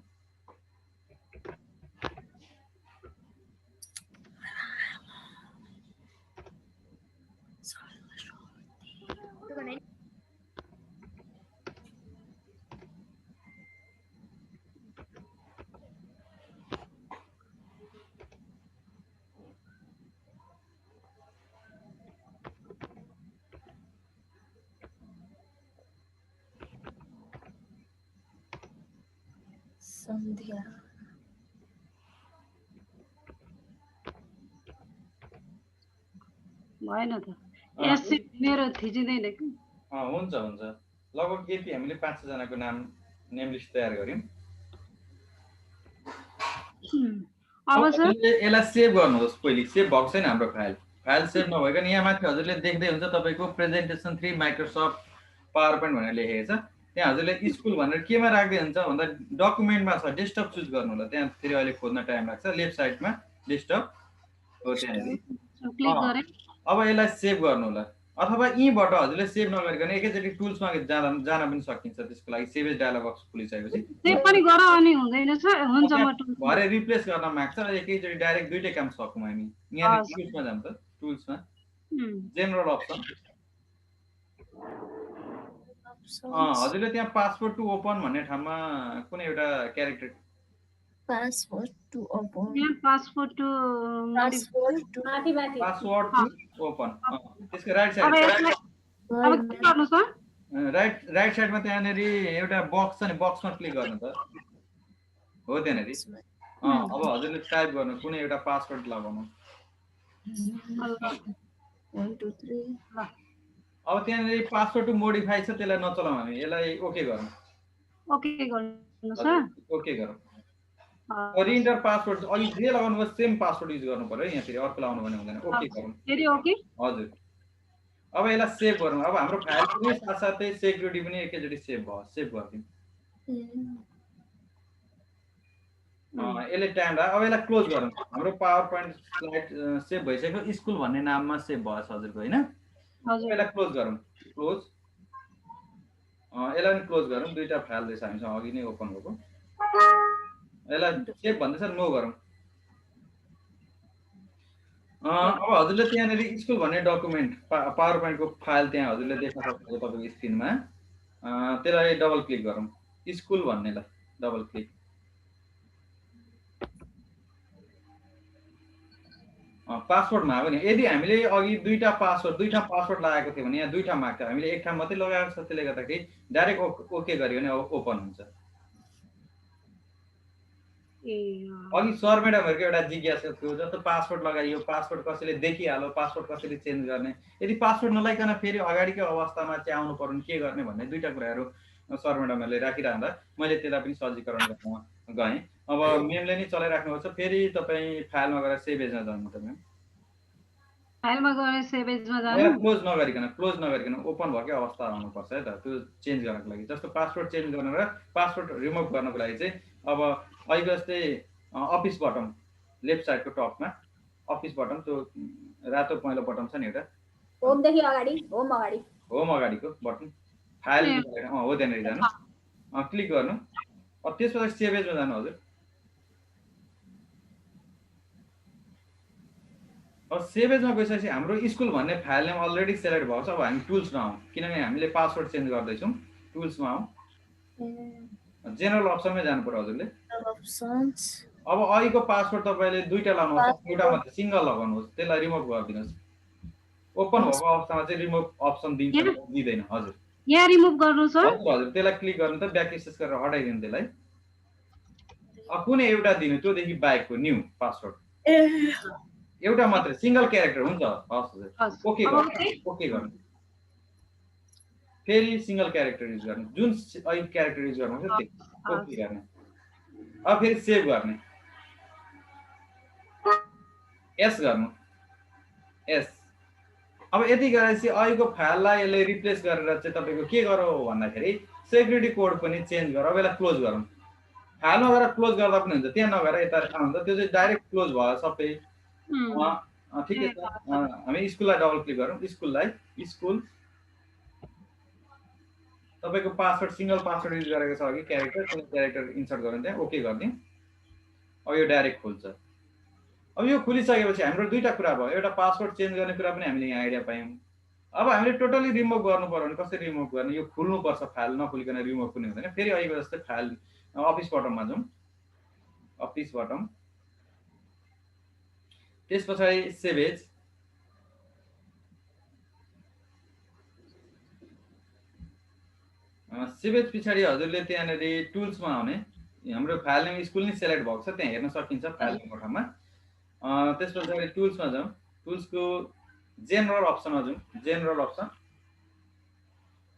सन्ध्या भएन त यसै मेरो थिचिँदैन कि हुन्छ हुन्छ लगभग यति हामीले 5-6 जनाको नेम लिस्ट तयार गर्यौं अब यसलाई सेभ गर्नुहोस् पहिले सेभ भएको छैन हाम्रो फाइल सेभ नभइकन यहाँ माथि हजुरले देख्दै हुन्छ तपाईको प्रेजेन्टेसन 3 माइक्रोसफ्ट पावर पोइन्ट भनेर लेखेको छ त्यहाँ हजुरले स्कुल भनेर केमा राख्दै हुन्छ भन्दा डकुमेन्टमा छ डेस्कटप चुज गर्नु होला त्यहाँ फेरि अहिले खोज्न टाइम लाग्छ लेफ्ट साइडमा डेस्कटप हो त्यहाँ क्लिक गरे अब यसलाई सेभ गर्नु होला अथवा यहीबाट हजुरले सेभ नगरिकन एकैचोटी टुल्समा जान पनि सकिन्छ त्यसको लागि सेभ एज डायलग बक्स खुलिसकेपछि सेभ पनि गर अनि हुँदैन छ हुन्छ म भरे रिप्लेस गर्न माग्छ एकैचोटी डाइरेक्ट दुईटै काम सकौँ हामी यहाँ टुल्समा जाम त टुल्समा जेनरल अप्सन हजुरले त्यहाँ पासवर्ड टु ओपन भन्ने ठाउँमा कुनै एउटा character password to open password to माथि माथि पासवर्ड टु ओपन त्यसको राइट साइड अब के गर्नु सर राइट साइडमा त्यहाँनिर एउटा बक्स छ नि बक्समा क्लिक गर्नु त हो त्यहाँनिर अब हजुरले टाइप गर्नु कुनै एउटा पासवर्ड लगाउनु 1 2 3 अब त्यहाँनिर पासवर्ड टु मोडिफाई छ त्यसलाई नचलाउँ हामी यसलाई ओके गरौँ ओके गर्नु सर ओके गरौँ रिइन्टर पासवर्ड अघि जे लगाउनु भयो सेम पासवर्ड युज गर्नु पर्यो यहाँ फेरि अर्को लगाउनु भने हुँदैन ओके गरौँ फेरि ओके हजुर अब यसलाई सेभ गरौँ अब हाम्रो फाइल पनि साथसाथै सेक्युरिटी पनि एकैचोटि सेभ भयो सेभ गरिदिउँ यसले टाइम लाग्यो अब यसलाई क्लोज गरौँ हाम्रो पावर पोइन्ट स्लाइड सेभ भइसक्यो स्कुल भन्ने नाममा सेभ भएछ हजुरको होइन यसलाई क्लोज गरौँ क्लोज यसलाई पनि क्लोज गरौँ दुईवटा फाइल रहेछ हामीसँग अघि नै ओपन भएको यसलाई सेभ भन्दैछ नो गरौँ अब हजुरले त्यहाँनिर स्कुल भन्ने डकुमेन्ट पावर पोइन्टको फाइल त्यहाँ हजुरले देख्न सक्नुहुन्छ तपाईँको स्क्रिनमा त्यसलाई डबल क्लिक गरौँ स्कुल भन्नेलाई डबल क्लिक पासवर्ड माग्यो नि यदि हामीले अघि दुईटा पासवर्ड लगाएको थियो भने यहाँ दुईटा माग्छ हामीले एक ठाउँ मात्रै लगाएको छ त्यसले गर्दाखेरि डाइरेक्ट ओके गर्यो भने ओपन हुन्छ अघि सर म्याडमहरूको एउटा जिज्ञासा थियो जस्तो पासवर्ड लगाइयो पासवर्ड कसैले देखिहाल्यो पासवर्ड कसरी चेन्ज गर्ने यदि पासवर्ड नलाइकन फेरि अगाडिकै अवस्थामा चाहिँ आउनु पर्यो के गर्ने भन्ने दुईटा कुराहरू सर म्याडमहरूले राखिरहँदा मैले त्यसलाई पनि सजीकरण गर्न गएँ अब मेमले नै चलाइराख्नुपर्छ फेरि तपाईँ फाइलमा गएर सेभ एजमा जानु त म्याम फाइलमा गएर सेभ एजमा जानु क्लोज नगरिकन ओपन भएकै अवस्था आउनुपर्छ है त त्यो चेन्ज गर्नको लागि जस्तो पासवर्ड चेन्ज गर्न र पासवर्ड रिमुभ गर्नको लागि चाहिँ अब अहिले जस्तै अफिस बटम लेफ्ट साइडको टपमा अफिस बटम त्यो रातो पहेँलो बटम छ नि एउटा होमदेखि अगाडि होम अगाडिको बटन फाइल हो त्यहाँनिर जानु क्लिक गर्नु त्यसपछि सेभ एजमा जानु हजुर अब सेभ एजमा गइसकेपछि हाम्रो स्कुल भन्ने फाइल नेम अलरेडी सेलेक्ट भएको छ अब हामी टुल्समा आउँ किनभने हामीले पासवर्ड चेन्ज गर्दैछौँ टुल्समा आउँ जेनरल अप्सनमै जानु पर्यो हजुरले अब अहिलेको पासवर्ड तपाईँले दुईटा लगाउनुहोस् एउटा मात्रै सिङ्गल लगाउनुहोस् त्यसलाई रिमुभ गरिदिनुहोस् ओपन भएको अवस्थामा चाहिँ रिमुभ अप्सन दिँदैन हजुर यहाँ रिमुभ गर्नु छ हजुर त्यसलाई क्लिक गर्नु त ब्याक स्पेस गरेर हटाइदिनु त्यसलाई कुनै एउटा दिनु त्योदेखि बाहेकको न्यू पासवर्ड एउटा मात्रै सिंगल क्यारेक्टर हुन्छ हस् ओके गर्नु फेरि सिंगल क्यारेक्टर युज गर्नु जुन अहिले क्यारेक्टर युज गर्नुहुन्छ त्यही ओके गर्ने अब फेरि सेभ गर्ने एस गर्नु एस अब यति गरेपछि अहिलेको फाइललाई यसले रिप्लेस गरेर चाहिँ तपाईँको के गरौँ भन्दाखेरि सेक्युरिटी कोड पनि चेन्ज गर अब यसलाई क्लोज गरौँ फाइलमा गएर क्लोज गर्दा पनि हुन्छ त्यहाँ नगएर यता आउँदा त्यो चाहिँ डाइरेक्ट क्लोज भयो सबै ठिकै छ हामी स्कुललाई डबल क्लिक गरौँ स्कुल तपाईँको पासवर्ड सिंगल पासवर्ड युज गरेको छ अघि क्यारेक्टर इन्सर्ट गरौँ त्यहाँ ओके गरिदिउँ अब यो डाइरेक्ट खुल्छ अब यो खुलिसकेपछि हाम्रो दुईटा कुरा भयो एउटा पासवर्ड चेन्ज गर्ने कुरा पनि हामीले यहाँ आइडिया पायौँ अब हामीले टोटली रिमुभ गर्नु पर्यो भने कसरी रिमुभ गर्ने यो खुल्नुपर्छ फाइल नखुलिकन रिमुभ पनि हुँदैन फेरि अहिलेको जस्तै फाइल अफिस बटममा जाउँ अफिस बटम त्यस पछाडि सेभ एज पछाडि हजुरले त्यहाँनिर टुल्समा आउने हाम्रो फाइल नेम स्कुल नै सेलेक्ट भएको छ त्यहाँ हेर्न सकिन्छ फाइल नेमको ठाउँमा त्यस पछाडि टुल्समा जाउँ टुल्सको जेनरल अप्सनमा जाउँ जेनरल अप्सन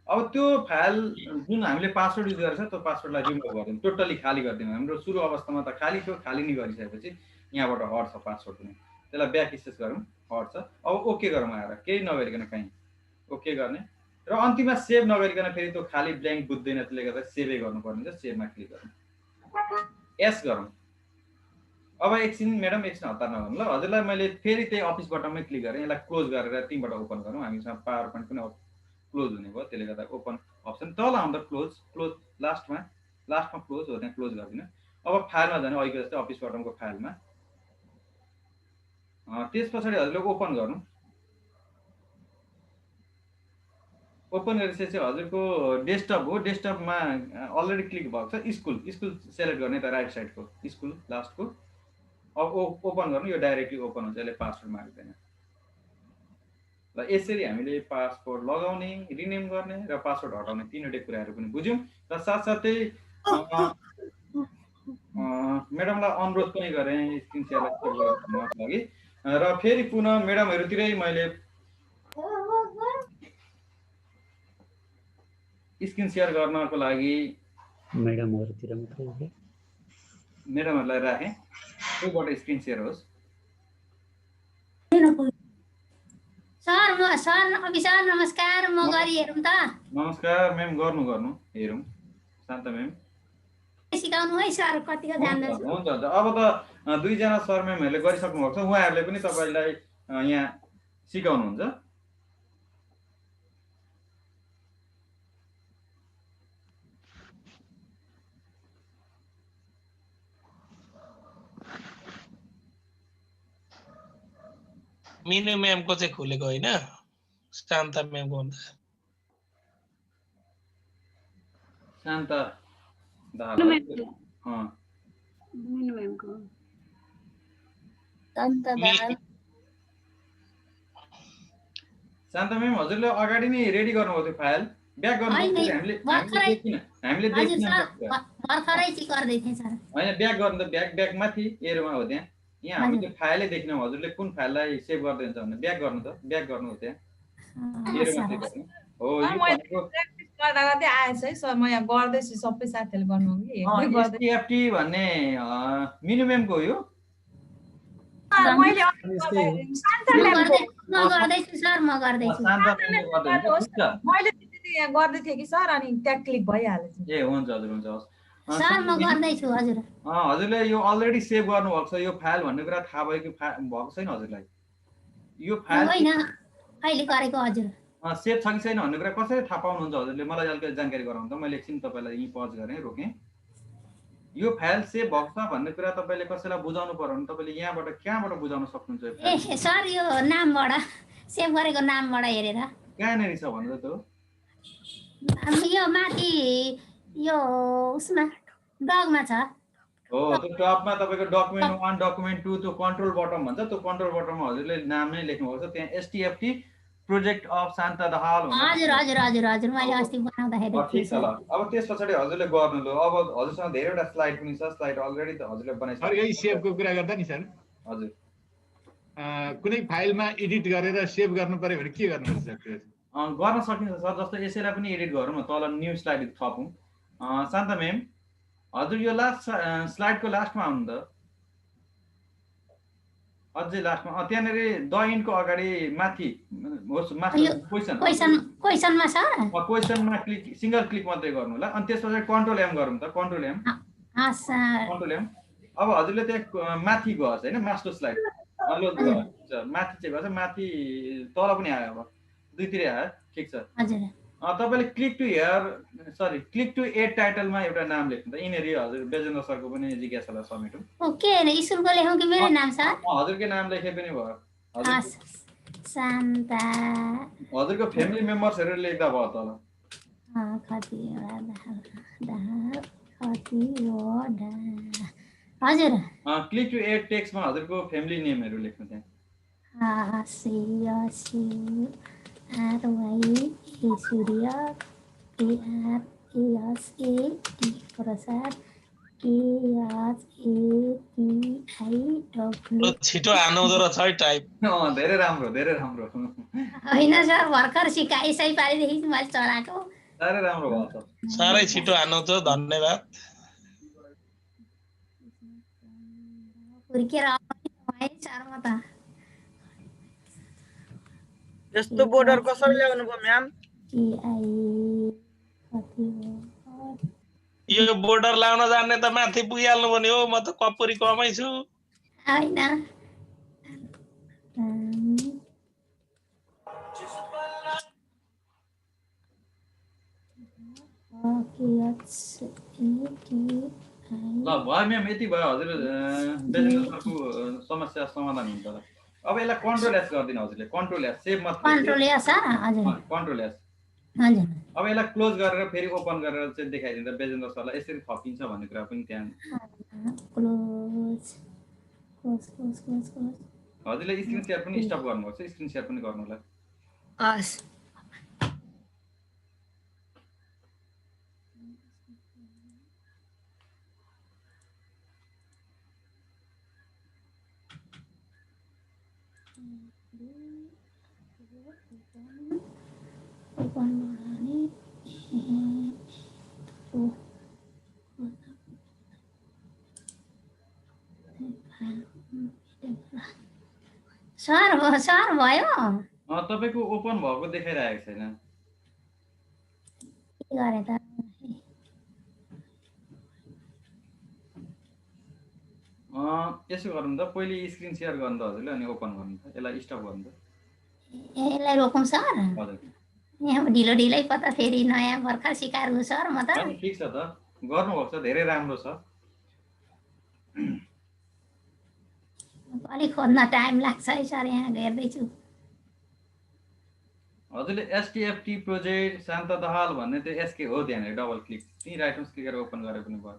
अब त्यो फाइल जुन हामीले पासवर्ड युज गरेको छ त्यो पासवर्डलाई रिमुभ गरिदिउँ टोटली खाली गरिदिउँ हाम्रो सुरु अवस्थामा त खाली थियो खाली नै गरिसकेपछि यहाँबाट हट्छ पासवर्ड पनि त्यसलाई ब्याक स्पेस गरौँ हट्छ अब ओके गरौँ आएर केही नगरिकन कहीँ ओके गर्ने र अन्तिममा सेभ नगरिकन फेरि त्यो खाली ब्ल्याङ्क बुझ्दैन त्यसले गर्दा सेभै गर्नुपर्ने हुन्छ सेभमा क्लिक गरौँ एस गरौँ अब एकछिन म्याडम एकछिन हतार नगर्नु ल हजुरलाई मैले फेरि त्यही अफिस बटममै क्लिक गरेँ यसलाई क्लोज गरेर त्यहीँबाट ओपन गरौँ हामीसँग पावर पोइन्ट पनि क्लोज हुने भयो त्यसले गर्दा ओपन अप्सन तल आउँदा क्लोज लास्टमा क्लोज हो त्यहाँ क्लोज गरिदिनु अब फाइलमा जानु अहिलेको जस्तै अफिस बटमको फाइलमा त्यस पछाडि हजुरले ओपन गर्नु ओपन गरेपछि चाहिँ हजुरको डेस्कटप हो, डेस्कटपमा अलरेडी क्लिक भएको छ, स्कुल सेलेक्ट गर्ने त राइट साइडको स्कुल लास्टको। अब ओपन गर्नु, यो डाइरेक्टली ओपन हुन्छ, यसले पासवर्ड माग्दैन। ल यसरी हामीले पासवर्ड लगाउने, रिनेम गर्ने र पासवर्ड हटाउने तीनवटै कुराहरू पनि बुझ्यौँ। र साथसाथै म्याडमलाई अनुरोध पनि गरेँ स्क्रिन सेयरलाई सेयर गर्नको लागि। र फेरि पुनः म्याडमहरूतिरै मैले स्क्रिन सेयर गर्नको लागि म्याडमहरूलाई राखेँ, कोबाट स्क्रिन सेयर होस्। सर अभिसर नमस्कार, म गरी हेरौँ त। नमस्कार म्याम, गर्नु हेरौँ। शान्ता म्याम सिकाउनु है सर, कतिको जान्दछु। हुन्छ अब त दुईजना सर म्यामहरूले गरिसक्नु भएको छ, उहाँहरूले पनि तपाईँलाई यहाँ सिकाउनुहुन्छ। मिनु म्यामको चाहिँ खुलेको होइन, शान्ता म्यामको भन्दा। शान्ता शान्ता म्याम हजुरले अगाडि नै रेडी गर्नुभएको थियो फाइल, ब्याक गर्नु हामीले देखिन भर्खरै चाहिँ गर्दै थिएँ सर। होइन ब्याक गर्नु त, ब्याक माथि एरोमा हो त्यहाँ, यहाँ हामी त्यो फाइलै देखिनौँ। हजुरले कुन फाइललाई सेभ गर्दै हुन्छ भने ब्याक गर्नु त, ब्याक गर्नु हो त्यहाँ एरोमा क्लिक गर्नु हो। यो भनेको गर्दा गर्दै आएछ है सर, म यहाँ गर्दैछु, सबै साथीहरूले गर्नु कि एसटीएफटी भन्ने मिनिममको हो यो। मैले त्यति यहाँ गर्दै थिएँ कि सर, अनि त्यहाँ क्लिक भइहालेछ। ए हुन्छ हजुर, हुन्छ हस् सर, म गर्दैछु हजुर। हजुरले यो अलरेडी सेभ गर्नुभएको छ, यो फाइल भन्ने कुरा थाहा भएको छैन हजुरलाई? यो फाइल होइन अहिले गरेको हजुर। सेभ छ कि छैन भन्ने कुरा कसरी थाहा पाउनुहुन्छ हजुरले? मलाई अलिकति जानकारी गराउनु त। मैले एकछिन तपाईँलाई यहीँ पज गरेँ, रोकेँ। यो फाइल सेभ भएको छ भन्ने कुरा तपाईँले कसैलाई बुझाउनु पर्यो भने तपाईँले यहाँबाट कहाँबाट बुझाउन सक्नुहुन्छ? ए सर, यो नामबाट सेभ गरेको नामबाट हेरेर। कहाँनिर छ भन्नु त? यो माथि यो उसमा डगमा छ। हो, त्यो टपमा तपाईँको डकुमेन्ट 1 डकुमेन्ट 2 त्यो कन्ट्रोल बटम भन्छ, त्यो कन्ट्रोल बटममा हजुरले नाम नै लेख्नुभएको छ, त्यहाँ एसटीएफटी प्रोजेक्ट अफ शान्ता दाहाल हजुर हजुर हजुर हजुर मैले अस्ति बनाउँदाखेरि। ठीक छ ल, अब त्यस पछाडि हजुरले गर्नु। ल अब हजुरसँग धेरैवटा स्लाइड पनि छ, स्लाइड अलरेडी त हजुरले बनाइसक्नु। सर यही सेभको कुरा गर्दा नि सर, हजुर कुनै फाइलमा एडिट गरेर सेभ गर्नु पर्यो भने के गर्नुपर्छ सर? गर्न सकिन्छ सर, जस्तो यसैलाई पनि एडिट गरौँ न, तल न्यू स्लाइड थपौँ। शान्ता म्याम हजुर यो लास्ट स्लाइडको लास्टमा आउनु त, अझै लास्टमा त्यहाँनिर द इन्डको अगाडि माथि होस्, क्वेसनमा छ, क्वेसनमा क्लिक, सिंगल क्लिक मात्रै गर्नु होला। अनि त्यसपछि कन्ट्रोल एम गरौँ त, कन्ट्रोल एम। Control am. अब हजुरले त्यहाँ माथि गएछ होइन, मास्टर स्लाइड माथि चाहिँ गएछ, माथि तल पनि आयो, अब दुईतिरै आयो, ठिक छ। तपाईँले क्लिक टु एड टाइटलमा एउटा नाम लेख्नु त। यिनीहरू हजुर बेजेन्द्र सरको पनि जिज्ञासालाई समेटौँ। ओके, स्कुलको लेखौँ कि मेरो नाम सर? हजुरकै नाम लेखे पनि भयो। शान्ता हजुरको फ्यामिली मेम्बर्सहरू लेख्दा भयो तल। हजुर क्लिक टु एड टेक्स्टमा हजुरको फ्यामिली नेमहरू लेख्नु त्यहाँ। सूर्य प्रसाद छिटो हान्नुहुँदो रहेछ है टाइप। धेरै राम्रो, धेरै राम्रो। होइन सर, भर्खर सिकाइसै पारिदेखि मैले चलाएको। साह्रै राम्रो भयो त, साह्रै छिटो हान्नुहुन्छ, धन्यवाद। हुर्केर आउने सर म त। यस्तो बोर्डर कसरी ल्याउनु भयो म्याम? यो बोर्डर लाउन जान्ने त माथि पुगिहाल्नु भने हो, म त कपुरी कमै छु। हैन ल भयो म्याम, यति भयो। हजुर बेजेन्द्र सरको समस्या समाधान हुन्छ होला। अब यसलाई कन्ट्रोल एस गरिदिनु हजुरले, कन्ट्रोल एस, सेभ मात्र, कन्ट्रोल एस। हजुर कन्ट्रोल एस। हजुर अब यसलाई क्लोज गरेर फेरि ओपन गरेर चाहिँ देखाइदिँदा बेजेन्द्र सरलाई यसरी थपिन्छ भन्ने कुरा पनि त्यहाँ close close close close close हजुरले स्क्रिन शेयर पनि स्टप गर्नुपर्छ स्क्रिन शेयर पनि गर्नु होला हस् सर सर भयो तपाईको ओपन भएको देखाइरहेको छैन के गरे त यसो गर्नु त पहिले स्क्रिन शेयर गर्नु त हजुरले अनि ओपन गर्नु त यसलाई स्टप गर्नु त यसलाई रोकौँ सर हजुर यहाँ ढिलो ढिलै पता फेरि नयाँ भर्खर सिकाएको सर म त ठिक छ त गर्नुभएको छ धेरै राम्रो छ अलिक खोज्न टाइम लाग्छ है सर यहाँ हेर्दैछु हजुरले एसटीएफटी प्रोजेक्ट शान्त दहाल भन्ने त्यो एसके हो त्यहाँनिर डबल क्लिक त्यही राइट माउस क्लिक गरेर ओपन गरे पनि भयो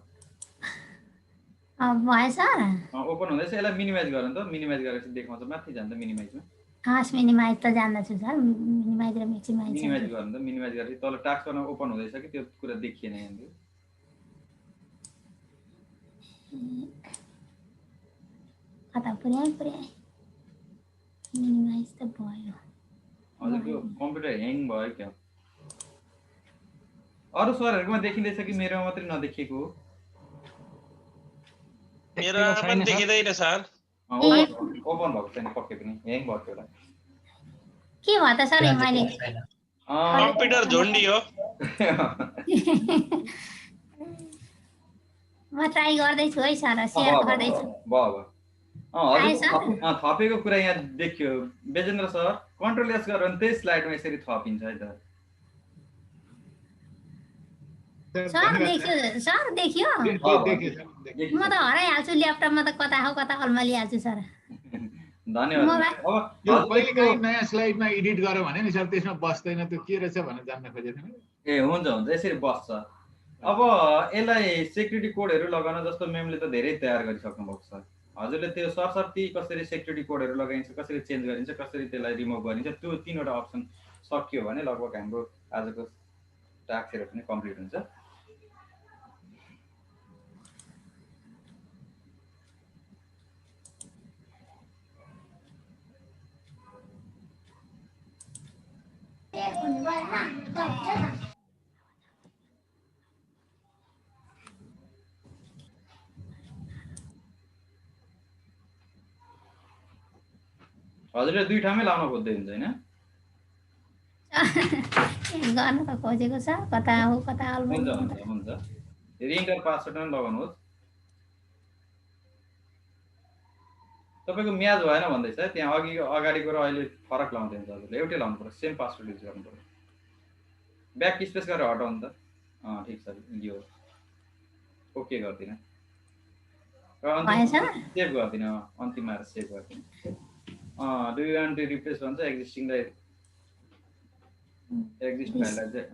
भयो सर ओपन हुँदैछ यसलाई मिनिमाइज गर्नु त मिनिमाइज गरेपछि देखाउँछ माथि जान्छ मिनिमाइजमा हस् मिनिमाइज त जान्दछु सर मिनिमाइज र म्याक्सिमाइज मिनिमाइज गर्नु त मिनिमाइज गरेपछि तल टास्क गर्न ओपन हुँदैछ कि त्यो कुरा देखिएन यहाँनिर कता पुर्याए मिनिमाइज त भयो हजुरको कम्प्युटर ह्याङ भयो क्या अरू सरहरुकोमा देखिँदैछ कि मेरोमा मात्रै नदेखिएको हो मेरोमा पनि देखिँदैन सर ओपन भएको छैन पक्कै पनि ह्याङ भएको होला के भयो त सर मैले कम्प्युटर झुन्डी हो म ट्राई गर्दैछु है सर शेयर गर्दैछु भयो थपेको कुरा यहाँ देखियो बेजेन्द्र सर कन्ट्रोल एस गरेर भने त्यही स्लाइडमा यसरी थपिन्छ है त सर देखियो म त हराइहाल्छु ल्यापटपमा त कता हो कता अल्मलिहाल्छु सर धन्यवाद अब यो कहिलेकाहीँ नयाँ स्लाइडमा एडिट गर्यो भने नि सर त्यसमा बस्दैन त्यो के रहेछ भनेर जान्न खोजेको थिएँ ए हुन्छ यसरी बस्छ अब यसलाई सेक्युरिटी कोडहरू लगाउन जस्तो मेमले त धेरै तयार गरिसक्नु भएको छ हजुरले त्यो सरसर्ती कसरी सेक्युरिटी कोडहरू लगाइन्छ कसरी चेन्ज गरिन्छ कसरी त्यसलाई रिमुभ गरिन्छ त्यो तीनवटा अप्सन सकियो भने लगभग हाम्रो आजको टास्कहरू पनि कम्प्लिट हुन्छ हजुरले दुई ठाउँमै लाउन खोज्दै हुन्छ हैन गर्न त खोजेको छ कता हो कता हुन्छ फेरि इन्टर पासवर्ड नै लगाउनुहोस् तपाईको म्याच भएन भन्दैछ त्यहाँ अगाडिको र अहिले फरक लाउँदै हुन्छ हजुरले एउटै लाउनु पर्छ सेम पासवर्ड युज गर्नु पर्छ ब्याक स्पेस गरेर हटाउनु त ठीक छ यो ओके गर्दिन र सेभ गर्दिन अन्तिममा आएर सेभ गर्दिन do you want to replace भन्छ एक्जिस्टिङलाई एक्जिस्ट फाइललाई चाहिँ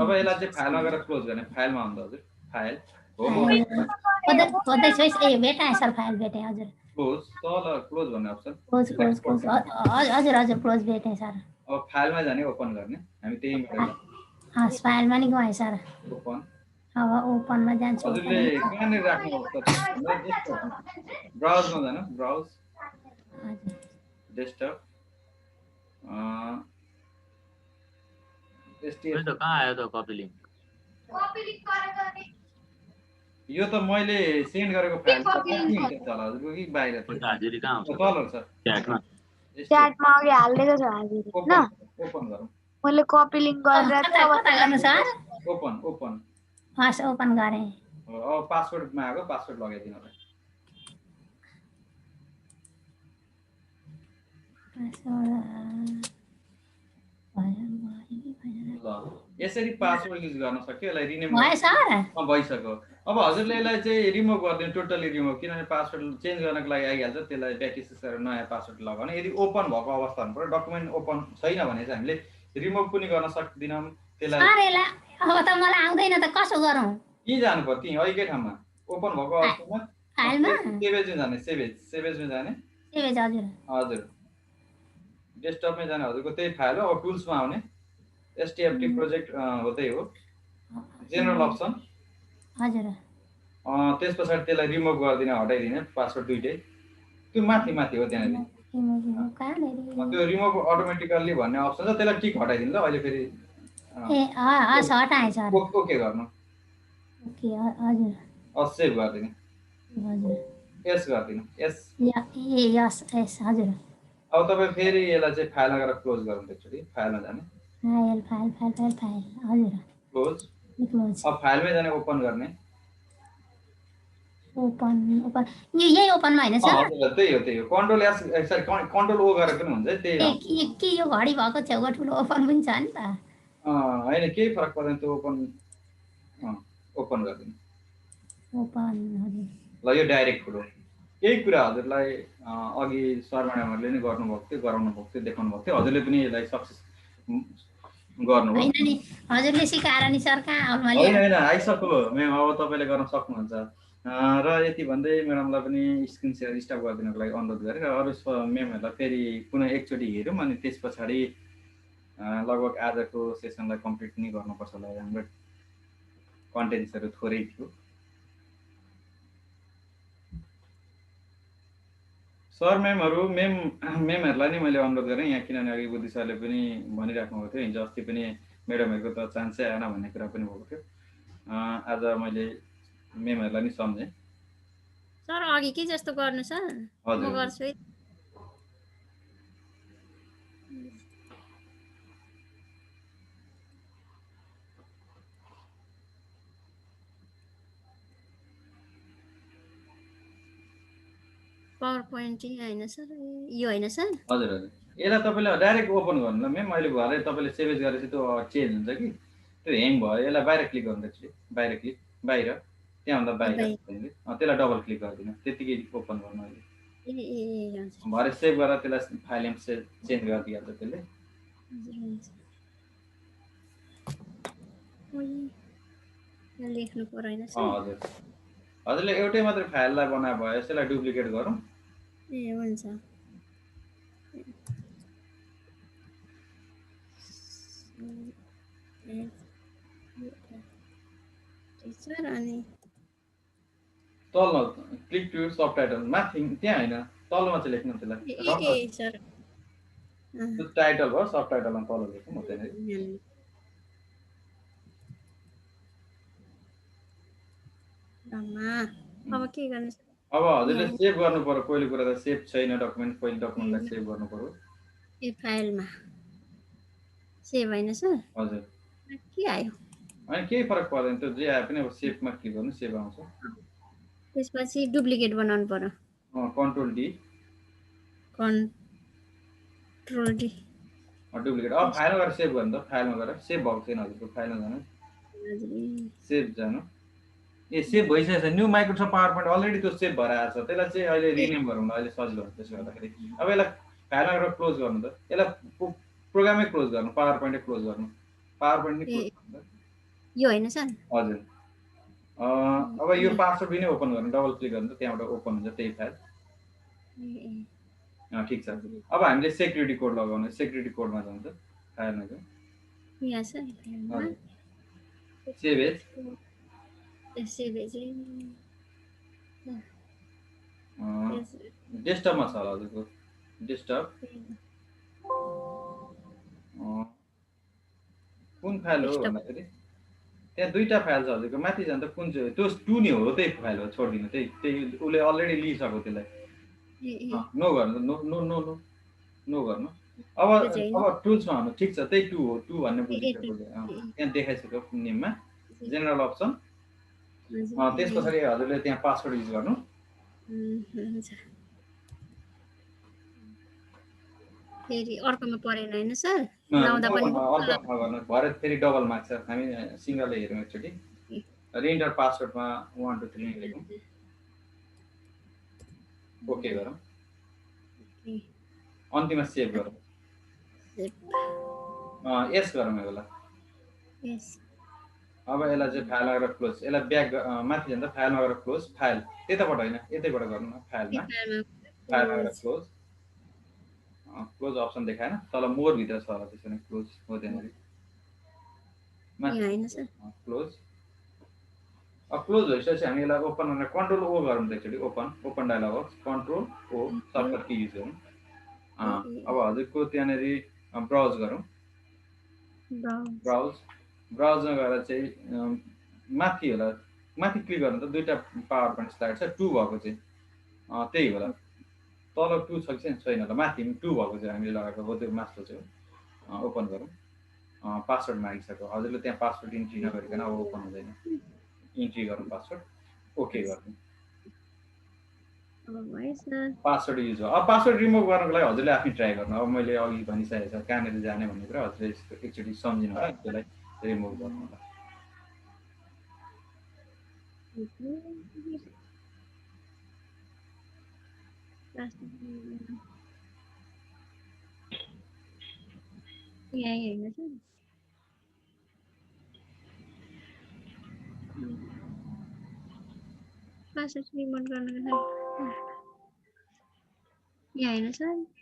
अब यसलाई चाहिँ फाइलमा गएर क्लोज गर्ने फाइलमा आउँदा हजुर फाइल हो खोज्दै छु ए भेटाए सर फाइल भेटे हजुर क्लोज तल क्लोज भन्ने अप्सन क्लोज हजुर क्लोज भेटे सर अब फाइलमा जाने ओपन गर्ने हामी त्यही हस् फाइलमा नि गए सर ओपन अब ओपनमा जान्छु हजुरले कहाँनिर राख्नु ब्राउजमा जानु ब्राउज डेस्कटप एसटीएफ त कहाँ आयो त कपी लिंक यो त मैले सेन्ड गरेको फाइल चला हजुरको कि बाहिर हाजिरी कहाँ आउँछ तल छ च्याटमा च्याटमा अघि हाल्दैको छ हाजिरी ल ओपन गरौँ मैले कपी लिंक गरेर कता गर्नु सर ओपन हस् ओपन गरे अब पासवर्डमा आएको पासवर्ड लगाइदिनु होला यसरी पासवर्ड युज गर्न सक्यो यसलाई रिनेम भइसक्यो अब हजुरले यसलाई चाहिँ रिमुभ गरिदिनु टोटली रिमुभ किनभने पासवर्ड चेन्ज गर्नको लागि आइहाल्छ त्यसलाई ब्याक स्पेस गरेर नयाँ पासवर्ड लगाउने यदि ओपन भएको अवस्था हुनु पर्यो डकुमेन्ट ओपन छैन भने चाहिँ हामीले रिमुभ पनि गर्न सक्दैनौँ त्यसलाई सर यसलाई अब त मलाई आउँदैन त कसो गरौँ के जानु पर्यो त्यही अहिलेकै ठाउँमा ओपन भएको अवस्थामा फाइलमा सेभेजमा जाने सेभेजमा जाने सेभेज हजुर हजुर डेस्कटपमै जाने हजुरको त्यही फाइल हो अब टुल्समा आउने एसटिएफटी प्रोजेक्ट हो त्यही हो जेनरल अप्सन हजुर त्यस पछाडि त्यसलाई रिमुभ गरिदिने हटाइदिने पासवर्ड दुइटै त्यो माथि हो त्यहाँनिर त्यो रिमुभ अटोमेटिकल्ली भन्ने अप्सन छ त्यसलाई टिक हटाइदिनु ल अहिले फेरि ए हस् हटाएँ सर ओके गर्नु ओके हजुर सेभ गरिदिने हजुर एस गरिदिनु एस यस यस हजुर अब तपाईँ फेरि यसलाई चाहिँ फाइलमा गएर क्लोज गर्नु एकचोटि फाइलमा जाने फाइल हजुर क्लोज अब फाइलमै जाने ओपन गर्ने ओपन यही ओपनमा हैन सर त्यही हो कन्ट्रोल एस सरी कन्ट्रोल ओ गरेर पनि हुन्छ त्यही के यो घडी भएको छेउको ठुलो ओपन पनि छ नि त हैन केही फरक पर्दैन त्यो ओपन गरिदिनु ओपन हजुर ल यो डाइरेक्ट खुलो यही कुरा हजुरलाई अघि सर म्याडमहरुले नै गर्नुभएको थियो गराउनु भएको थियो देखाउनु भएको थियो हजुरले पनि यसलाई सक्सेस गर्नुभयो हैन नि हजुरले सिकाएर नि सर कहाँ आउनु हैन आइसक्यो म्याम अब तपाईले गर्न सक्नुहुन्छ र यति भन्दै म्याडमलाई पनि स्क्रिन शेयर स्टप गरिदिनको लागि अनुरोध गरेर अरु म्यामहरुलाई फेरि पुनः एकचोटि हेरौँ अनि त्यस पछाडी लगभग आजको सेसनलाई कम्प्लिट नै गर्नुपर्छ होला हाम्रो कन्टेन्ट्सहरु थोरै थियो सर म्यामहरुलाई नै मैले अनुरोध गरेँ यहाँ किनभने अघि बुद्धि सरले पनि भनिराख्नु भएको थियो हिजो अस्ति पनि म्याडमहरुको त चान्सै आएन भन्ने कुरा पनि भएको थियो आज मैले म्यामहरुलाई नि सम्झेँ सर अघि के जस्तो गर्नु सर म गर्छु है पावर पोइन्ट हैन सर यो हैन सर हजुर यसलाई तपाईले डाइरेक्ट ओपन गर्नु ल म्याम अहिले भरे तपाईले सेभ गरेपछि त्यो चेन्ज हुन्छ कि त्यो ह्याङ भयो यसलाई बाहिर क्लिक गर्नु एकचोटि बाहिर क्लिक बाहिर त्यहाँ भन्दा बाहिर त्यसलाई डबल क्लिक गरिदिनु त्यतिकै ओपन गर्नु अहिले भरे सेभ गरेर त्यसलाई फाइल नेम चेन्ज गरिदिहाल्छ त्यसले लेख्नु पर्दैन सर हजुर हजुरले एउटै मात्र फाइललाई बनाए भयो यसलाई डुप्लिकेट गरौँ ए हुन्छ सर अनि तल क्लिक टु सबटाइटल माथि त्यहाँ हैन तलमा चाहिँ लेख्नु त्यसलाई ए सर त्यो टाइटल भयो सबटाइटलमा तल लेख्नु म त्यहाँ अब के गर्ने अब हजुरले सेभ गर्नु पर्यो पहिलो कुरा त सेभ छैन डकुमेन्ट पहिलो डकुमेन्टलाई सेभ गर्नु पर्यो ए फाइलमा सेभ हैन सर हजुर के आयो अनि केही फरक पर्दैन त्यो जे आए पनि अब सेभमा क्लिक गर्नु सेभ आउँछ त्यसपछि डुप्लिकेट बनाउनु पर्यो कन्ट्रोल डी डुप्लिकेट अब फाइलमा गएर सेभ गर्नु त फाइलमा गएर सेभ भएको छैन हजुरको फाइलमा जानु सेभ जानु ए सेभ भइसकेको छ new Microsoft power point already त्यो सेभ भएर आएको छ त्यसलाई चाहिँ अहिले रिनेम गरौँ न अहिले सजिलो हुन्छ त्यसो गर्दाखेरि अब यसलाई फाइलमा गएर क्लोज गर्नु त यसलाई प्रोग्रामै क्लोज गर्नु पावर पोइन्टै क्लोज गर्नु पावर पोइन्ट नै क्लोज गर्नु यो हैन सर हजुर अब यो पासवर्ड पनि ओपन गर्नु डबल क्लिक गर्नु त त्यहाँबाट ओपन हुन्छ त्यही फाइल ठीक छ अब हामीले सेक्युरिटी कोड लगाउनु सेक्युरिटी कोडमा जान्छ फाइलमा चाहिँ यहाँ सर सेभ एज डेस्कटपमा छ होला हजुरको डेस्कटप कुन फाइल हो भन्दाखेरि त्यहाँ दुईटा फाइल छ हजुरको माथि जान्छ कुन चाहिँ त्यो 2 नै हो त्यही फाइल हो छोडिदिनु त्यही उसले अलरेडी लिइसक्यो त्यसलाई नो गर्नु नो गर्नु अब टुल्समा हाल्नु ठिक छ त्यही 2 हो 2 भन्ने बुझिसक्यो त्यहाँ देखाइसक्यो नेममा जेनरल अप्सन त्यस पछाडि हजुरले त्यहाँ पासवर्ड युज गर्नु फेरि अर्कोमा परेन हैन सर लाउँदा पनि अर्कोमा गर्नु भरे फेरि डबल माग्छ हामी सिंगलले हेरौँ एकचोटि रिइन्टर पासवर्डमा 1 2 3 लेखौँ ओके गरौँ अन्तिममा सेभ गरौँ यस गरौँ यसलाई अब यसलाई चाहिँ फाइलमा गएर क्लोज, यसलाई ब्याक माथि जाँदा फाइलमा गएर क्लोज, फाइल त्यताबाट होइन यतैबाट गर्नु न, फाइलमा गएर क्लोज, क्लोज अप्सन देखाएन, तल मोर भित्र छ होला, त्यसो भने क्लोज हुँदैन रे क्लोज। अब क्लोज भइसकेपछि हामी यसलाई ओपन भनेर कन्ट्रोल ओ गरौँ एकचोटि, ओपन डायलग बक्स कन्ट्रोल ओ सर्टकट की युज गरौँ। अब हजुरको त्यहाँनिर ब्राउज गरौँ, ब्राउजमा गएर चाहिँ माथि होला, माथि क्लिक गर्नु त दुईवटा पावर पोइन्ट स्लाइड छ, 2 भएको चाहिँ त्यही होला, तल 2 छ कि छैन होला, माथि 2 भएको चाहिँ हामीले लगाएको हो त्यो मास्टर चाहिँ ओपन गरौँ। पासवर्ड मागिसक्यो, हजुरले त्यहाँ पासवर्ड इन्ट्री नगरिकन अब ओपन हुँदैन, इन्ट्री गरौँ पासवर्ड, ओके गर्नु, पासवर्ड युज हो। अब पासवर्ड रिमुभ गर्नको लागि हजुरले आफै ट्राई गर्नु। अब मैले अघि भनिसकेको छ कहाँनिर जाने भन्ने कुरा हजुरले एकचोटि सम्झिनु होला, त्यसलाई रिमुभ गर्नु होला।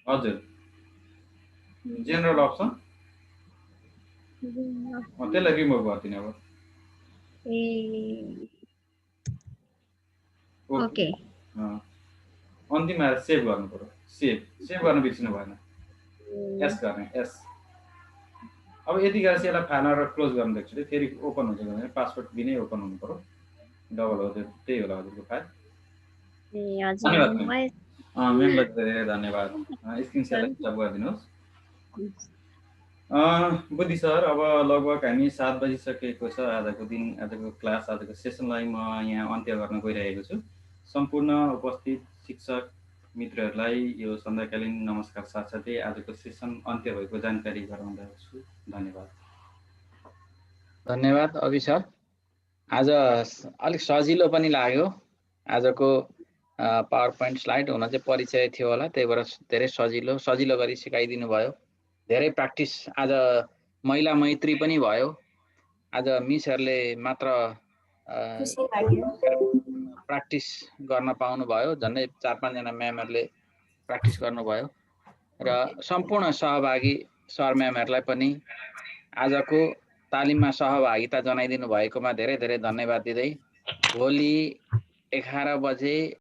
हजुर जेनरल अप्सन त्यसलाई रिमुभ गरिदिनु। अब ओके अन्तिममा सेभ गर्नु पर्यो, सेभ गर्न बिर्सिनु भएन, एस गर्ने एस। अब यति गरेर चाहिँ यसलाई फाइलमा क्लोज गर्नु एकचोटि, फेरि ओपन हुन्छ भने पासवर्ड बिनै ओपन हुनु पर्यो, डबल हो त्यो, त्यही होला हजुरको फाइल। मेम्बर धेरै धन्यवाद, स्क्रिन सेयरलाई स्टप गरिदिनुहोस्। बुद्धि सर, अब लगभग हामी 7 बजिसकेको छ, आजको दिन, आजको क्लास, आजको सेसनलाई म यहाँ अन्त्य गर्न गइरहेको छु। सम्पूर्ण उपस्थित शिक्षक मित्रहरूलाई यो सन्ध्याकालीन नमस्कार साथसाथै आजको सेसन अन्त्य भएको जानकारी गराउँदछु। धन्यवाद। धन्यवाद अभि सर, आज अलिक सजिलो पनि लाग्यो। आजको पावर पोइन्ट स्लाइड हुन चाहिँ परिचय थियो होला, त्यही भएर धेरै सजिलो गरी सिकाइदिनु भयो। धेरै प्र्याक्टिस आज महिला मैत्री पनि भयो। आज मिसहरूले मात्र प्र्याक्टिस गर्न पाउनु भयो, झन्डै 4-5 जना म्यामहरूले प्र्याक्टिस गर्नुभयो र सम्पूर्ण सहभागी सर म्यामहरूलाई पनि आजको तालिममा सहभागिता जनाइदिनु भएकोमा धेरै धेरै धन्यवाद दिँदै भोलि 11 बजे